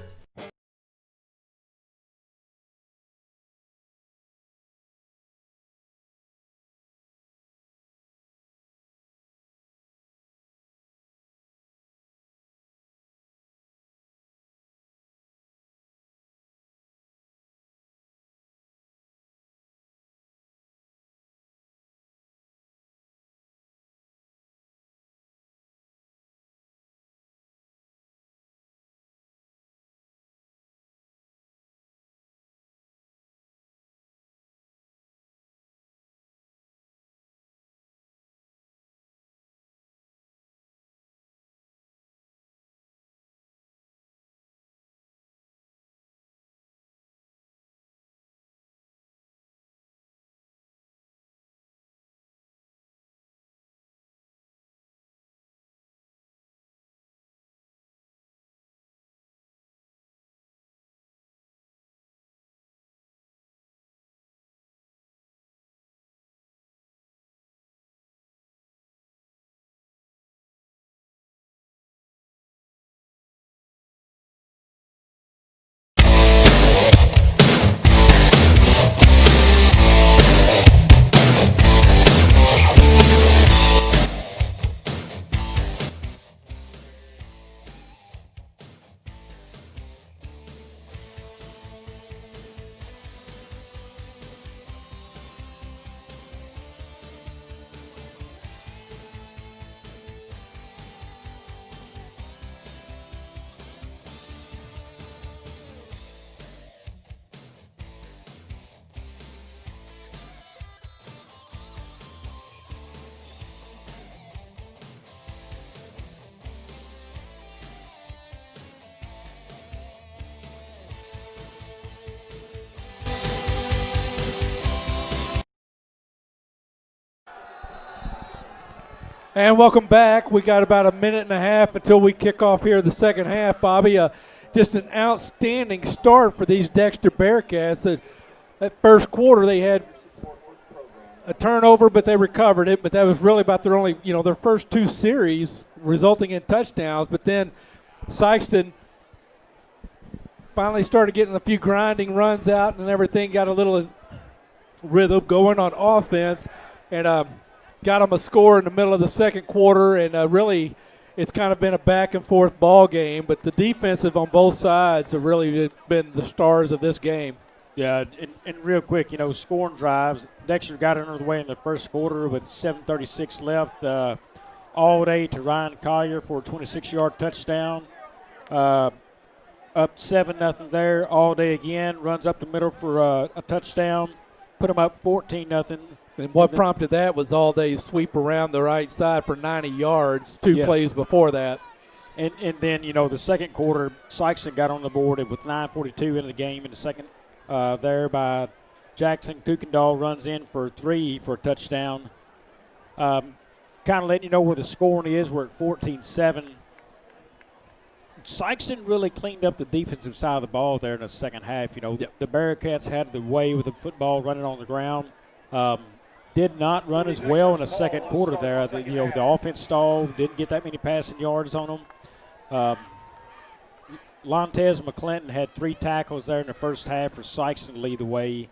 And welcome back. We got about a minute and a half until we kick off here the second half, Bobby. Just an outstanding start for these Dexter Bearcats. That first quarter they had a turnover, but they recovered it. But that was really about their first two series resulting in touchdowns. But then Sykeston finally started getting a few grinding runs out and everything, got a little rhythm going on offense, and got them a score in the middle of the second quarter, and really it's kind of been a back-and-forth ball game, but the defensive on both sides have really been the stars of this game. Yeah, and real quick, scoring drives. Dexter got under the way in the first quarter with 7:36 left. All day to Ryan Collier for a 26-yard touchdown. Up 7-0 there. All day again. Runs up the middle for a touchdown. Put them up 14-0. And what prompted that was all day sweep around the right side for 90 yards, two plays before that. And then, the second quarter, Sykeston got on the board with 9:42 in the game in the second there by Jackson. Kuykendall runs in for 3 for a touchdown. Kind of letting you know where the scoring is. We're at 14-7. Sykeston really cleaned up the defensive side of the ball there in the second half. The Bearcats had the way with the football running on the ground. Did not run as well in the second quarter there. The offense stalled, didn't get that many passing yards on them. Lontez McClinton had 3 tackles there in the first half for Sykeston to lead the way.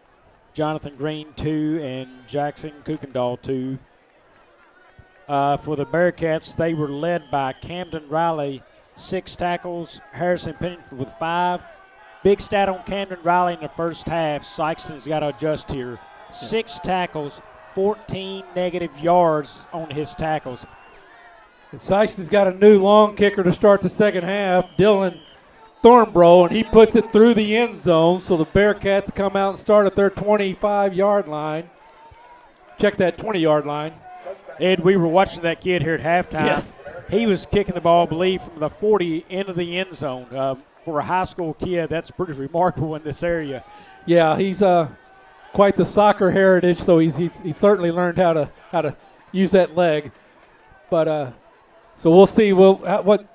Jonathan Green 2 and Jackson Kuykendall 2. For the Bearcats, they were led by Camden Riley, 6 tackles. Harrison Pennington with 5. Big stat on Camden Riley in the first half. Sykeston's got to adjust here. 6 tackles, 14 negative yards on his tackles. And Sykeston's got a new long kicker to start the second half, Dylan Thornbrough, and he puts it through the end zone, so the Bearcats come out and start at their 25-yard line. Check that 20-yard line. Ed, we were watching that kid here at halftime. Yes. He was kicking the ball, I believe, from the 40 into the end zone. For a high school kid, that's pretty remarkable in this area. Yeah, he's quite the soccer heritage, so he's certainly learned how to use that leg. But so we'll see what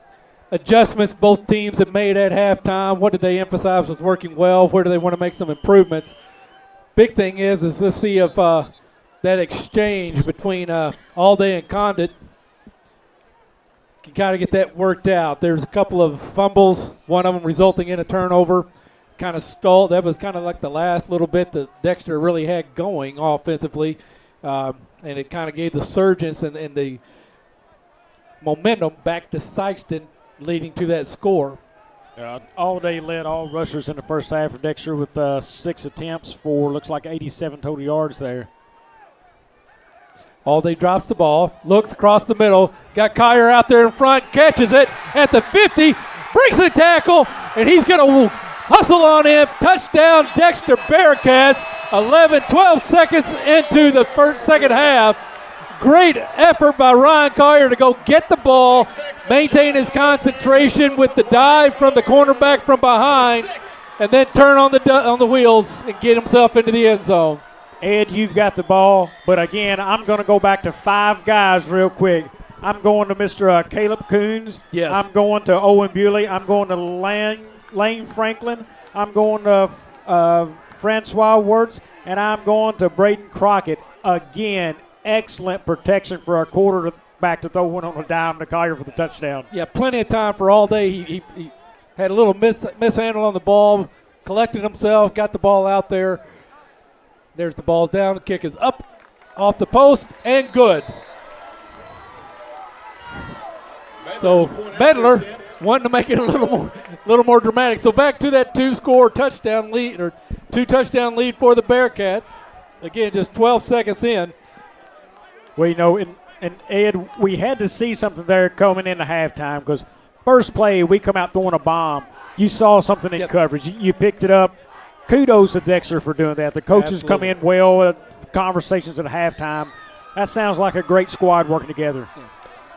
adjustments both teams have made at halftime. What did they emphasize was working well? Where do they want to make some improvements? Big thing is let's see if that exchange between Allday and Condit can kind of get that worked out. There's a couple of fumbles, one of them resulting in a turnover. Kind of stalled. That was kind of like the last little bit that Dexter really had going offensively, and it kind of gave the surgence and the momentum back to Sykeston, leading to that score. All day led all rushers in the first half for Dexter with 6 attempts for looks like 87 total yards there. All day drops the ball, looks across the middle, got Collier out there in front, catches it at the 50, breaks the tackle, and he's going to hustle on in. Touchdown, Dexter Bearcats. 12 seconds into the second half. Great effort by Ryan Collier to go get the ball, maintain his concentration with the dive from the cornerback from behind, and then turn on the wheels and get himself into the end zone. Ed, you've got the ball, but again, I'm going to go back to 5 guys real quick. I'm going to Mr. Caleb Coons. Yes. I'm going to Owen Bewley. I'm going to Lane Franklin. I'm going to Francois Wirtz, and I'm going to Braden Crockett. Again, excellent protection for our quarterback to throw one on a dime to Collier for the touchdown. Yeah, plenty of time for all day. He had a little mishandle on the ball, collected himself, got the ball out there. There's the ball down. The kick is up off the post and good. So Medler wanting to make it a little more dramatic. So back to that 2 touchdown lead for the Bearcats. Again, just 12 seconds in. Well, and Ed, we had to see something there coming into halftime because first play we come out throwing a bomb. You saw something in coverage. You picked it up. Kudos to Dexter for doing that. The coaches come in well. Conversations at halftime. That sounds like a great squad working together.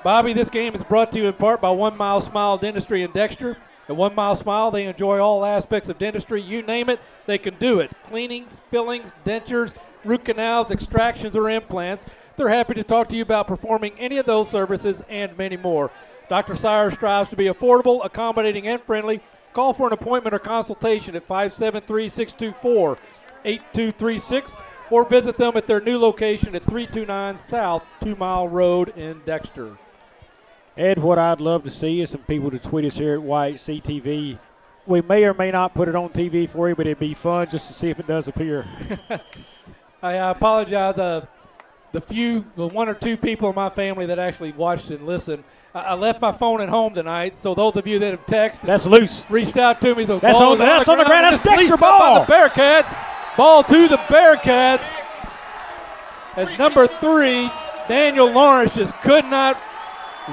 Bobby, this game is brought to you in part by 1 Mile Smile Dentistry in Dexter. At 1 Mile Smile, they enjoy all aspects of dentistry. You name it, they can do it. Cleanings, fillings, dentures, root canals, extractions, or implants. they're happy to talk to you about performing any of those services and many more. Dr. Sire strives to be affordable, accommodating, and friendly. Call for an appointment or consultation at 573-624-8236 or visit them at their new location at 329 South 2 Mile Road in Dexter. Ed, what I'd love to see is some people to tweet us here at YHC TV. We may or may not put it on TV for you, but it'd be fun just to see if it does appear. I apologize. The one or two people in my family that actually watched and listened, I left my phone at home tonight, so those of you that have texted, that's loose, reached out to me. That's on the ground. That's Dexter ball. The Bearcats. Ball to the Bearcats. As number 3, Daniel Lawrence just could not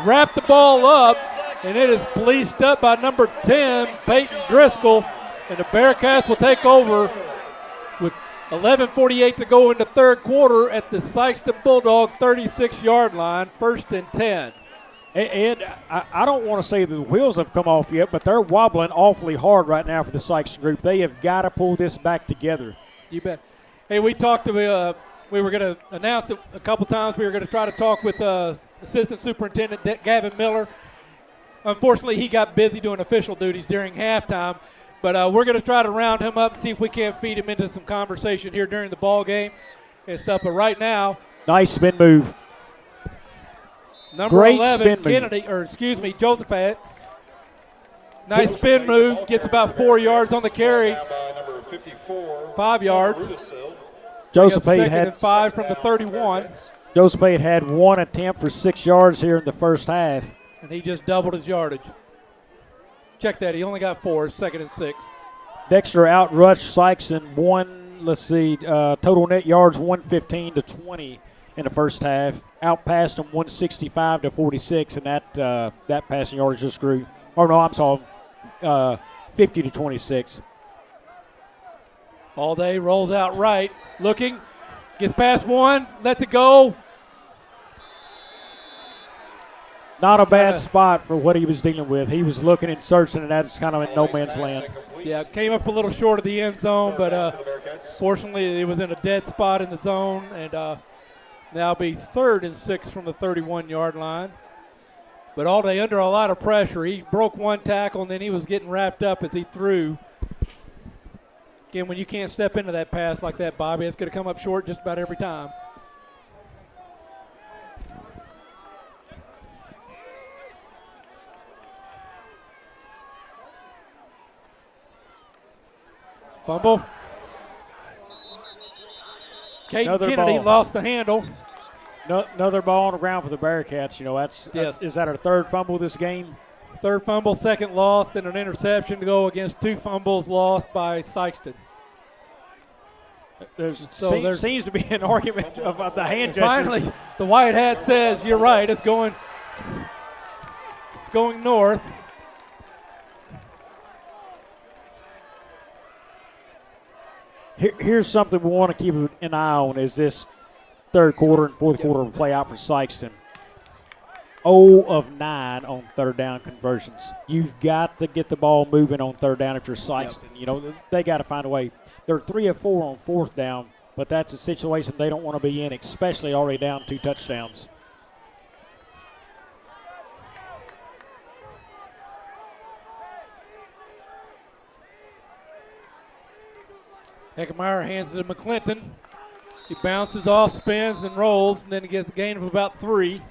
wrap the ball up, and it is policed up by number 10, Peyton Driscoll, and the Bearcats will take over with 11:48 to go in the third quarter at the Sykeston Bulldog 36-yard line, 1st and 10. Ed, I don't want to say the wheels have come off yet, but they're wobbling awfully hard right now for the Sykeston group. They have got to pull this back together. You bet. Hey, we talked to we were going to announce it a couple times. We were going to try to talk with Assistant Superintendent Gavin Miller. Unfortunately, he got busy doing official duties during halftime, but we're going to try to round him up and see if we can't feed him into some conversation here during the ball game and stuff. But right now, nice spin move. Number Great 11, Kennedy, Josephat. Nice spin move, gets about 4 yards on the carry. 5 yards. Josephat had 5 from the 31. Josephat had one attempt for 6 yards here in the first half. And he just doubled his yardage. Check that, he only got 4, 2nd and 6. Dexter outrushed Sykeston total net yards 115 to 20 in the first half. Outpassed them 165 to 46, and that passing yardage just grew. 50 to 26. All day rolls out right, looking, gets past one, lets it go. Not a bad spot for what he was dealing with. He was looking and searching, and that's kind of in no man's land. Yeah, came up a little short of the end zone, but fortunately it was in a dead spot in the zone, and now be 3rd and 6 from the 31-yard line. But all day under a lot of pressure. He broke one tackle, and then he was getting wrapped up as he threw. Again, when you can't step into that pass like that, Bobby, it's going to come up short just about every time. Fumble. Caden Kennedy lost the handle. Another ball on the ground for the Bearcats. Is that our 3rd fumble this game? 3rd fumble, 2nd lost, and an interception to go against 2 fumbles lost by Sykeston. There seems to be an argument about the hand gestures. Finally, the white hat says, you're right, it's going north. Here's something we want to keep an eye on as this third quarter and fourth quarter will play out for Sykeston. 0 of 9 on 3rd down conversions. You've got to get the ball moving on 3rd down if you're Sykeston. They got to find a way. They're 3 of 4 on 4th down, but that's a situation they don't want to be in, especially already down 2 touchdowns. Heckemeyer hands it to McClinton. He bounces off, spins, and rolls, and then he gets a gain of about 3.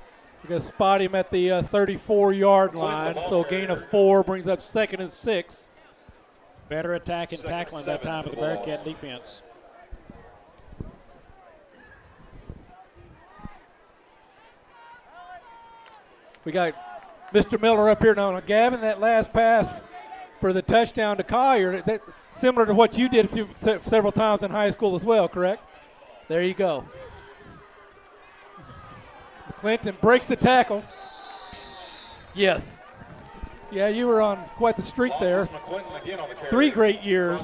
We're going to spot him at the 34-yard line, so a gain of 4 brings up 2nd and 6. Better attack and tackling that time for the Bearcat defense. We got Mr. Miller up here now. Gavin, that last pass for the touchdown to Collier, that's similar to what you did several times in high school as well, correct? There you go. McClinton breaks the tackle. Yes. Yeah, you were on quite the streak there. 3 great years.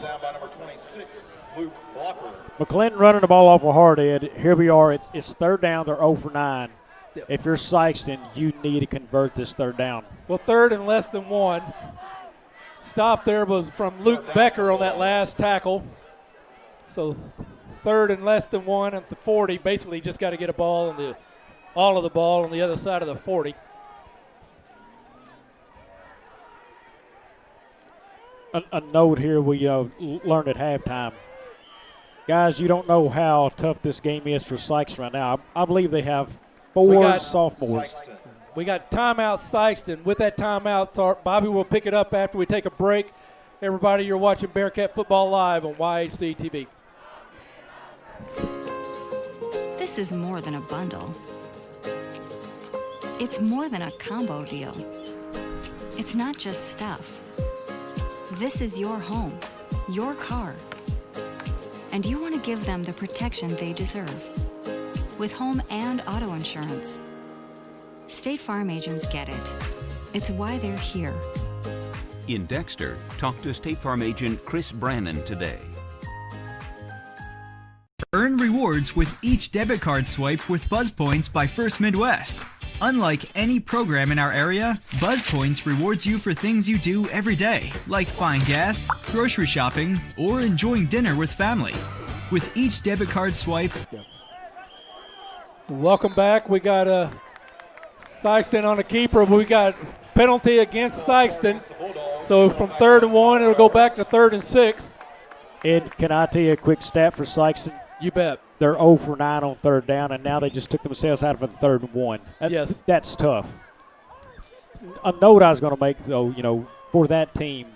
McClinton running the ball awful hard, Ed. Here we are. It's 3rd down. They're 0 for 9. Yep. If you're Sykeston, you need to convert this 3rd down. Well, 3rd and less than 1. Stop there was from Luke Becker on that last tackle. So third and less than 1 at the 40. Basically, just got to get all of the ball on the other side of the 40. A note here we learned at halftime. Guys, you don't know how tough this game is for Sykeston right now. I believe they have 4 sophomores. We got timeout Sykeston. With that timeout, Bobby will pick it up after we take a break. Everybody, you're watching Bearcat Football Live on YHC TV. This is more than a bundle. It's more than a combo deal. It's not just stuff. This is your home, your car. And you want to give them the protection they deserve. With home and auto insurance. State Farm agents get it. It's why they're here. In Dexter, talk to State Farm agent Chris Brannon today. Earn rewards with each debit card swipe with Buzz Points by First Midwest. Unlike any program in our area, Buzz Points rewards you for things you do every day, like buying gas, grocery shopping, or enjoying dinner with family. With each debit card swipe... Welcome back. We got Sykeston on the keeper. We got penalty against Sykeston. So from 3rd and 1, it'll go back to 3rd and 6. Ed, can I tell you a quick stat for Sykeston? You bet. They're 0 for 9 on 3rd down, and now they just took themselves out of a 3rd and 1. Yes. That's tough. A note I was going to make, though, for that team,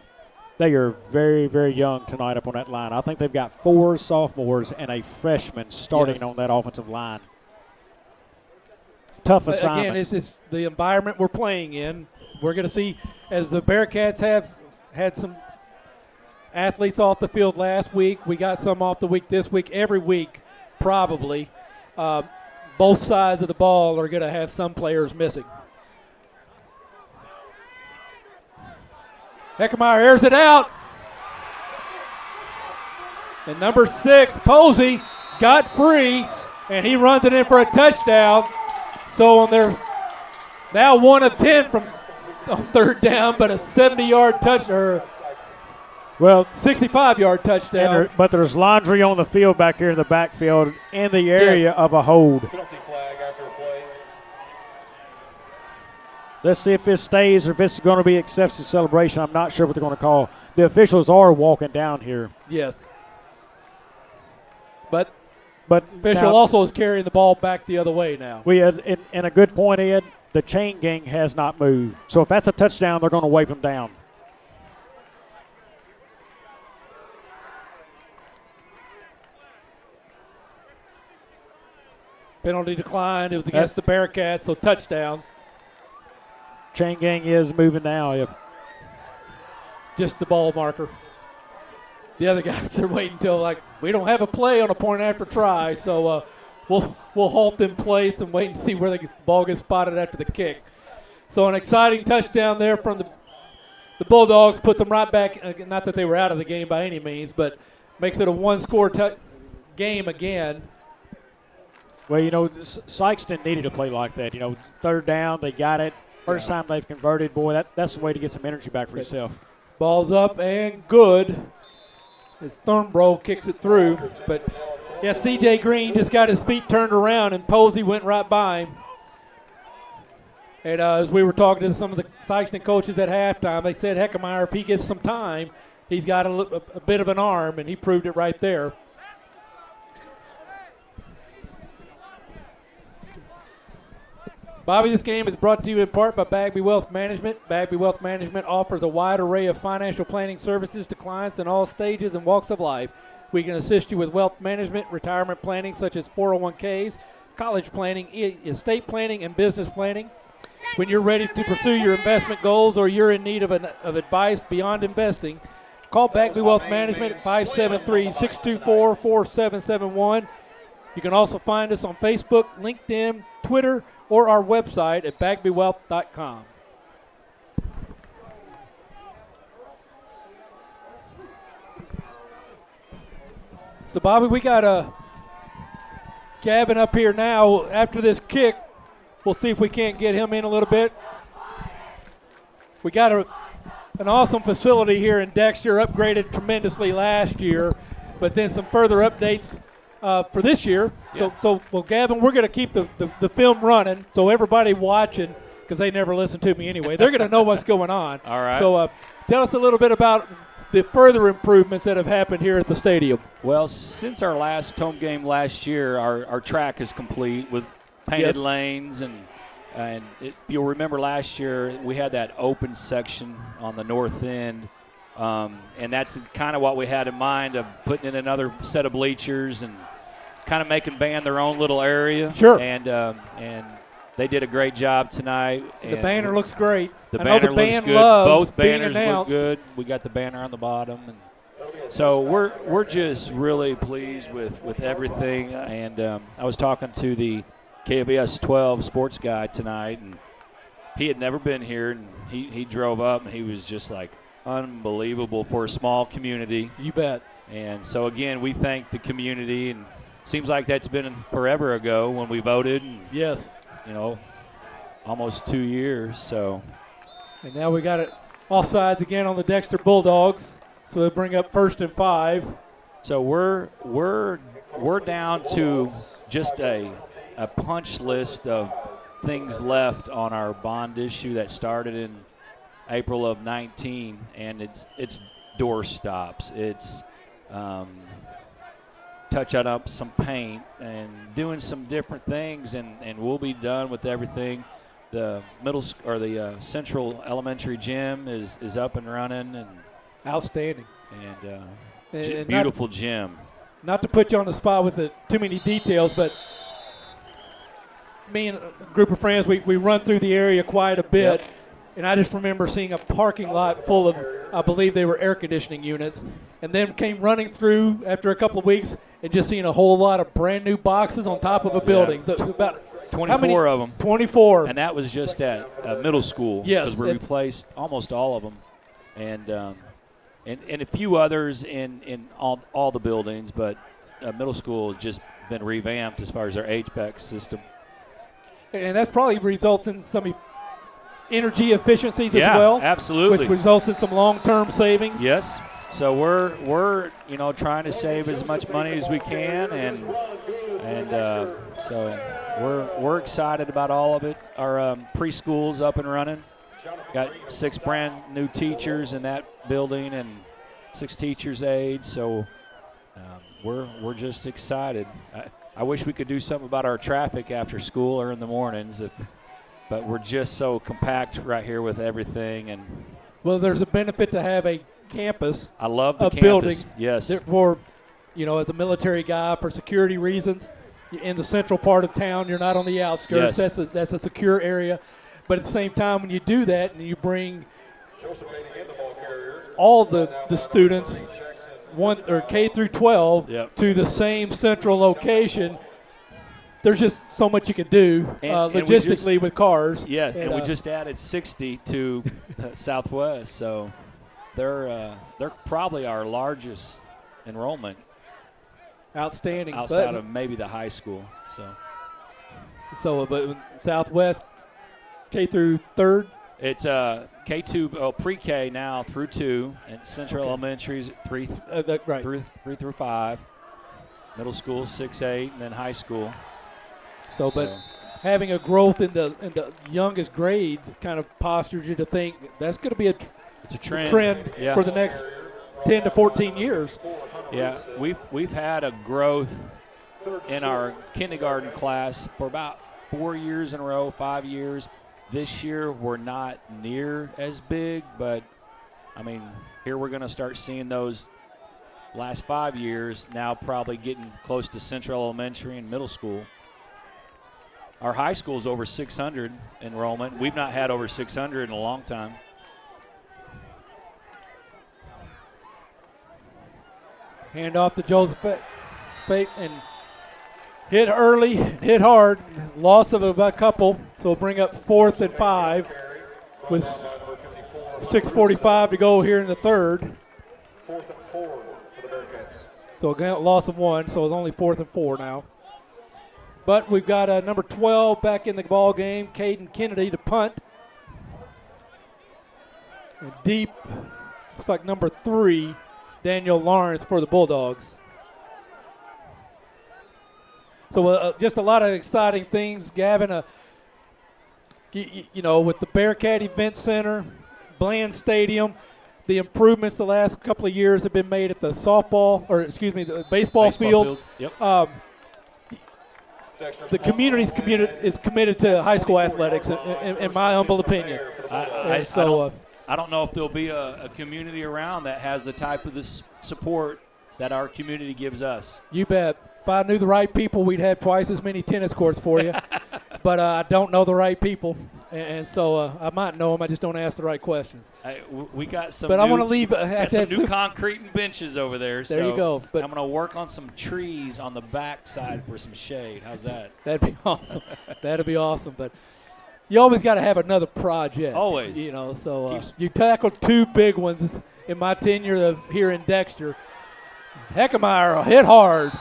they are very, very young tonight up on that line. I think they've got 4 sophomores and a freshman starting on that offensive line. Tough assignment. Again, it's the environment we're playing in. We're going to see, as the Bearcats have had some athletes off the field last week, we got some off the week this week. Every week, probably, both sides of the ball are going to have some players missing. Heckemeyer airs it out. And number 6, Posey, got free, and he runs it in for a touchdown. So on their now 1 of 10 from on 3rd down, but a 70-yard touch or 65-yard touchdown. But there's laundry on the field back here in the backfield in the area of a hold. Penalty flag after a play. Let's see if this stays or if this is going to be accepted celebration. I'm not sure what they're going to call. The officials are walking down here. Yes. But now, official also is carrying the ball back the other way now. We had, in a good point, Ed, the chain gang has not moved. So if that's a touchdown, they're going to wave them down. Penalty declined. It was against the Bearcats, so touchdown. Chain gang is moving now. Yep. Just the ball marker. The other guys are waiting until we don't have a play on a point after try, so we'll halt in place and wait and see where the ball gets spotted after the kick. So an exciting touchdown there from the Bulldogs, puts them right back. Not that they were out of the game by any means, but makes it a 1-score game again. Well, Sykeston needed to play like that. 3rd down, they got it. First time they've converted, boy, that's the way to get some energy back for yourself. Ball's up and good. As Thornbrough kicks it through. But, yeah, C.J. Green just got his feet turned around, and Posey went right by him. And as we were talking to some of the Sykeston coaches at halftime, they said Heckemeyer, if he gets some time, he's got a bit of an arm, and he proved it right there. Bobby, this game is brought to you in part by Bagby Wealth Management. Bagby Wealth Management offers a wide array of financial planning services to clients in all stages and walks of life. We can assist you with wealth management, retirement planning such as 401ks, college planning, estate planning, and business planning. When you're ready to pursue your investment goals or you're in need of advice beyond investing, call Bagby Wealth Management at 573-624-4771. You can also find us on Facebook, LinkedIn, Twitter, or our website at bagbywealth.com. So, Bobby, we got Gavin up here now. After this kick, we'll see if we can't get him in a little bit. We got an awesome facility here in Dexter, upgraded tremendously last year, but then some further updates for this year. Yeah. Well, Gavin, we're going to keep the film running so everybody watching, because they never listen to me anyway, they're going to know what's going on. All right. So tell us a little bit about the further improvements that have happened here at the stadium. Well, since our last home game last year, our track is complete with painted lanes, and you'll remember last year we had that open section on the north end, and that's kind of what we had in mind of putting in another set of bleachers and kind of making band their own little area. Sure. And they did a great job tonight. The banner looks great. The I know banner the band looks good. loves Both being banners announced. look good. We got the banner on the bottom, and so we're just really pleased with everything. And I was talking to the KBS 12 sports guy tonight, and he had never been here, and he drove up, and he was just like unbelievable for a small community. You bet. And so again, we thank the community, and it seems like that's been forever ago when we voted. And, yes. You know, almost 2 years. So. And now we got it offsides again on the Dexter Bulldogs. So they bring up 1st and 5. So we're down to just a punch list of things left on our bond issue that started in April of 19, and it's door stops. It's touching up some paint and doing some different things, and we'll be done with everything. The the Central Elementary gym is up and running, and outstanding, and beautiful gym. Not to put you on the spot with too many details, but me and a group of friends, we run through the area quite a bit. Yep. And I just remember seeing a parking lot full of, I believe they were air conditioning units, and then came running through after a couple of weeks and just seeing a whole lot of brand new boxes on top of a building. So about 24 of them. 24. And that was just at middle school. Yes. Because we replaced almost all of them. And a few others in all the buildings, but middle school has just been revamped as far as their HVAC system. And that probably results in some energy efficiencies as well. Absolutely. Which results in some long-term savings. Yes. So we're trying to save as much money as we can, and so we're excited about all of it. Our preschool's up and running. Got 6 brand new teachers in that building and 6 teachers' aides. So we're just excited. I wish we could do something about our traffic after school or in the mornings, but we're just so compact right here with everything. And well, there's a benefit to have a campus. I love the of campus. Buildings. Yes. Therefore, as a military guy, for security reasons, in the central part of town, you're not on the outskirts. Yes. That's a secure area. But at the same time, when you do that and you bring all the students, K through 12, to the same central location, there's just so much you can do logistically with cars. Yeah, and we just added 60 to Southwest, so they're probably our largest enrollment. Outstanding. Outside of maybe the high school. But Southwest, K through 3rd? It's K2, pre-K now through 2, and Central Elementary's 3 through 5. Middle school 6-8, and then high school. But having a growth in the youngest grades kind of postures you to think that's going to be it's a trend for the next 10 to 14 years. Yeah, we've had a growth in our kindergarten class for about 4 years in a row, 5 years. This year we're not near as big, but I mean, here we're going to start seeing those last 5 years now probably getting close to Central Elementary and middle school. Our high school is over 600 enrollment. We've not had over 600 in a long time. Hand off to Joseph Fate and hit early, hit hard, loss of about a couple, so we'll bring up 4th and 5 with 6:45 to go here in the 3rd. 4th and 4 for the Bearcats. So again, loss of 1, so it's only 4th and 4 now. But we've got number 12 back in the ball game, Caden Kennedy to punt. And deep, looks like number 3, Daniel Lawrence for the Bulldogs. So just a lot of exciting things, Gavin. You know, with the Bearcat Event Center, Bland Stadium, the improvements the last couple of years have been made at the the baseball field. Yep. The community is committed to high school athletics, in my humble opinion. I don't know if there'll be a community around that has the type of this support that our community gives us. You bet. If I knew the right people, we'd have twice as many tennis courts for you. But I don't know the right people, and so I might know them. I just don't ask the right questions. We got some. But I want to leave. Some new concrete and benches over there. There you go. But I'm going to work on some trees on the back side for some shade. How's that? That'd be awesome. That'd be awesome. But you always got to have another project. Always. You know. So you tackled two big ones in my tenure here in Dexter. Heckemeyer hit hard.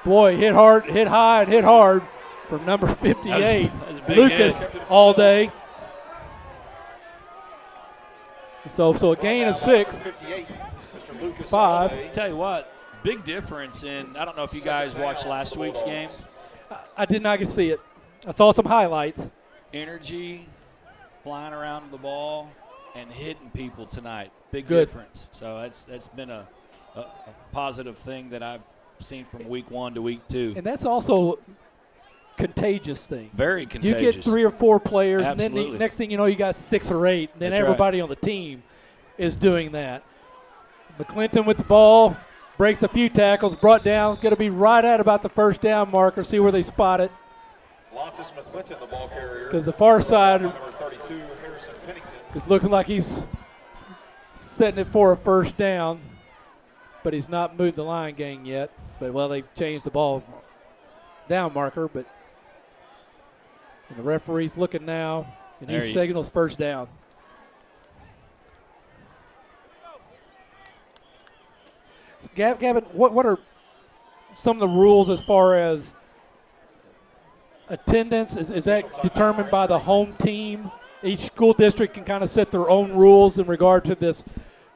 Boy, hit hard, hit high, and hit hard from number 58. That was a big Lucas hit. all day. So a gain of 6. 5. Tell you what, big difference in. I don't know if you guys watched last week's game. I did not get to see it. I saw some highlights. Energy, flying around the ball, and hitting people tonight. Big Good. difference. So that's been a positive thing that I've seen from week 1 to week 2. And that's also contagious thing. Very contagious. You get 3 or 4 players, Absolutely. and then the next thing you know, you got 6 or 8, and then That's everybody on the team is doing that. McClinton with the ball, breaks a few tackles, brought down, going to be right at about the first down marker, see where they spot it. Lontis McClinton, the ball carrier. Because the far side Number 32, Harrison Pennington. is looking like he's setting it for a first down, but he's not moved the line gang yet. But, well, they've changed the ball down marker, but and the referee's looking now, and he signals first down. So Gavin, what are some of the rules as far as attendance? Is that determined by the home team? Each school district can kind of set their own rules in regard to this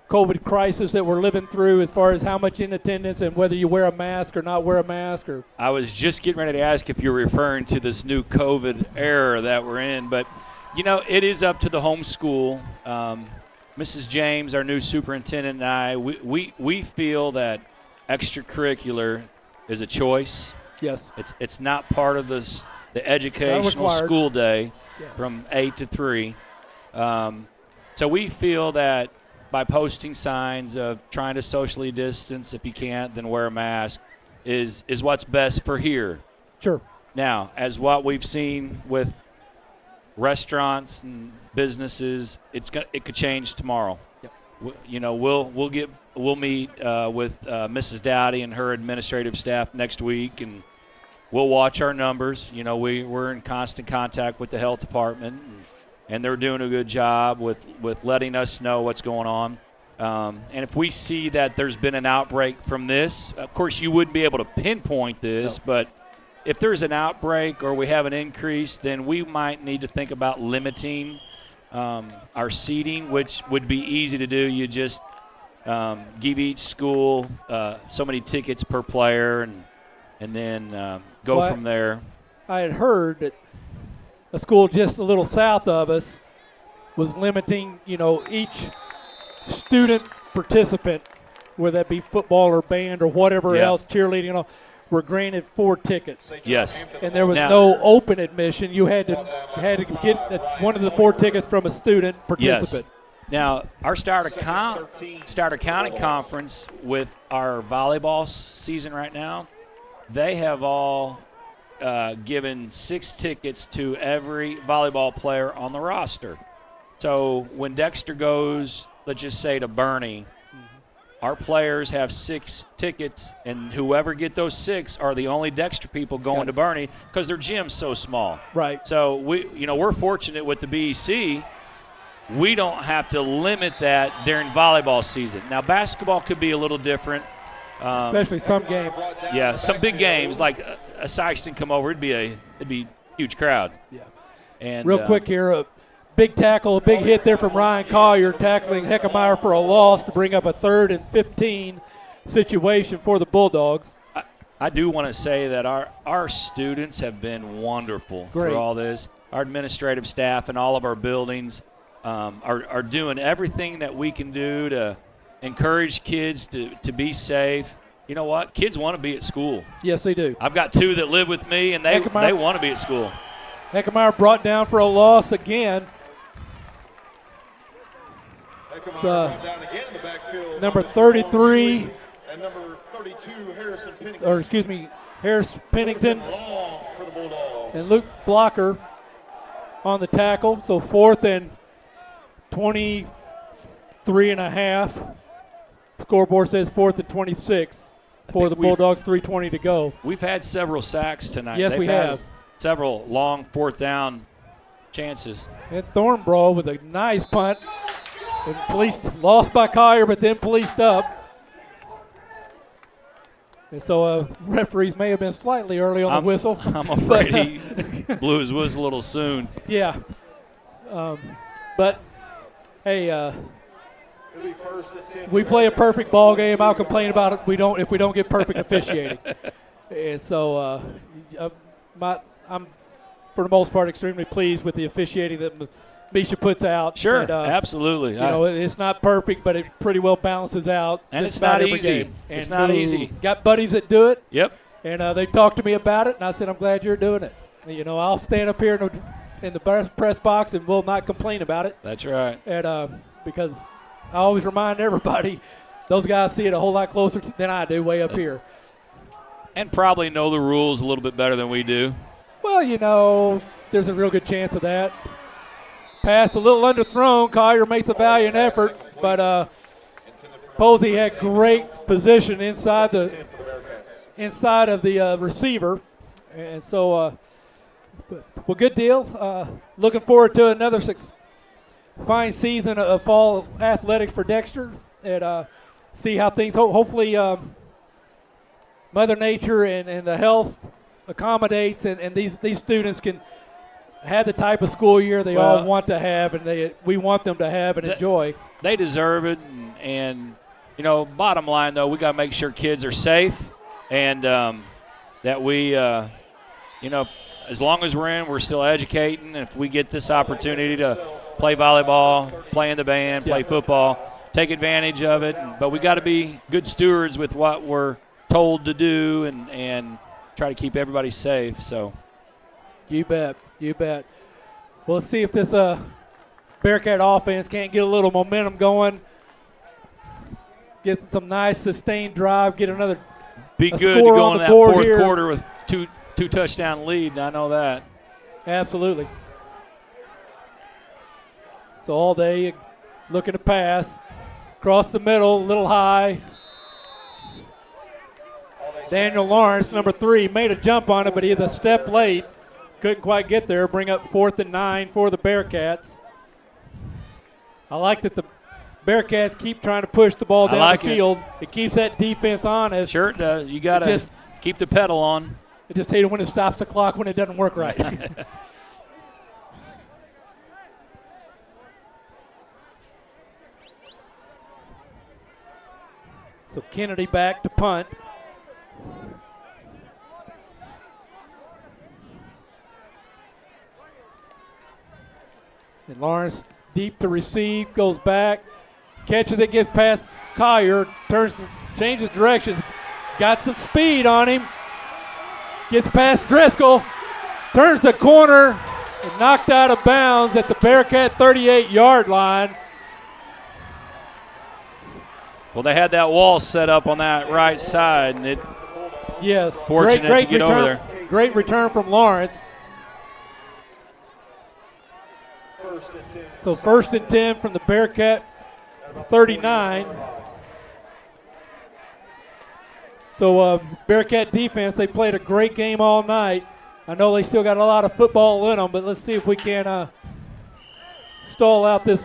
COVID crisis that we're living through as far as how much in attendance and whether you wear a mask or not wear a mask. Or I was just getting ready to ask if you're referring to this new COVID era that we're in, but you know, it is up to the home school. Mrs. James, our new superintendent, and I, we feel that extracurricular is a choice. Yes. It's not part of the educational school day from 8 to 3. So we feel that by posting signs of trying to socially distance, if you can't, then wear a mask, is what's best for here. Sure. Now, as what we've seen with restaurants and businesses, it could change tomorrow. Yep. You know, we'll meet with Mrs. Dowdy and her administrative staff next week, and we'll watch our numbers. You know, we're in constant contact with the health department, and they're doing a good job with letting us know what's going on. And if we see that there's been an outbreak from this, of course you wouldn't be able to pinpoint this, but if there's an outbreak or we have an increase, then we might need to think about limiting our seating, which would be easy to do. You just give each school so many tickets per player, and then go from there. I had heard that a school just a little south of us was limiting, you know, each student participant, whether that be football or band or whatever else, cheerleading, you know, were granted 4 tickets. Yes. And there was no open admission. You had to get one of the 4 tickets from a student participant. Yes. Now, our Starter County Conference with our volleyball season right now, they have all given 6 tickets to every volleyball player on the roster. So when Dexter goes, let's just say to Bernie, our players have 6 tickets, and whoever get those 6 are the only Dexter people going to Bernie because their gym's so small. Right. So we're fortunate with the BEC. We don't have to limit that during volleyball season. Now basketball could be a little different. Especially some games. Yeah, some big games like a Sykeston come over, it'd be a huge crowd. Yeah. And real quick here, a big tackle, a big hit there from Ryan Collier, tackling Heckemeyer for a loss to bring up a 3rd and 15 situation for the Bulldogs. I do want to say that our students have been wonderful through all this. Our administrative staff and all of our buildings are doing everything that we can do to encourage kids to be safe. You know what? Kids want to be at school. Yes, they do. I've got 2 that live with me, and they want to be at school. Heckemeyer brought down for a loss again. Brought down again in the backfield. Number 33. And number 32, Harrison Pennington. Or excuse me, Harris Pennington. Long for the Bulldogs. And Luke Blocker on the tackle. So 4th and 23 and a half. Scoreboard says 4th and 26 for the Bulldogs, 3:20 to go. We've had several sacks tonight. Yes, we have. Several long 4th down chances. And Thornbrawl with a nice punt. And lost by Collier, but then policed up. And so referees may have been slightly early on the whistle. I'm afraid he blew his whistle a little soon. Yeah. But, hey, we play a perfect ball game. I'll complain about it if we don't get perfect officiating. And so I'm, for the most part, extremely pleased with the officiating that Misha puts out. Sure, and, absolutely. You know, it's not perfect, but it pretty well balances out. And it's not easy. It's not easy. Got buddies that do it. Yep. And they talked to me about it, and I said, I'm glad you're doing it. You know, I'll stand up here in the press box and will not complain about it. That's right. And because I always remind everybody, those guys see it a whole lot closer than I do way up here. And probably know the rules a little bit better than we do. Well, you know, there's a real good chance of that. Pass a little underthrown. Collier makes a valiant effort, but Posey had great position inside of the receiver. And so, well, good deal. Looking forward to another fine season of fall athletics for Dexter, and see how things. Hopefully, Mother Nature and the health accommodates, and these students can have the type of school year they all want to have, and we want them to have and enjoy. They deserve it, and you know, bottom line though, we got to make sure kids are safe, and that we, you know, as long as we're still educating. If we get this opportunity to play volleyball, play in the band, play football, take advantage of it. But we got to be good stewards with what we're told to do, and try to keep everybody safe. So, you bet. Well, let's see if this Bearcat offense can't get a little momentum going. Get some nice sustained drive. Get another. Be good to go in that fourth quarter with two touchdown lead. I know that. Absolutely. So all day looking to pass. Across the middle, a little high. Daniel Lawrence, number 3, made a jump on it, but he is a step late. Couldn't quite get there. Bring up 4th and 9 for the Bearcats. I like that the Bearcats keep trying to push the ball down the field. It keeps that defense honest. Sure it does. You got to keep the pedal on. I just hate it when it stops the clock when it doesn't work right. So Kennedy back to punt. And Lawrence deep to receive, goes back, catches it, gets past Collier, changes directions, got some speed on him, gets past Driscoll, turns the corner, and knocked out of bounds at the Bearcat 38-yard line. Well, they had that wall set up on that right side, and fortunate to get over there. Great return from Lawrence. So 1st and 10 from the Bearcat 39. So Bearcat defense, they played a great game all night. I know they still got a lot of football in them, but let's see if we can stall out this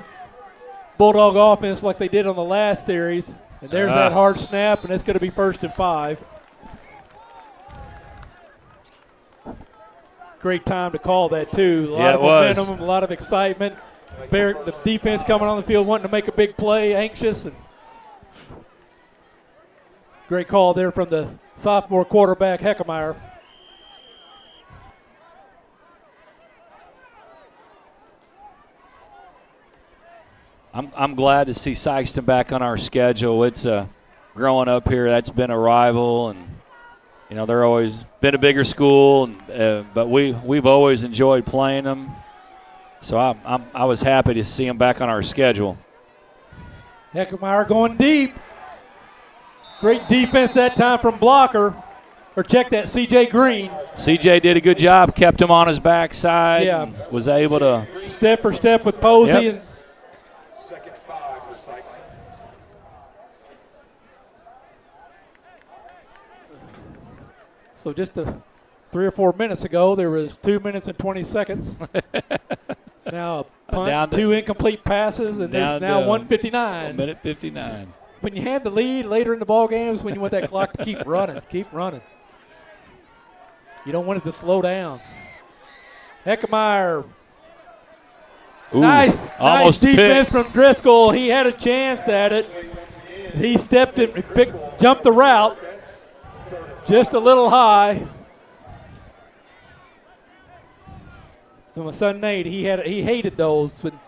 Bulldog offense like they did on the last series. And there's that hard snap, and it's going to be 1st and 5. Great time to call that, too. A lot of momentum, a lot of excitement. The defense coming on the field wanting to make a big play, anxious. And great call there from the sophomore quarterback Heckemeyer. I'm glad to see Sykeston back on our schedule. It's growing up here, that's been a rival, and they're always been a bigger school, and but we've always enjoyed playing them. So I was happy to see them back on our schedule. Heckemeyer going deep. Great defense that time from blocker. Or check that, C.J. Green. C.J. did a good job, kept him on his backside. Yeah. And was able to step for step with Posey. Yep. And Second 5 for Sykeston. so just 3 or 4 minutes ago, there was 2 minutes and 20 seconds. Now a punt, 2 incomplete passes, and there's now 1:59. 1:59. When you had the lead later in the ball games, when you want that clock to keep running, keep running. You don't want it to slow down. Heckemeyer. Nice defense from Driscoll. He had a chance at it. He stepped in, jumped the route just a little high. So my son Nate, he hated those when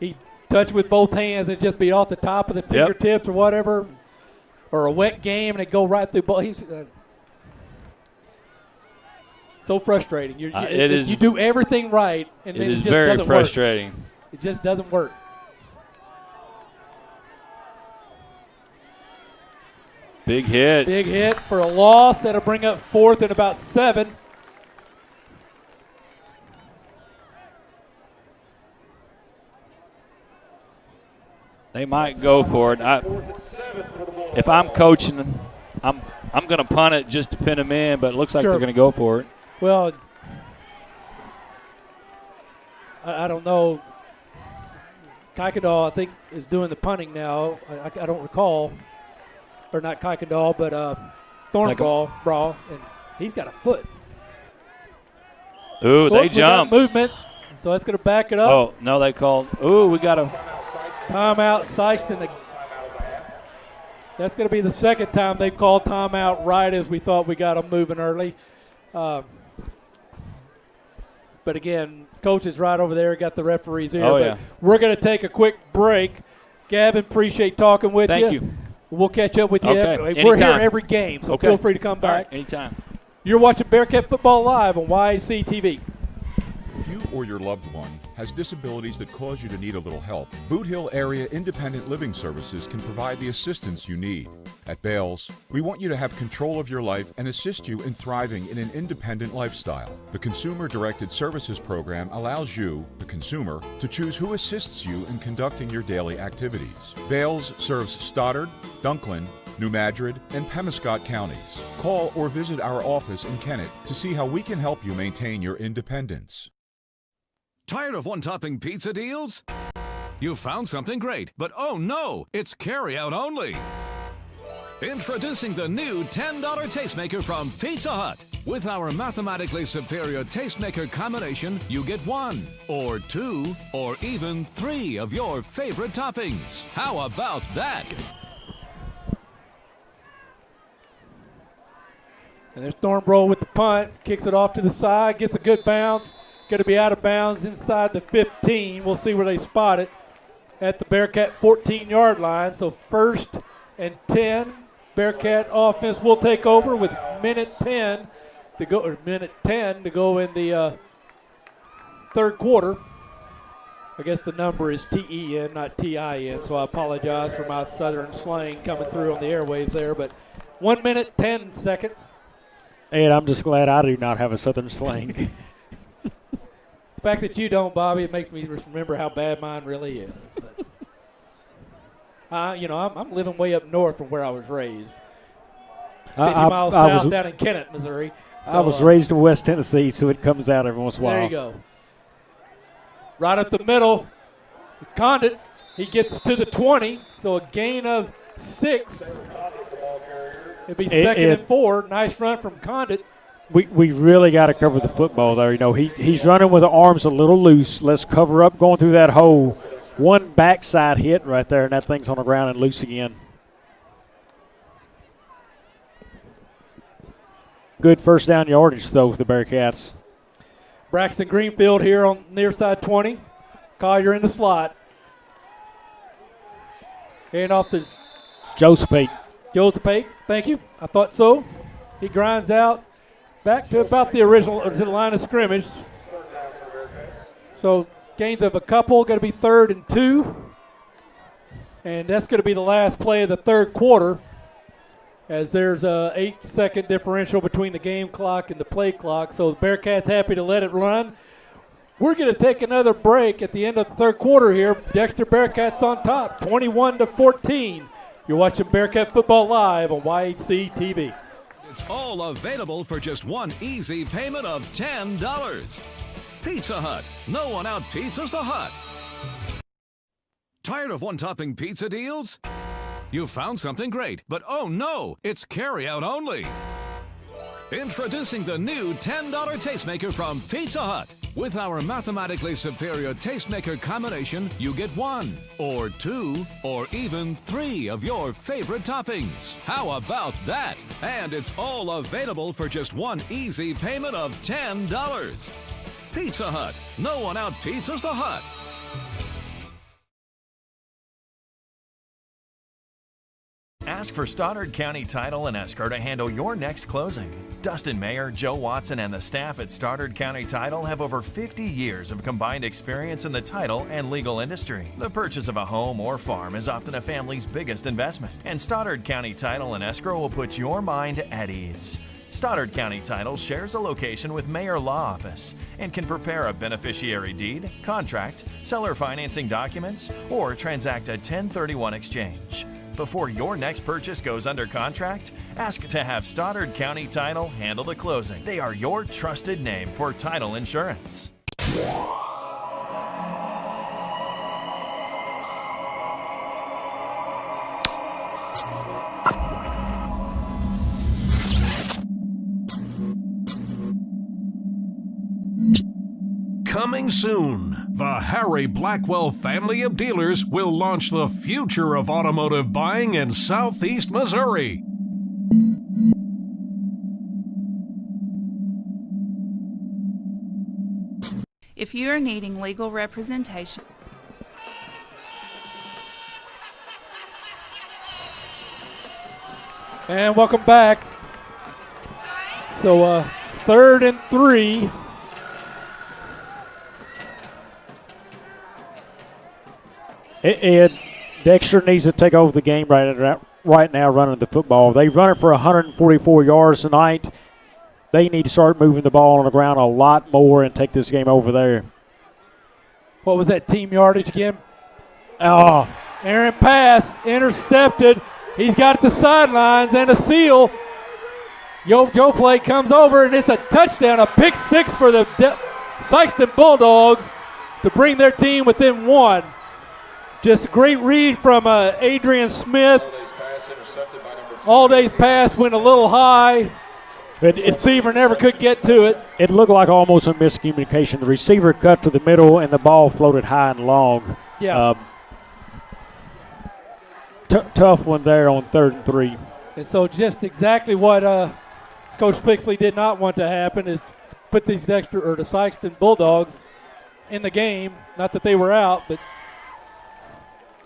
he touched with both hands and just be off the top of the fingertips or whatever, or a wet game and it go right through. He's so frustrating. You do everything right, and then it just very doesn't frustrating. work. It just doesn't work. Big hit. Big hit for a loss. That'll bring up 4th and about 7. They might go for it. If I'm coaching, I'm going to punt it just to pin them in, but it looks like they're going to go for it. Well, I don't know. Kuykendall, I think, is doing the punting now. I don't recall. Or not Kuykendall, but Thornbrawl, and he's got a foot. Ooh, they jump. Movement, so that's going to back it up. Oh, no, they called. Ooh, we got a timeout, Sykeston. That's going to be the second time they've called timeout right as we thought we got them moving early. But again, coach is right over there, got the referees here. Oh, yeah. We're going to take a quick break. Gavin, appreciate talking with you. Thank you. We'll catch up with you. Okay. We're here every game, so feel free to come back. Anytime. You're watching Bearcat Football Live on YAC TV. If you or your loved one has disabilities that cause you to need a little help, Boot Hill Area Independent Living Services can provide the assistance you need. At Bales, we want you to have control of your life and assist you in thriving in an independent lifestyle. The Consumer Directed Services Program allows you, the consumer, to choose who assists you in conducting your daily activities. Bales serves Stoddard, Dunklin, New Madrid, and Pemiscot counties. Call or visit our office in Kennett to see how we can help you maintain your independence. Tired of one-topping pizza deals? You found something great, but oh no, it's carry-out only. Introducing the new $10 tastemaker from Pizza Hut. With our mathematically superior tastemaker combination, you get 1, or 2, or even 3 of your favorite toppings. How about that? And there's Thornbrough with the punt, kicks it off to the side, gets a good bounce. Going to be out of bounds inside the 15. We'll see where they spot it at the Bearcat 14-yard line. So 1st and 10. Bearcat offense will take over with minute 10 to go in the third quarter. I guess the number is TEN, not TIN, so I apologize for my southern slang coming through on the airwaves there. But 1 minute, 10 seconds. And I'm just glad I do not have a southern slang. The fact that you don't, Bobby, it makes me remember how bad mine really is. But, I'm living way up north from where I was raised. 50 miles south down in Kennett, Missouri. So, I was raised in West Tennessee, so it comes out every once in a while. There you go. Right up the middle, Condit, he gets to the 20, so a gain of 6. It'd be second and 4. Nice run from Condit. We really got to cover the football there. He's running with the arms a little loose. Let's cover up going through that hole. One backside hit right there, and that thing's on the ground and loose again. good first down yardage, though, for the Bearcats. Braxton Greenfield here on near side 20. Collier in the slot. Hand off to Joseph Pate. Thank you. I thought so. He grinds out back to about the original, to the line of scrimmage. So gains of a couple, going to be 3rd and 2. And that's going to be the last play of the third quarter, as there's a 8-second differential between the game clock and the play clock. So the Bearcats happy to let it run. We're going to take another break at the end of the third quarter here. Dexter Bearcats on top, 21-14. You're watching Bearcat Football live on YHC TV. It's all available for just one easy payment of $10. Pizza Hut. No one out pizzas the Hut. Tired of one-topping pizza deals? You found something great, but oh no, it's carry-out only. Introducing the new $10 tastemaker from Pizza Hut. With our mathematically superior tastemaker combination, you get 1, or 2, or even 3 of your favorite toppings. How about that? And it's all available for just one easy payment of $10. Pizza Hut. No one out pizzas the Hut. Ask for Stoddard County Title and Escrow to handle your next closing. Dustin Mayer, Joe Watson, and the staff at Stoddard County Title have over 50 years of combined experience in the title and legal industry. The purchase of a home or farm is often a family's biggest investment, and Stoddard County Title and Escrow will put your mind at ease. Stoddard County Title shares a location with Mayor Law Office and can prepare a beneficiary deed, contract, seller financing documents, or transact a 1031 exchange. Before your next purchase goes under contract, ask to have Stoddard County Title handle the closing. They are your trusted name for title insurance. Coming soon, the Harry Blackwell family of dealers will launch the future of automotive buying in Southeast Missouri. If you are needing legal representation, and welcome back. So 3rd and 3. Ed, Dexter needs to take over the game right now running the football. They run it for 144 yards tonight. They need to start moving the ball on the ground a lot more and take this game over there. What was that team yardage again? Oh, Aaron pass, intercepted. He's got the sidelines and a seal. Joe play comes over, and it's a touchdown, a pick 6 for the Sykeston Bulldogs to bring their team within 1. Just a great read from Adrian Smith. All day's pass went a little high. But receiver never could get to it. It looked like almost a miscommunication. The receiver cut to the middle, and the ball floated high and long. Yeah. Tough one there on 3rd and 3. And so just exactly what Coach Pixley did not want to happen is put these the Sykeston Bulldogs in the game. Not that they were out, but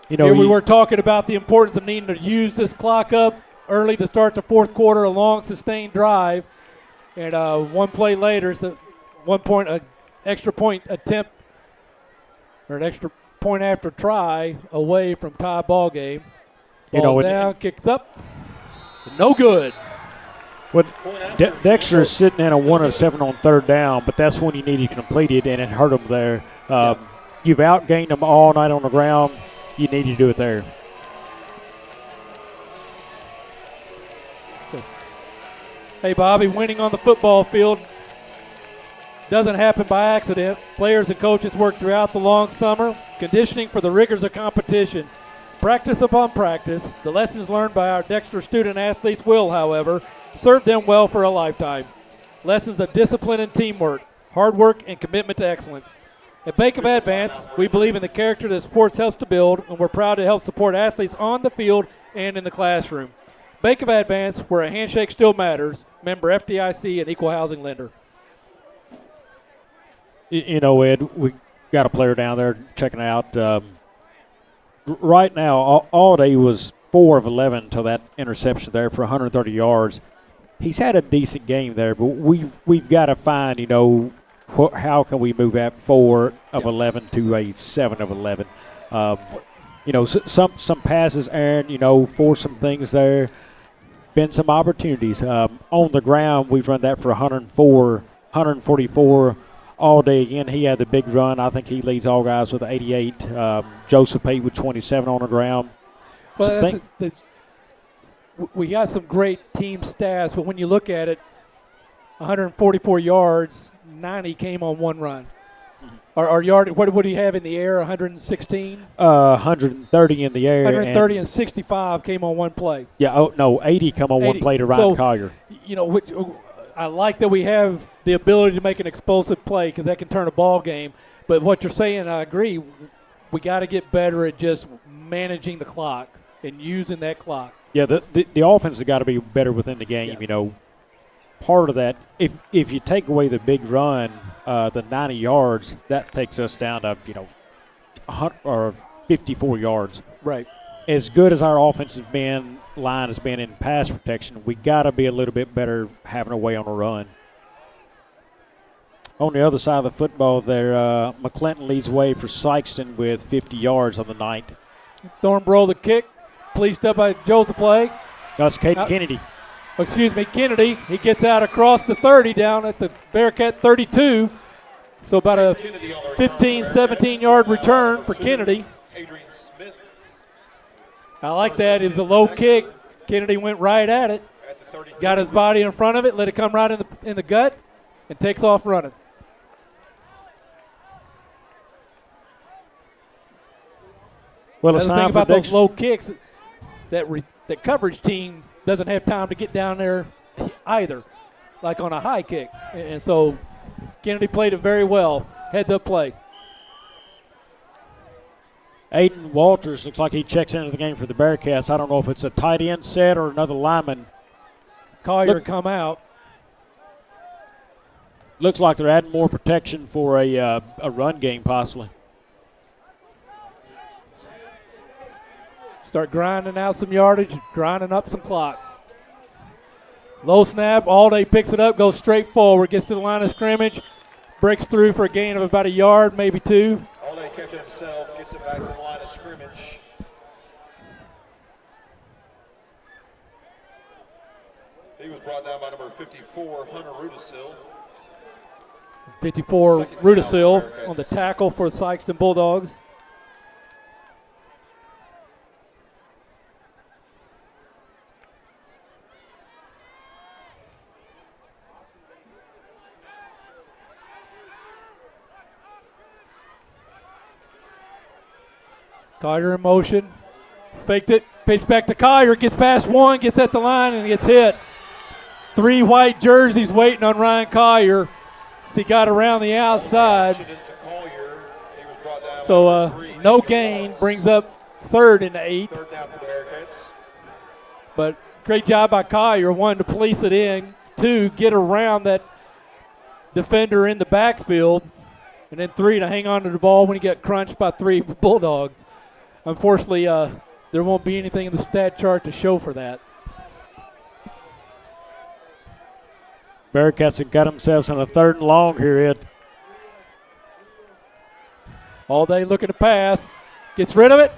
here we were talking about the importance of needing to use this clock up early to start the fourth quarter, a long sustained drive. And one play later, it's an extra point attempt, or an extra point after try away from tie ball game. Ball's down, kicks up, no good. Dexter is sitting in a 1 of 7 on 3rd down, but that's when you need to complete it, and it hurt him there. You've outgained them all night on the ground. You need to do it there. So, hey, Bobby, winning on the football field doesn't happen by accident. Players and coaches work throughout the long summer, conditioning for the rigors of competition. Practice upon practice, the lessons learned by our Dexter student athletes will, however, serve them well for a lifetime. Lessons of discipline and teamwork, hard work, and commitment to excellence. At Bank of Advance, we believe in the character that sports helps to build, and we're proud to help support athletes on the field and in the classroom. Bank of Advance, where a handshake still matters. Member FDIC and equal housing lender. You know, Ed, we got a player down there checking out. Right now, all day was 4 of 11 until that interception there for 130 yards. He's had a decent game there, but we've got to find, you know, how can we move that 4 of 11 to a 7 of 11? You know, some passes, Aaron, you know, forced some things there. Been some opportunities. On the ground, we've run that for 144 all day again. He had the big run. I think he leads all guys with 88. Joseph Pate with 27 on the ground. Well, we got some great team stats, but when you look at it, 144 yards, 90 came on one run. Our yard, what would he have in the air? 116? 130 in the air. 130 and 65 came on one play. Yeah, 80 come on 80. One play to Ryan Collier. You know, I like that we have the ability to make an explosive play because that can turn a ball game. But what you're saying, I agree. We got to get better at just managing the clock and using that clock. Yeah, the offense has got to be better within the game. Yeah. You know, part of that, if you take away the big run, the 90 yards, that takes us down to 54 yards. Right. As good as our offensive line has been in pass protection, we got to be a little bit better having a way on a run. On the other side of the football there, McClinton leads way for Sykeston with 50 yards on the night. Thornborough the kick, policed up by Joseph Blake. That's Caden Kennedy. Kennedy. He gets out across the 30 down at the Bearcat 32. So about a 15, 17-yard return for Kennedy. I like that. It was a low kick. Kennedy went right at it. Got his body in front of it, let it come right in the gut, and takes off running. Well, it's time about for those low kicks. That coverage team doesn't have time to get down there either, like on a high kick. And so Kennedy played it very well. Heads-up play. Aiden Walters looks like he checks into the game for the Bearcats. I don't know if it's a tight end set or another lineman. Collier come out. Looks like they're adding more protection for a run game possibly. Start grinding out some yardage, grinding up some clock. Low snap, Alday picks it up, goes straight forward, gets to the line of scrimmage, breaks through for a gain of about a yard, maybe two. Alday kept it himself, gets it back to the line of scrimmage. He was brought down by number 54, Hunter Rudisil. 54, Rudisil on the tackle for the Sykeston Bulldogs. Collier in motion, faked it, pitch back to Collier, gets past one, gets at the line, and gets hit. 3 white jerseys waiting on Ryan Collier. He got around the outside. So no gain, brings up 3rd and 8. Third down for the Bearcats. But great job by Collier, 1, to police it in, 2, get around that defender in the backfield, and then 3, to hang on to the ball when he got crunched by 3 Bulldogs. Unfortunately, there won't be anything in the stat chart to show for that. Bearcats have got themselves on a 3rd and long here, Ed. Alday looking to pass. Gets rid of it.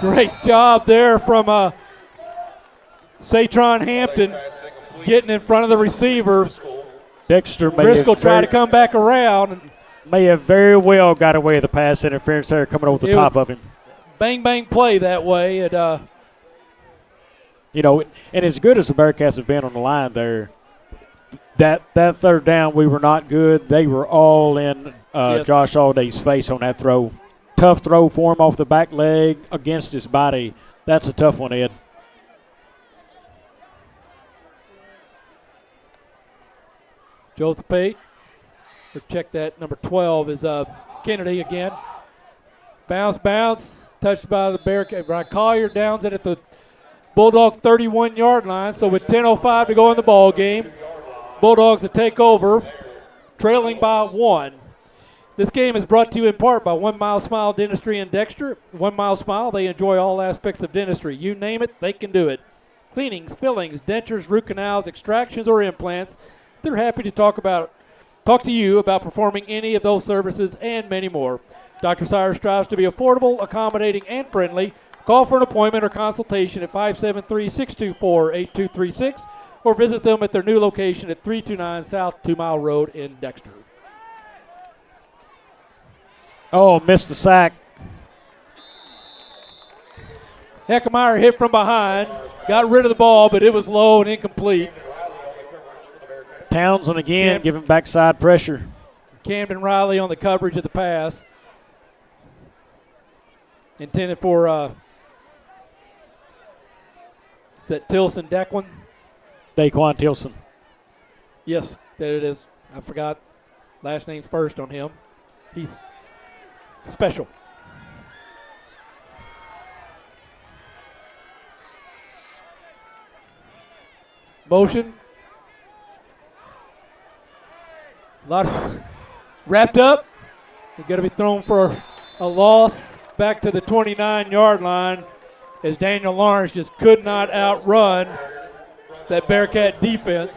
Great job there from Satron Hampton getting in front of the receiver. Dexter Driscoll tried to come back around. May have very well got away with the pass interference there coming over the top of him. Bang, bang play that way. And, you know, and as good as the Bearcats have been on the line there, that 3rd down, we were not good. They were all in yes. Josh Alday's face on that throw. Tough throw for him off the back leg against his body. That's a tough one, Ed. Joseph Pate. Check that. Number 12 is Kennedy again. Bounce. Touched by the Bearcat. Collier downs it at the Bulldog 31-yard line. So with 10:05 to go in the ball game, Bulldogs to take over, trailing by 1. This game is brought to you in part by 1 Mile Smile Dentistry in Dexter. 1 Mile Smile, they enjoy all aspects of dentistry. You name it, they can do it. Cleanings, fillings, dentures, root canals, extractions, or implants. They're happy to talk to you about performing any of those services and many more. Dr. Sire strives to be affordable, accommodating, and friendly. Call for an appointment or consultation at 573-624-8236 or visit them at their new location at 329 South 2 Mile Road in Dexter. Oh, missed the sack. Heckemeyer hit from behind, got rid of the ball, but it was low and incomplete. Townsend again giving backside pressure. Camden Riley on the coverage of the pass. Intended for, is that Tilson Dequan? Daquan Tilson. Yes, there it is. I forgot last name's first on him. He's special. Motion. A lot of wrapped up. They're going to be thrown for a loss back to the 29-yard line as Daniel Lawrence just could not outrun that Bearcat defense.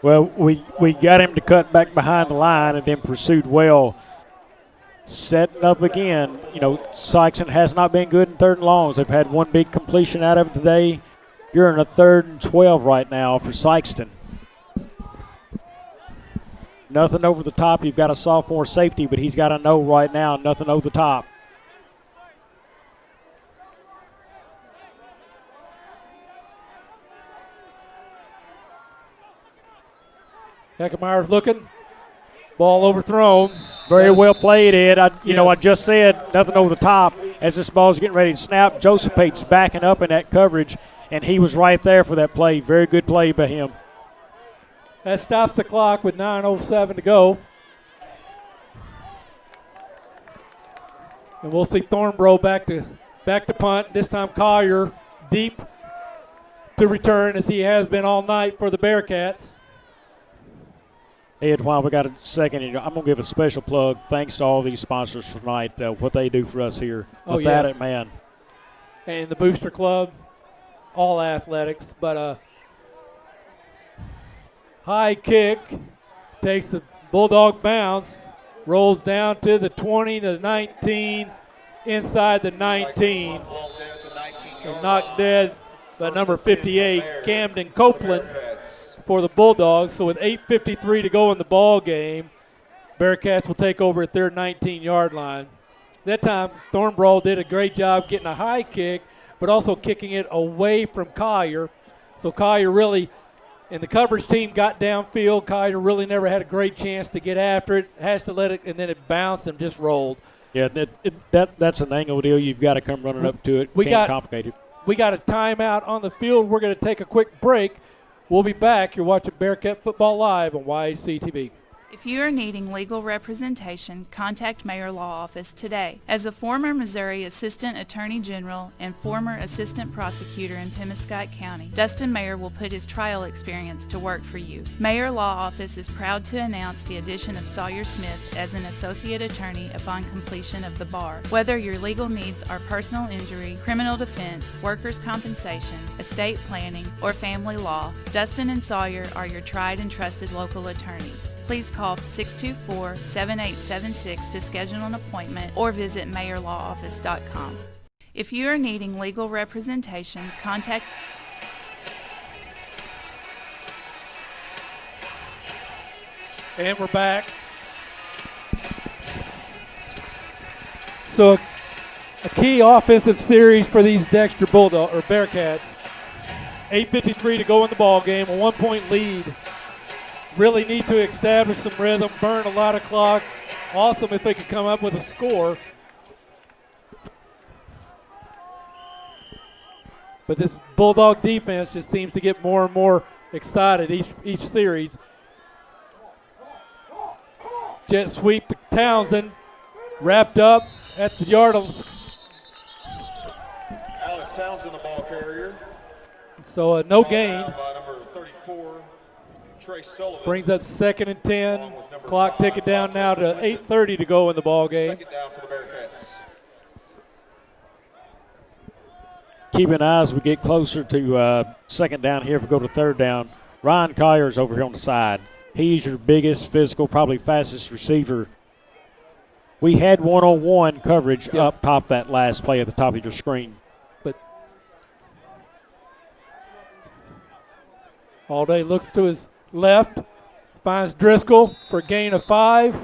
Well, we got him to cut back behind the line and then pursued well. Setting up again. You know, Sykeston has not been good in 3rd and longs. They've had one big completion out of it today. You're in a 3rd and 12 right now for Sykeston. Nothing over the top. You've got a sophomore safety, but he's got to know right now nothing over the top. Heckemeyer's looking. Ball overthrown. Very well played, Ed. I just said nothing over the top. As this ball's getting ready to snap, Joseph Pate's backing up in that coverage, and he was right there for that play. Very good play by him. That stops the clock with 9:07 to go. And we'll see Thornborough back to punt. This time Collier deep to return as he has been all night for the Bearcats. Ed, while we got a second, I'm going to give a special plug. Thanks to all these sponsors tonight, what they do for us here. Oh, Without yes. it, man. And the Booster Club, all athletics. But high kick takes the Bulldog bounce, rolls down to the 20 to 19, inside the 19. And knocked dead by number 58, Camden Copeland, for the Bulldogs. So with 8:53 to go in the ball game, Bearcats will take over at their 19-yard line. That time, Thornborough did a great job getting a high kick, but also kicking it away from Collier. So Collier really, and the coverage team got downfield. Collier really never had a great chance to get after it. Has to let it, and then it bounced and just rolled. Yeah, that's an angle deal. You've got to come running up to it. Can't complicate it. We got a timeout on the field. We're going to take a quick break. We'll be back. You're watching Bearcat Football Live on YHC TV. If you are needing legal representation, contact Mayor Law Office today. As a former Missouri Assistant Attorney General and former Assistant Prosecutor in Pemmican County, Dustin Mayer will put his trial experience to work for you. Mayor Law Office is proud to announce the addition of Sawyer Smith as an Associate Attorney upon completion of the bar. Whether your legal needs are personal injury, criminal defense, workers' compensation, estate planning, or family law, Dustin and Sawyer are your tried and trusted local attorneys. Please call 624-7876 to schedule an appointment or visit mayorlawoffice.com. If you are needing legal representation, contact... And we're back. So a key offensive series for these Dexter Bulldogs or Bearcats. 8:53 to go in the ball game, a 1-point lead. Really need to establish some rhythm, burn a lot of clock. Awesome if they could come up with a score. But this Bulldog defense just seems to get more and more excited each series. Jet sweep to Townsend, wrapped up at the yard. Townsend, the ball carrier. So no gain. By number 34, Trey Sullivan. Brings up 2nd and 10. Clock ticking down now to 8:30 to go in the ball game. Second down for the Bearcats. Keep an eye as we get closer to second down here. If we go to third down, Ryan Collier's over here on the side. He's your biggest, physical, probably fastest receiver. We had one-on-one coverage up top that last play at the top of your screen. But Allday looks to his left, finds Driscoll for a gain of 5.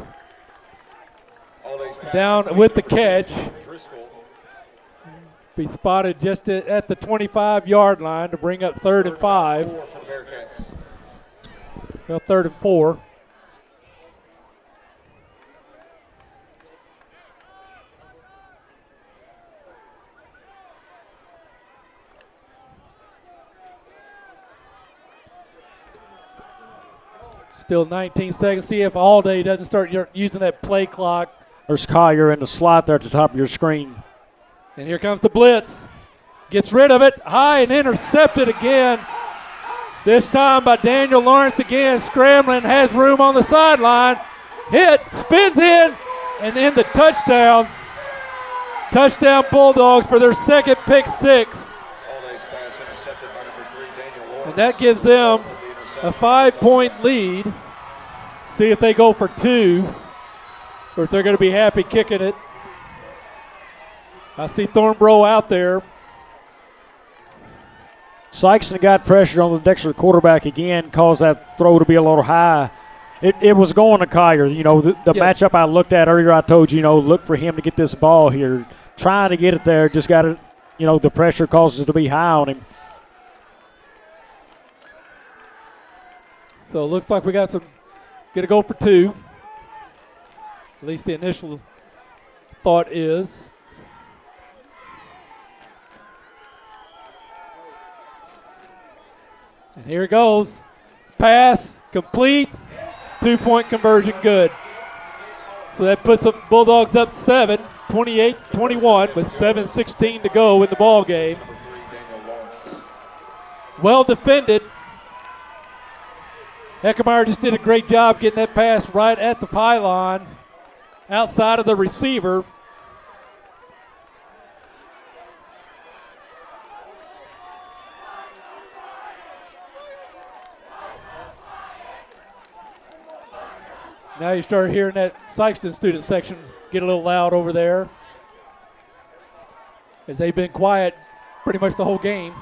Down with the catch. Be spotted just at the 25-yard line to bring up 3rd and 5. Well, 3rd and 4. Still 19 seconds. See if Allday doesn't start using that play clock. There's Collier in the slot there at the top of your screen. And here comes the blitz. Gets rid of it. High and intercepted again. This time by Daniel Lawrence again. Scrambling. Has room on the sideline. Hit. Spins in. And in the touchdown. Touchdown Bulldogs for their second pick 6. And that gives them a 5-point lead. See if they go for 2 or if they're going to be happy kicking it. I see Thornborough out there. Sykeston got pressure on the Dexter quarterback again, caused that throw to be a little high. It was going to Collier. You know, the matchup I looked at earlier, I told you, look for him to get this ball here. Trying to get it there, just got it, the pressure causes it to be high on him. So it looks like we got going to go for 2. At least the initial thought is. And here it goes. Pass, complete, 2-point conversion, good. So that puts the Bulldogs up 7, 28-21 with 7:16 to go in the ball game. Well defended. Heckemeyer just did a great job getting that pass right at the pylon, outside of the receiver. Now you start hearing that Sykeston student section get a little loud over there, as they've been quiet pretty much the whole game.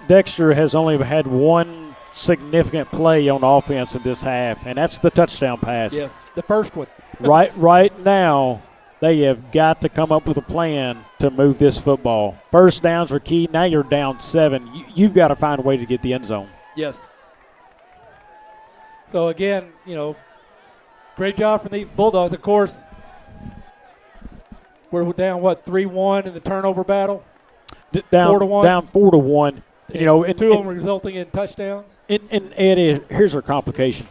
Dexter has only had one significant play on offense in this half, and that's the touchdown pass. Yes, the first one. Right now, they have got to come up with a plan to move this football. First downs are key. Now you're down 7. You've got to find a way to get the end zone. Yes. So again, great job from these Bulldogs. Of course, we're down 3-1 in the turnover battle. Down 4-1. Down 4-1. And 2 of them resulting in touchdowns. And Ed, here's our complication.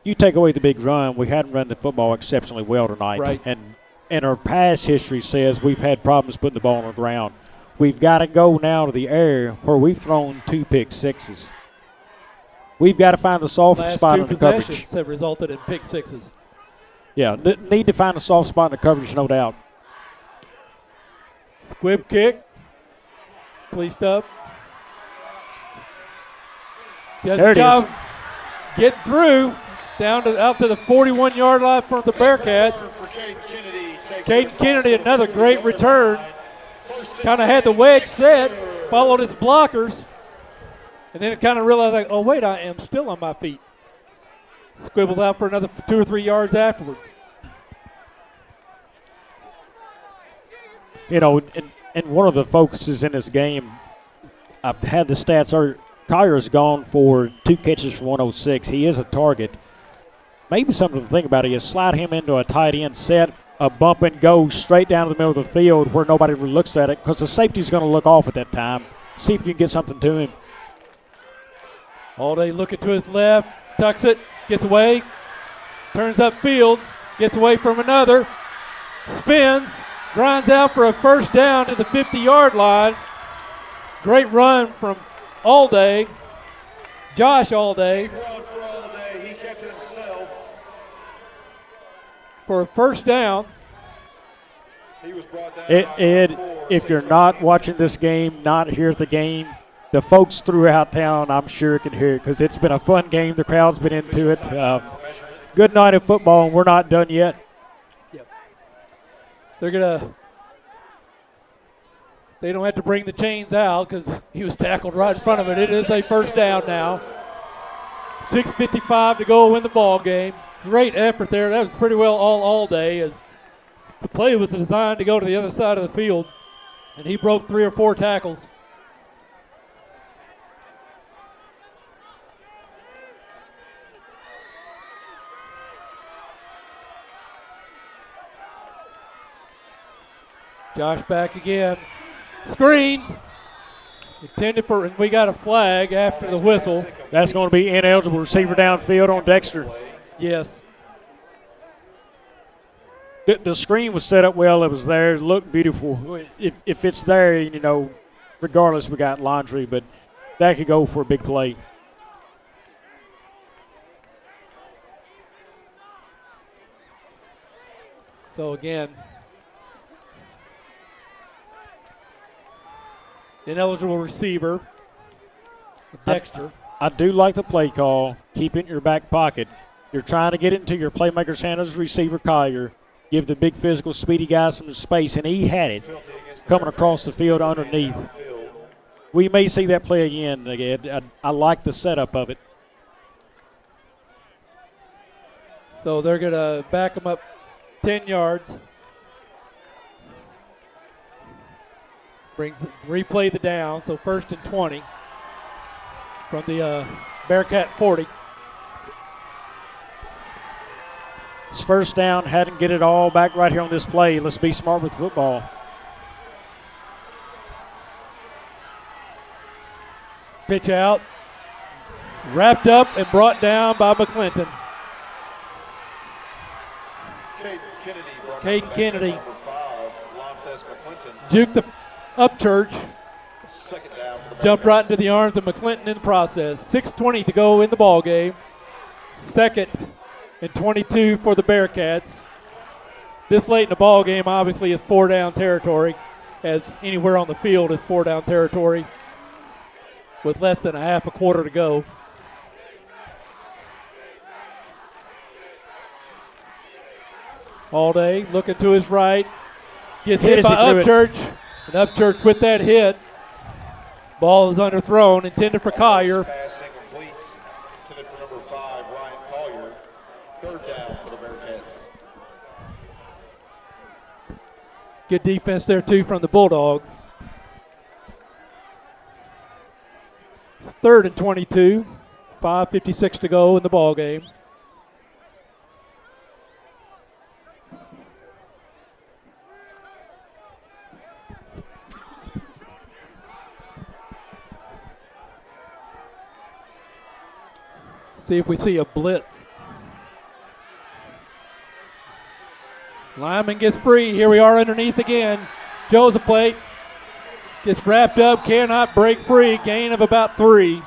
You take away the big run, we hadn't run the football exceptionally well tonight. Right. And our past history says we've had problems putting the ball on the ground. We've got to go now to the air where we've thrown 2 pick 6s. We've got to find the soft spot in the coverage. Last 2 possessions have resulted in pick 6s. Yeah, need to find a soft spot in the coverage, no doubt. Squib kick. Pleased up. Does there a it job is. Getting through out to the 41-yard line from the Bearcats. Caden Kennedy, another great return. Kind of had the wedge set, followed his blockers, and then it kind of realized, oh, wait, I am still on my feet. Squibbled out for another 2 or 3 yards afterwards. And one of the focuses in this game, I've had the stats, Collier's gone for 2 catches for 106. He is a target. Maybe something to think about is slide him into a tight end set, a bump and go straight down to the middle of the field where nobody really looks at it, because the safety's going to look off at that time. See if you can get something to him. Allday looking to his left, tucks it, gets away, turns upfield, gets away from another, spins, grinds out for a first down to the 50-yard line. Great run from Allday, Josh Allday. He kept it himself. For a first down. He was brought down Ed, if you're not watching this game, not here at the game, the folks throughout town, I'm sure, can hear it because it's been a fun game. The crowd's been into it. Good night of football, and we're not done yet. Yep. They don't have to bring the chains out because he was tackled right in front of it. It is a first down now. 6:55 to go win the ball game. Great effort there. That was pretty well all day as the play was designed to go to the other side of the field, and he broke 3 or 4 tackles. Josh back again. Screen. Intended for, and we got a flag after the whistle. That's going to be ineligible receiver downfield on Dexter. Yes. The screen was set up well. It was there. It looked beautiful. If it's there, you know, regardless, we got laundry, but that could go for a big play. So again, ineligible receiver, Dexter. I do like the play call. Keep it in your back pocket. You're trying to get it into your playmaker's hand as receiver, Collier. Give the big physical, speedy guy some space, and he had it coming across the field underneath. We may see that play again. I like the setup of it. So they're going to back him up 10 yards. Replay the down, so 1st and 20 from the Bearcat 40. It's first down, hadn't get it all back right here on this play. Let's be smart with football. Pitch out, wrapped up and brought down by McClinton. Caden Kennedy juked the Upchurch, jumped right into the arms of McClinton in the process. 6:20 to go in the ball game. 2nd and 22 for the Bearcats. This late in the ball game obviously is 4-down territory, as anywhere on the field is 4-down territory with less than a quarter to go. Allday looking to his right, gets hit by Upchurch, and Upchurch with that hit. Ball is underthrown, intended for Collier. Pass incomplete. Intended for number 5, Ryan Collier. 3rd down for the Bearcats. Good defense there too from the Bulldogs. It's 3rd and 22. 5:56 to go in the ball game. See if we see a blitz. Lyman gets free. Here we are underneath again. Joseph plate gets wrapped up, cannot break free. Gain of about 3.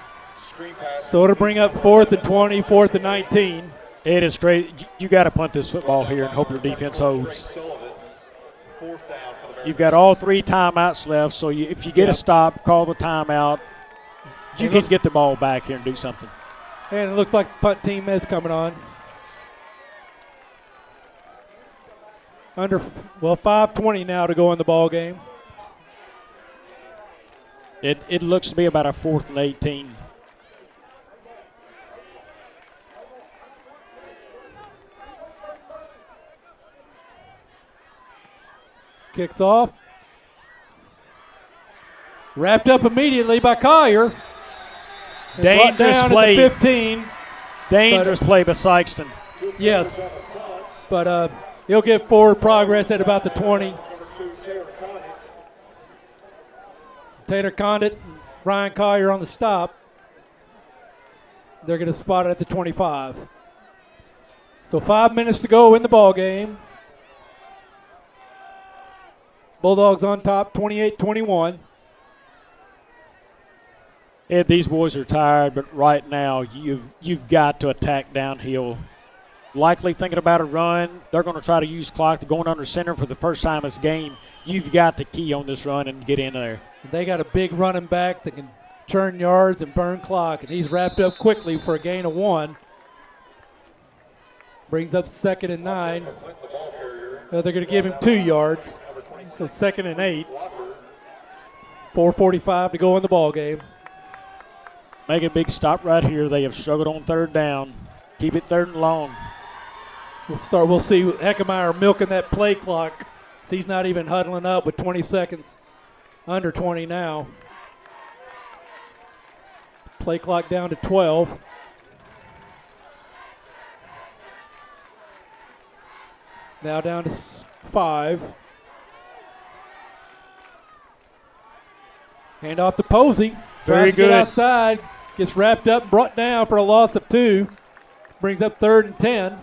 So it'll bring up 4th and 20, 4th and 19. It is great. You got to punt this football here and hope your defense holds. You've got all 3 timeouts left, so if you get a stop, call the timeout. You can get the ball back here and do something. And it looks like the punt team is coming on. 5:20 now to go in the ball game. It looks to be about a 4th and 18. Kicks off. Wrapped up immediately by Collier. Dangerous play. At the 15. Dangerous play by Sykeston. Yes. But he'll get forward progress at about the 20. Tater Condit and Ryan Collier on the stop. They're going to spot it at the 25. So 5 minutes to go in the ball game. Bulldogs on top, 28-21. Ed, these boys are tired, but right now you've got to attack downhill. Likely thinking about a run. They're going to try to use clock to going under center for the first time this game. You've got to key on this run and get in there. They got a big running back that can churn yards and burn clock, and he's wrapped up quickly for a gain of 1. Brings up 2nd and 9. They're going to give him 2 yards, so 2nd and 8. 4:45 to go in the ball game. Make a big stop right here. They have struggled on 3rd down. Keep it 3rd and long. We'll see Eckemeyer milking that play clock. He's not even huddling up with 20 seconds, under 20 now. Play clock down to 12. Now down to 5. Hand off to Posey. Very Tries to good. get outside. Gets wrapped up and brought down for a loss of 2. Brings up 3rd and 10.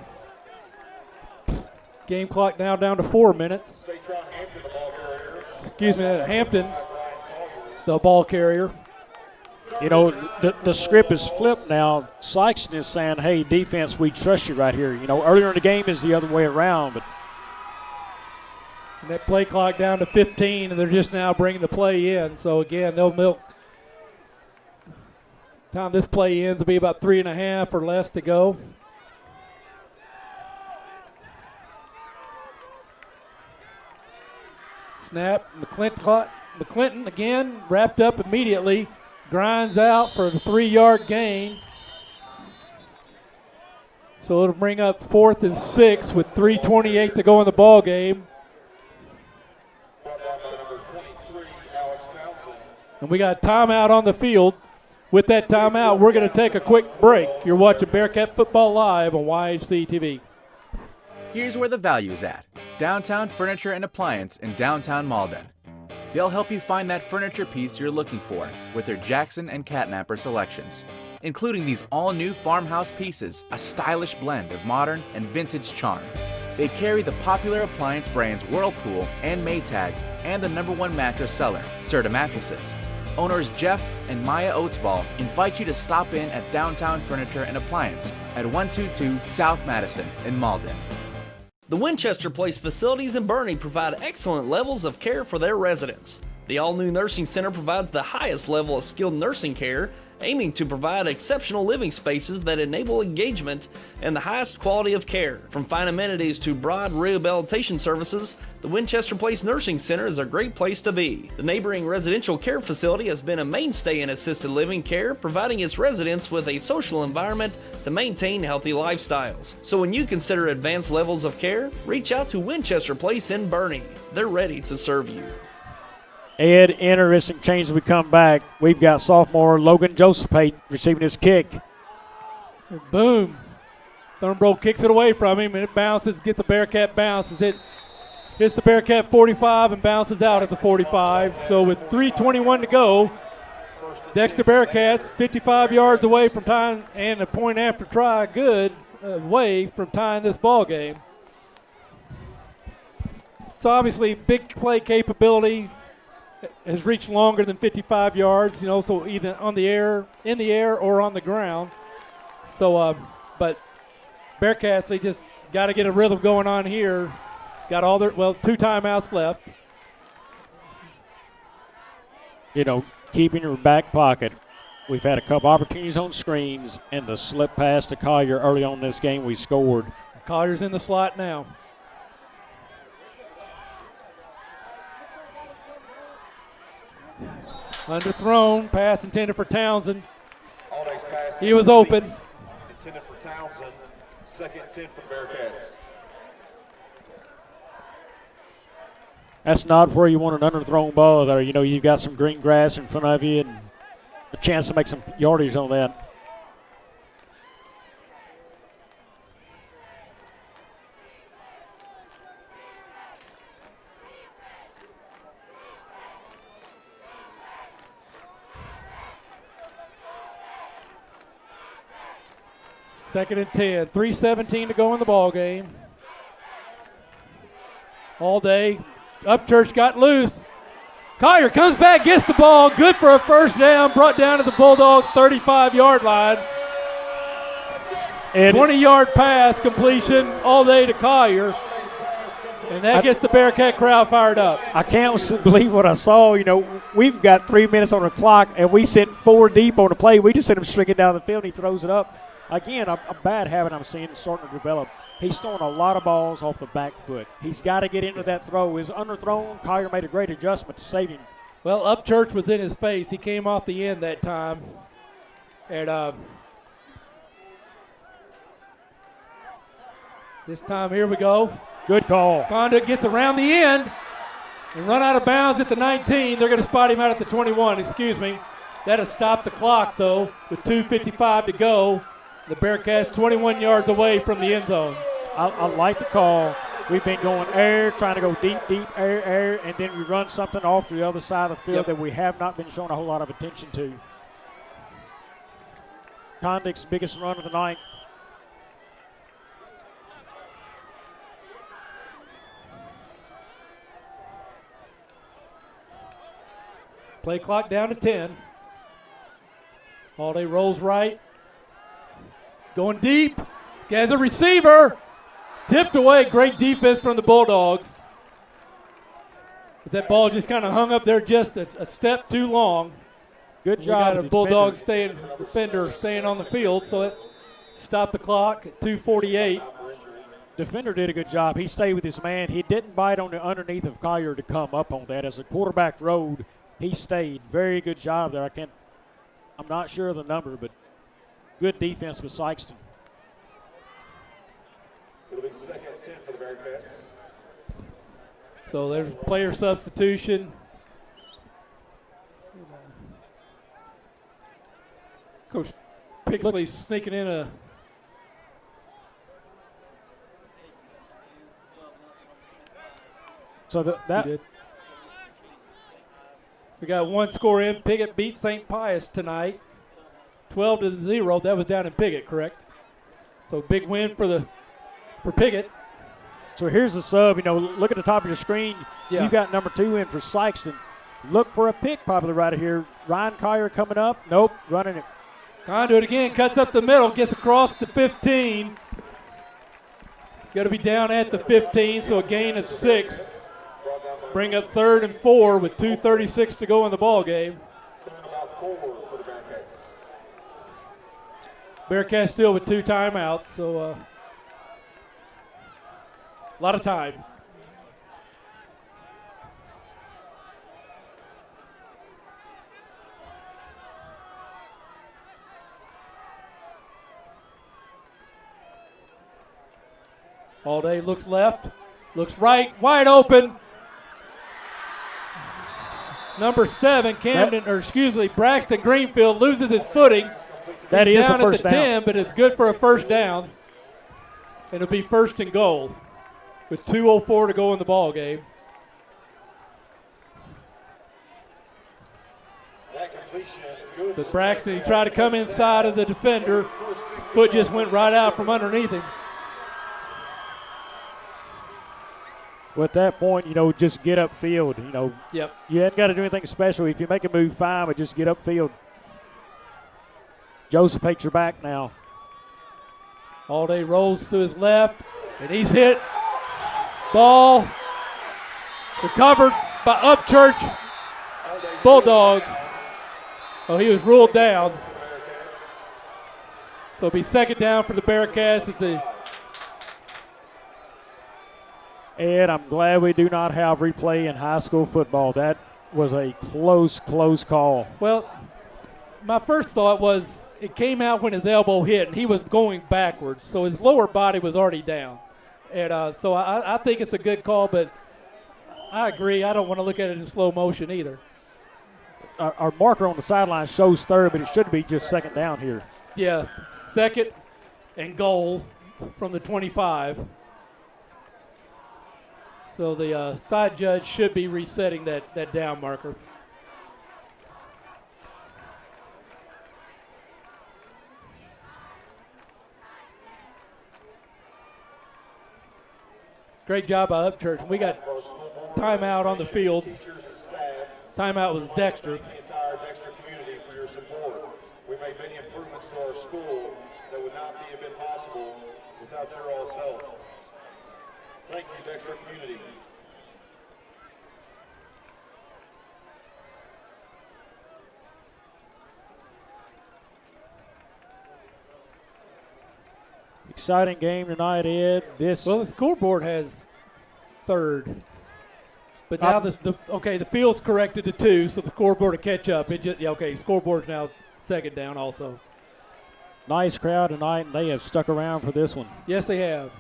Game clock now down to 4 minutes. Excuse me, Hampton, the ball carrier. You know, the script is flipped now. Sykeston is saying, hey, defense, we trust you right here. You know, earlier in the game is the other way around. But And that play clock down to 15, and they're just now bringing the play in. So, again, they'll milk. Time this play ends will be about 3.5 or less to go. Snap, McClinton again, wrapped up immediately, grinds out for the 3-yard gain. So it'll bring up 4th and 6 with 3:28 to go in the ball game. And we got timeout on the field. With that timeout, we're going to take a quick break. You're watching Bearcat Football Live on YHC TV. Here's where the value is at. Downtown Furniture and Appliance in downtown Malden. They'll help you find that furniture piece you're looking for with their Jackson and Catnapper selections, including these all-new farmhouse pieces, a stylish blend of modern and vintage charm. They carry the popular appliance brands Whirlpool and Maytag and the #1 mattress seller, Serta Mattresses. Owners Jeff and Maya Oatsball invite you to stop in at Downtown Furniture and Appliance at 122 South Madison in Malden. The Winchester Place facilities in Bernie provide excellent levels of care for their residents. The all-new nursing center provides the highest level of skilled nursing care, aiming to provide exceptional living spaces that enable engagement and the highest quality of care. From fine amenities to broad rehabilitation services, the Winchester Place Nursing Center is a great place to be. The neighboring residential care facility has been a mainstay in assisted living care, providing its residents with a social environment to maintain healthy lifestyles. So when you consider advanced levels of care, reach out to Winchester Place in Bernie. They're ready to serve you. Ed, interesting change as we come back. We've got sophomore Logan Josephate receiving his kick. Boom. Thornbrook kicks it away from him, and it bounces, gets a Bearcat bounce. It hits the Bearcat 45 and bounces out at the 45. So with 3:21 to go, Dexter Bearcats 55 yards away from tying, and a point after try good away from tying this ball game. So obviously big play capability. Has reached longer than 55 yards, you know, so either on the air, in the air, or on the ground. So, but Bearcats, they just got to get a rhythm going on here. Got all their, 2 timeouts left. You know, keep in your back pocket. We've had a couple opportunities on screens, and the slip pass to Collier early on in this game, we scored. Collier's in the slot now. Underthrown, pass intended for Townsend. He was open. Intended for Townsend, 2nd and 10 for the Bearcats. That's not where you want an underthrown ball there. You know, you've got some green grass in front of you and a chance to make some yardage on that. Second and 10, 3:17 to go in the ball game. All day, Upchurch got loose. Collier comes back, gets the ball, good for a first down, brought down to the Bulldog 35-yard line. And 20-yard pass completion all day to Collier. And that gets the Bearcat crowd fired up. I can't believe what I saw. You know, we've got 3 minutes on the clock, and we sent 4 deep on the play. We just sent him stringing down the field, and he throws it up. Again, a bad habit I'm seeing is starting to develop. He's throwing a lot of balls off the back foot. He's got to get into that throw. His underthrown, Collier made a great adjustment to save him. Well, Upchurch was in his face. He came off the end that time. And this time, here we go. Good call. Conduct gets around the end and run out of bounds at the 19. They're going to spot him out at the 21, excuse me. That has stopped the clock, though, with 2:55 to go. The Bearcats 21 yards away from the end zone. I like the call. We've been going air, trying to go deep, air, and then we run something off to the other side of the field that we have not been showing a whole lot of attention to. Conduct's biggest run of the night. Play clock down to 10. Holiday rolls right. Going deep. Has a receiver. Tipped away. Great defense from the Bulldogs. That ball just kind of hung up there just a step too long. Good We job. got a Bulldog defender staying on the field, so it stopped the clock at 2:48. Defender did a good job. He stayed with his man. He didn't bite on the underneath of Collier to come up on that. As the quarterback rode, he stayed. Very good job there. I'm not sure of the number, but good defense with Sykeston. It'll be second and 10 for the Bearcats. So there's player substitution. Coach Pixley sneaking in a. So that we got one score in. Piggott beat St. Pius tonight, 12-0. That was down in Piggott, correct? So big win for Piggott. So here's the sub. You know, look at the top of your screen. Yeah. You got number 2 in for Sikeston. Look for a pick probably right here. Ryan Collier coming up. Nope, running it. Conduit again, cuts up the middle, gets across the 15. Got to be down at the 15, so a gain of 6. Bring up 3rd and 4 with 2:36 to go in the ball game. Bearcats still with 2 timeouts, so a lot of time. All day looks left, looks right, wide open. Number 7, Braxton Greenfield loses his footing. That He's is down a first at the down. 10, but it's good for a first down. And it'll be 1st and goal with 2:04 to go in the ball game. But Braxton, he tried to come inside of the defender. Foot just went right out from underneath him. Well, at that point, you know, just get upfield. You know, Yep. you haven't got to do anything special. If you make a move, fine, but just get upfield. Joseph takes your back now. All day rolls to his left, and he's hit. Ball recovered by Upchurch. Bulldogs. Oh, he was ruled down. So it'll be 2nd down for the Bearcats. Ed, I'm glad we do not have replay in high school football. That was a close call. Well, my first thought was it came out when his elbow hit, and he was going backwards, so his lower body was already down. And so I think it's a good call, but I agree. I don't want to look at it in slow motion either. Our marker on the sideline shows 3rd, but it should be just 2nd down here. Yeah, 2nd and goal from the 25. So the side judge should be resetting that down marker. Great job by Upchurch. We got timeout on the field. Timeout was Dexter. The entire Dexter community for your support. We made many improvements to our school that would not have been possible without your all's help. Thank you, Dexter community. Exciting game tonight, Ed. Well, the scoreboard has third. But now the field's corrected to 2, so the scoreboard will catch up. Scoreboard's now second down also. Nice crowd tonight, and they have stuck around for this one. Yes, they have.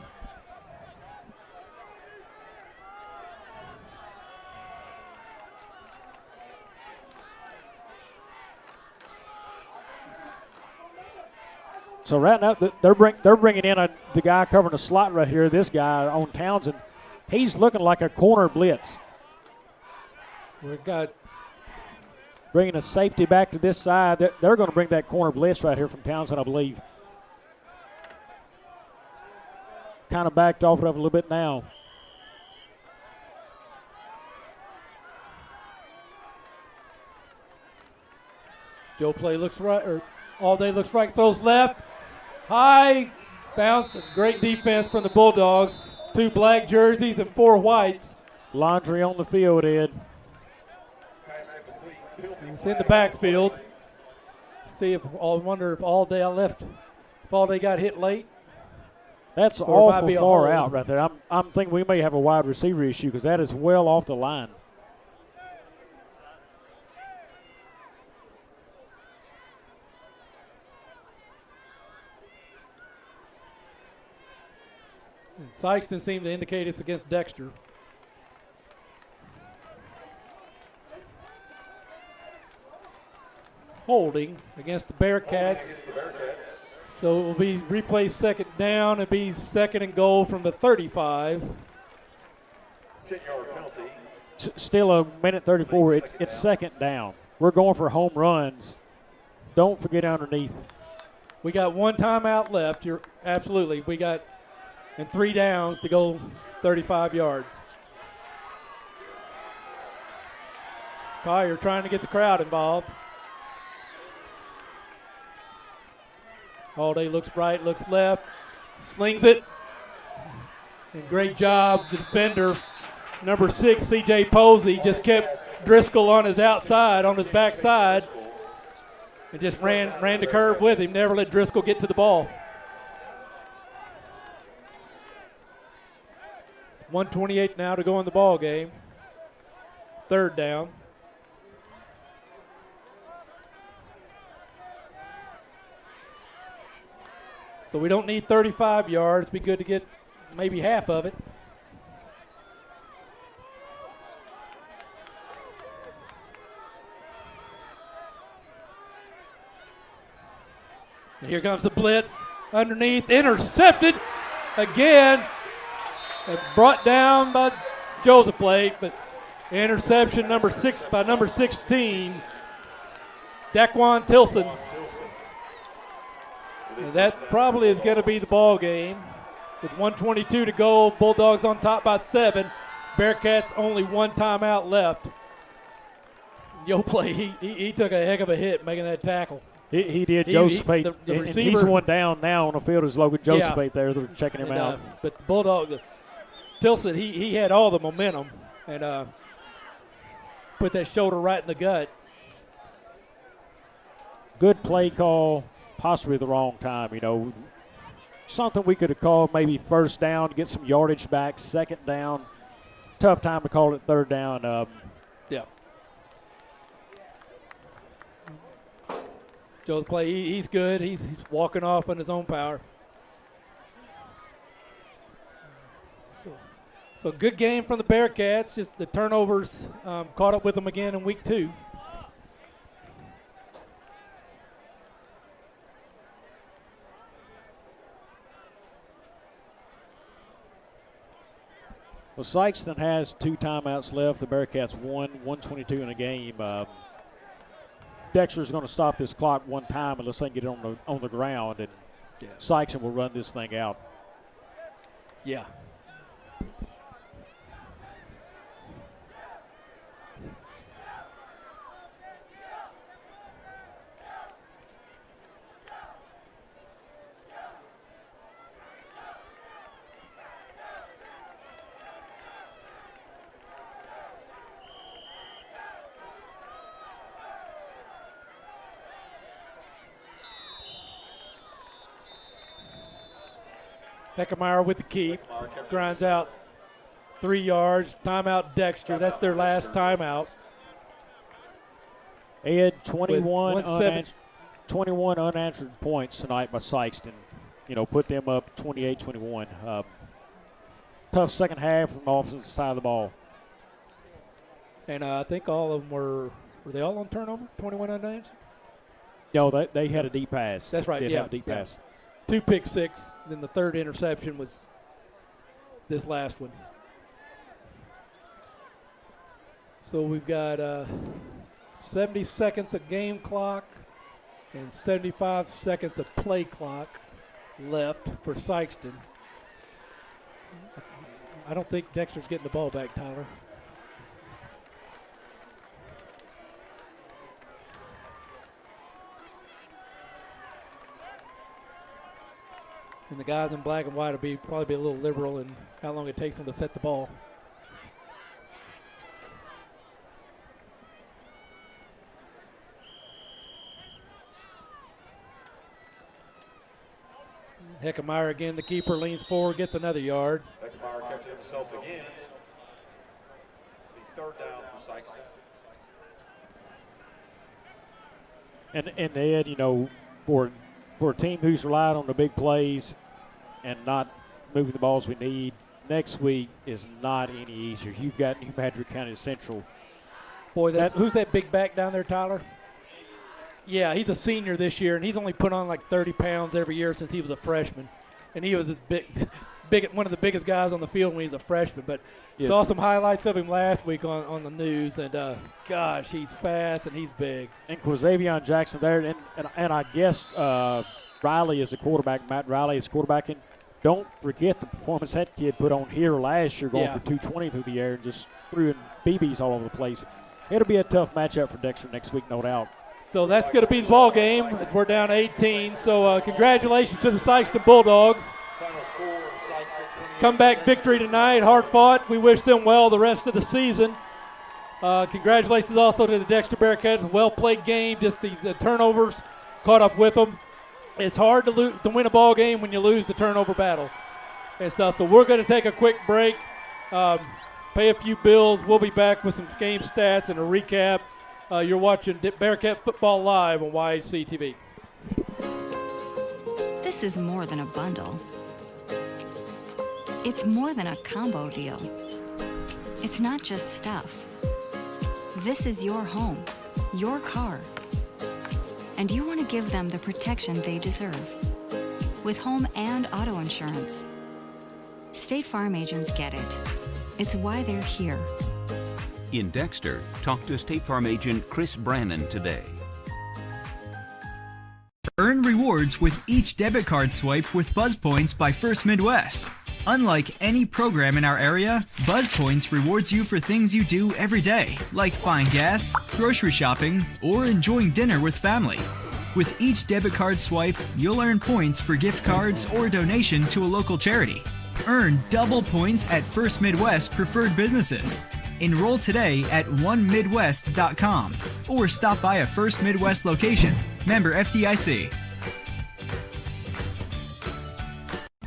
So right now they're bringing in the guy covering the slot right here. This guy on Townsend, he's looking like a corner blitz. We've got bringing a safety back to this side. They're going to bring that corner blitz right here from Townsend, I believe. Kind of backed off it up a little bit now. Joe Play looks right, or all day looks right, throws left. High, bounced, great defense from the Bulldogs. 2 black jerseys and 4 whites. Laundry on the field, Ed. It's in the backfield. I wonder if all day got hit late. That's awful far out right there. I'm thinking we may have a wide receiver issue because that is well off the line. Sykeston seemed to indicate it's against Dexter. Holding against the Bearcats. So it will be replay second down. It'll be second and goal from the 35. 10-yard penalty. Still a minute 34. It's second down. We're going for home runs. Don't forget underneath. We got 1 timeout left. Absolutely. We got and 3 downs to go 35 yards. Collier trying to get the crowd involved. All day looks right, looks left, slings it. And great job, the defender, number 6, C.J. Posey, just kept Driscoll on his outside, on his backside, and just ran the curve with him, never let Driscoll get to the ball. 1:28 now to go in the ball game. Third down. So we don't need 35 yards. Be good to get maybe half of it. And here comes the blitz underneath, intercepted again. Brought down by Joseph Blake, but interception number 6 by number 16, Daquan Tilson. And that probably is going to be the ball game. With 1:22 to go, Bulldogs on top by 7. Bearcats only 1 timeout left. Joe Play, he took a heck of a hit making that tackle. He did. Joseph Pate, the receiver, and he's one down now on the field is Logan Joseph Pate there. They're checking him out. But the Bulldog, Tilson, he had all the momentum and put that shoulder right in the gut. Good play call, possibly the wrong time. You know, something we could have called maybe first down, get some yardage back. Second down, tough time to call it third down. Yeah. Joe's play, he's good. He's walking off on his own power. So good game from the Bearcats. Just the turnovers caught up with them again in week 2. Well, Sykeston has 2 timeouts left. The Bearcats won 1:22 in a game. Dexter's going to stop this clock one time unless they can get it on the ground, and Sykeston will run this thing out. Yeah. Heckemeyer with the keep. Grinds out 3 yards. Timeout Dexter. That's their last timeout. Ed, 21 1-7. 21 unanswered points tonight by Sykeston. Put them up 28-21. Tough second half from the offensive side of the ball. And I think all of them were they all on turnover? 21 unanswered? No, they had a deep pass. That's right, They yeah. had a deep pass. 2 pick six. Then the third interception was this last one. So we've got 70 seconds of game clock and 75 seconds of play clock left for Sykeston. I don't think Dexter's getting the ball back, Tyler. And the guys in black and white will probably be a little liberal in how long it takes them to set the ball. Heckemeyer again, the keeper leans forward, gets another yard. Heckemeyer kept it himself again. The third down for Sykeston. And Ed, for a team who's relied on the big plays and not moving the balls we need, next week is not any easier. You've got New Madrid County Central. Boy, who's that big back down there, Tyler? Yeah, he's a senior this year, and he's only put on like 30 pounds every year since he was a freshman. And he was as big, one of the biggest guys on the field when he was a freshman. But saw some highlights of him last week on the news, and gosh, he's fast and he's big. And Quazavion Jackson there, and I guess Riley is the quarterback. Matt Riley is quarterbacking. Don't forget the performance that kid put on here last year, going for 220 through the air and just threw in BBs all over the place. It'll be a tough matchup for Dexter next week, no doubt. So that's going to be the ball game. We're down 18. So congratulations to the Sykeston Bulldogs. Comeback victory tonight, hard fought. We wish them well the rest of the season. Congratulations also to the Dexter Bearcats. Well played game. Just the turnovers caught up with them. It's hard to win a ball game when you lose the turnover battle and stuff. So we're going to take a quick break, pay a few bills. We'll be back with some game stats and a recap. You're watching Bearcat Football Live on YHC TV. This is more than a bundle. It's more than a combo deal. It's not just stuff. This is your home, your car. And you want to give them the protection they deserve. With home and auto insurance. State Farm agents get it. It's why they're here. In Dexter, talk to State Farm agent Chris Brannon today. Earn rewards with each debit card swipe with Buzz Points by First Midwest. Unlike any program in our area, Buzz Points rewards you for things you do every day, like buying gas, grocery shopping, or enjoying dinner with family. With each debit card swipe, you'll earn points for gift cards or donation to a local charity. Earn double points at First Midwest preferred businesses. Enroll today at onemidwest.com or stop by a First Midwest location. Member FDIC.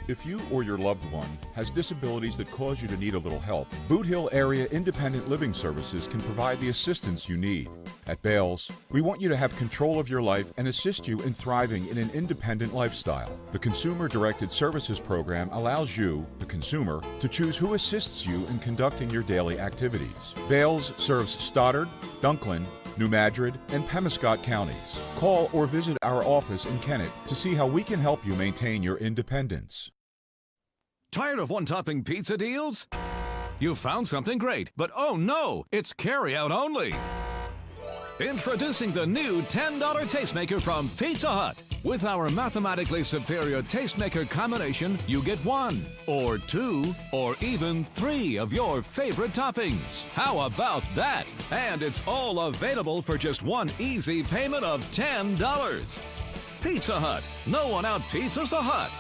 If you or your loved one has disabilities that cause you to need a little help, Boot Hill Area Independent Living Services can provide the assistance you need. At Bales, we want you to have control of your life and assist you in thriving in an independent lifestyle. The Consumer Directed Services Program allows you, the consumer, to choose who assists you in conducting your daily activities. Bales serves Stoddard, Dunklin, New Madrid, and Pemiscot counties. Call or visit our office in Kennett to see how we can help you maintain your independence. Tired of one-topping pizza deals? You found something great, but oh no, it's carry-out only. Introducing the new $10 Tastemaker from Pizza Hut. With our mathematically superior Tastemaker combination, you get 1, or 2, or even 3 of your favorite toppings. How about that? And it's all available for just one easy payment of $10. Pizza Hut. No one out-pizzas the Hut.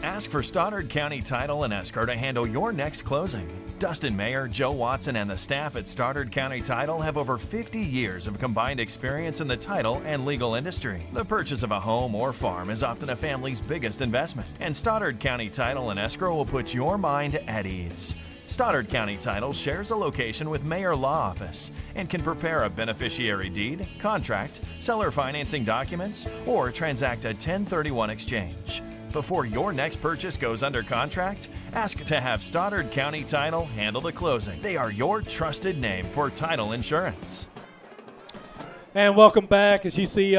Ask for Stoddard County Title and Escrow to handle your next closing. Dustin Mayer, Joe Watson, and the staff at Stoddard County Title have over 50 years of combined experience in the title and legal industry. The purchase of a home or farm is often a family's biggest investment, and Stoddard County Title and Escrow will put your mind at ease. Stoddard County Title shares a location with Mayor Law Office and can prepare a beneficiary deed, contract, seller financing documents, or transact a 1031 exchange. Before your next purchase goes under contract, ask to have Stoddard County Title handle the closing. They are your trusted name for title insurance. And welcome back. As you see,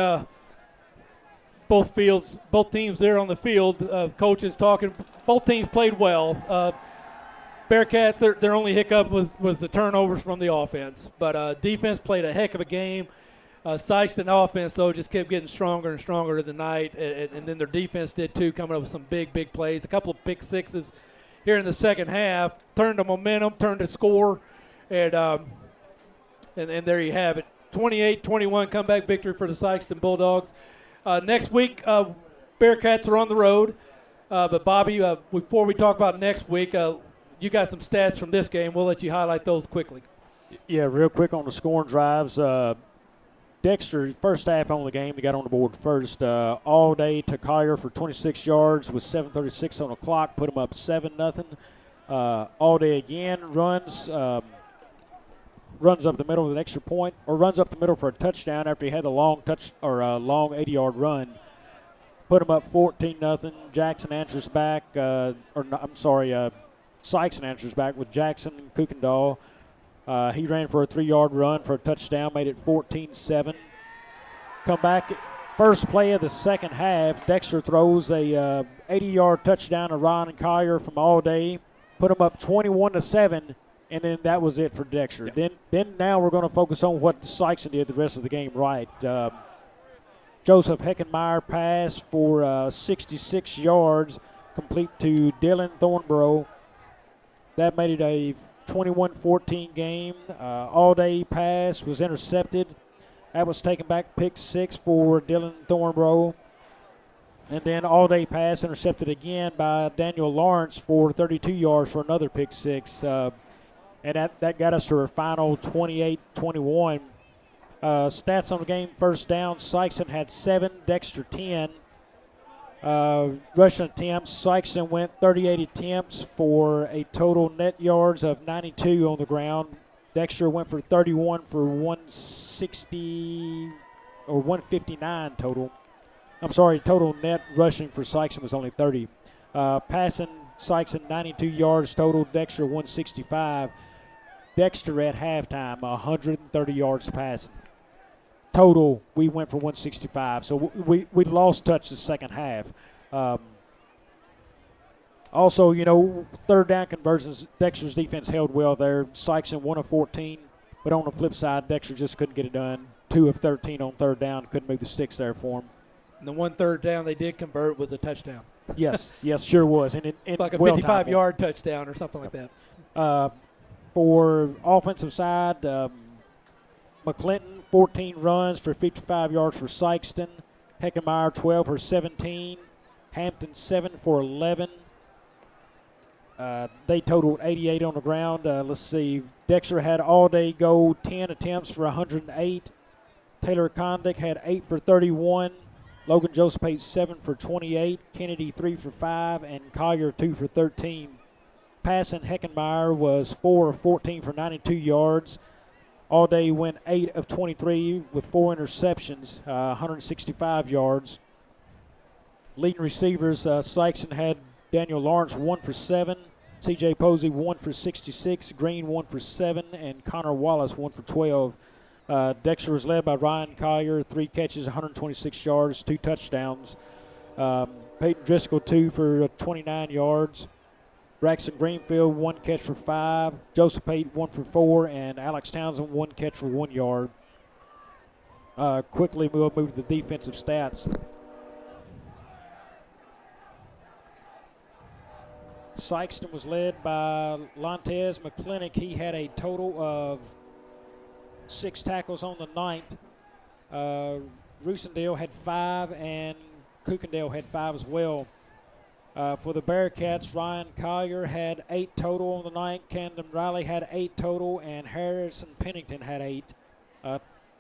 both teams there on the field, coaches talking. Both teams played well. Bearcats, their only hiccup was the turnovers from the offense. But defense played a heck of a game. Sykeston offense, though, just kept getting stronger and stronger tonight, and then their defense did too, coming up with some big plays. A couple of pick sixes here in the second half, turned the momentum, turned the score, and there you have it. 28-21 comeback victory for the Sykeston Bulldogs. Next week, Bearcats are on the road. But, Bobby, before we talk about next week, you got some stats from this game. We'll let you highlight those quickly. Yeah, real quick on the scoring drives. Dexter, first half on the game, he got on the board first. All day to Collier for 26 yards with 7:36 on the clock, put him up 7-0. All day again runs up the middle with an extra point, or runs up the middle for a touchdown after he had a long 80-yard run. Put him up 14-0. Jackson answers back, Sykeston answers back with Jackson Kuykendall. He ran for a 3-yard run for a touchdown, made it 14-7. Come back, first play of the second half, Dexter throws a 80-yard touchdown to Ryan and Collier from all day, put them up 21-7, and then that was it for Dexter. Yeah. Then now we're going to focus on what Sykeston did the rest of the game right. Joseph Heckenmeyer passed for 66 yards, complete to Dylan Thornborough. That made it a 21-14 game. All-day pass was intercepted. That was taken back, pick 6 for Dylan Thornborough. And then all-day pass intercepted again by Daniel Lawrence for 32 yards for another pick 6. And that got us to our final 28-21. Stats on the game: first down, Sykeston had 7, Dexter 10. Rushing attempts, Sykeston went 38 attempts for a total net yards of 92 on the ground. Dexter went for 31 for 159 total. Total net rushing for Sykeston was only 30. Passing, Sykeston 92 yards total, Dexter 165. Dexter at halftime 130 yards passing. Total, we went for 165, so we lost touch the second half. Also, third down conversions, Dexter's defense held well there. Sykeston 1 of 14, but on the flip side, Dexter just couldn't get it done. 2 of 13 on third down, couldn't move the sticks there for him. And the one third down they did convert was a touchdown. Yes, sure was. And like a 55-yard touchdown or something like that. For offensive side, McClinton, 14 runs for 55 yards for Sykeston. Heckenmeyer, 12 for 17. Hampton, 7 for 11. They totaled 88 on the ground. Let's see. Dexter had all day go 10 attempts for 108. Taylor Condick had 8 for 31. Logan Joseph 7 for 28. Kennedy 3 for 5. And Collier 2 for 13. Passing, Heckenmeyer was 4 of 14 for 92 yards. All day went 8 of 23 with 4 interceptions, 165 yards. Leading receivers, Sykeston had Daniel Lawrence 1 for 7, C.J. Posey 1 for 66, Green 1 for 7, and Connor Wallace 1 for 12. Dexter was led by Ryan Collier, 3 catches, 126 yards, 2 touchdowns. Peyton Driscoll 2 for 29 yards. Braxton Greenfield, 1 catch for 5. Joseph Pate, 1 for 4. And Alex Townsend, 1 catch for 1 yard. Quickly, we'll move to the defensive stats. Sykeston was led by Lontez McClintock. He had a total of 6 tackles on the night. Roosendale had 5, and Kuykendall had 5 as well. For the Bearcats, Ryan Collier had 8 total on the night. Camden Riley had 8 total, and Harrison Pennington had 8.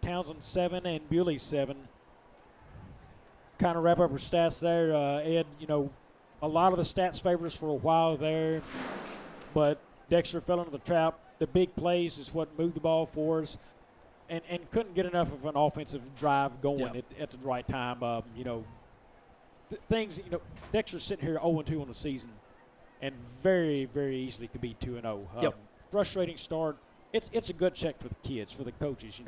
Townsend 7 and Bewley 7. Kind of wrap up our stats there. Ed, a lot of the stats favor us for a while there, but Dexter fell into the trap. The big plays is what moved the ball for us, and couldn't get enough of an offensive drive going at the right time. Things, Dexter's sitting here 0-2 on the season, and very, very easily could be 2-0. Frustrating start. It's a good check for the kids, for the coaches.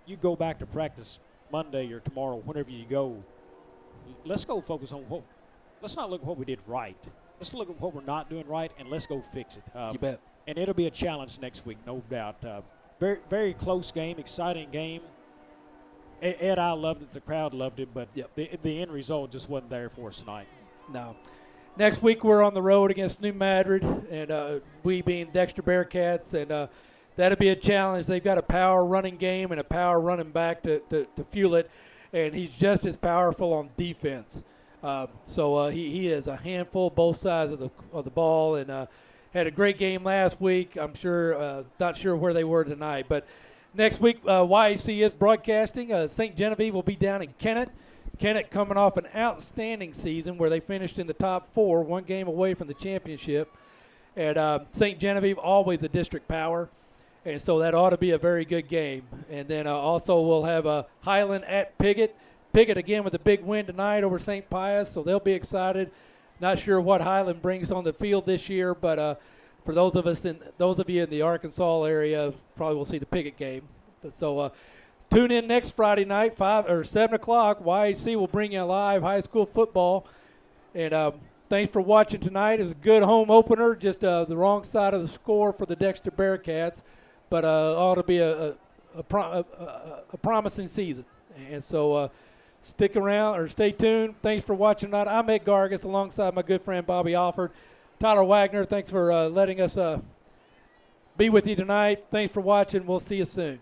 You go back to practice Monday or tomorrow, whenever you go. Let's go focus on let's not look at what we did right. Let's look at what we're not doing right, and let's go fix it. You bet. And it'll be a challenge next week, no doubt. Very, very close game, exciting game. Ed, I loved it. The crowd loved it, but the end result just wasn't there for us tonight. No. Next week we're on the road against New Madrid, and we being Dexter Bearcats, and that'll be a challenge. They've got a power running game and a power running back to fuel it, and he's just as powerful on defense. So he is a handful both sides of the ball, and had a great game last week. I'm sure, not sure where they were tonight, but next week YAC is broadcasting. St. Genevieve will be down in Kennett. Kennett coming off an outstanding season where they finished in the top 4, one game away from the championship. And St. Genevieve, always a district power, and so that ought to be a very good game. And then also we'll have Highland at Piggott. Piggott again with a big win tonight over St. Pius, so they'll be excited. Not sure what Highland brings on the field this year, but for those of you in the Arkansas area, probably will see the Piggott game. So tune in next Friday night, 5 or 7 o'clock. YAC will bring you live high school football. And thanks for watching tonight. It's a good home opener, just the wrong side of the score for the Dexter Bearcats, but ought to be a promising season. And so stick around or stay tuned. Thanks for watching tonight. I'm Ed Gargis alongside my good friend Bobby Alford. Tyler Wagner, thanks for letting us be with you tonight. Thanks for watching. We'll see you soon.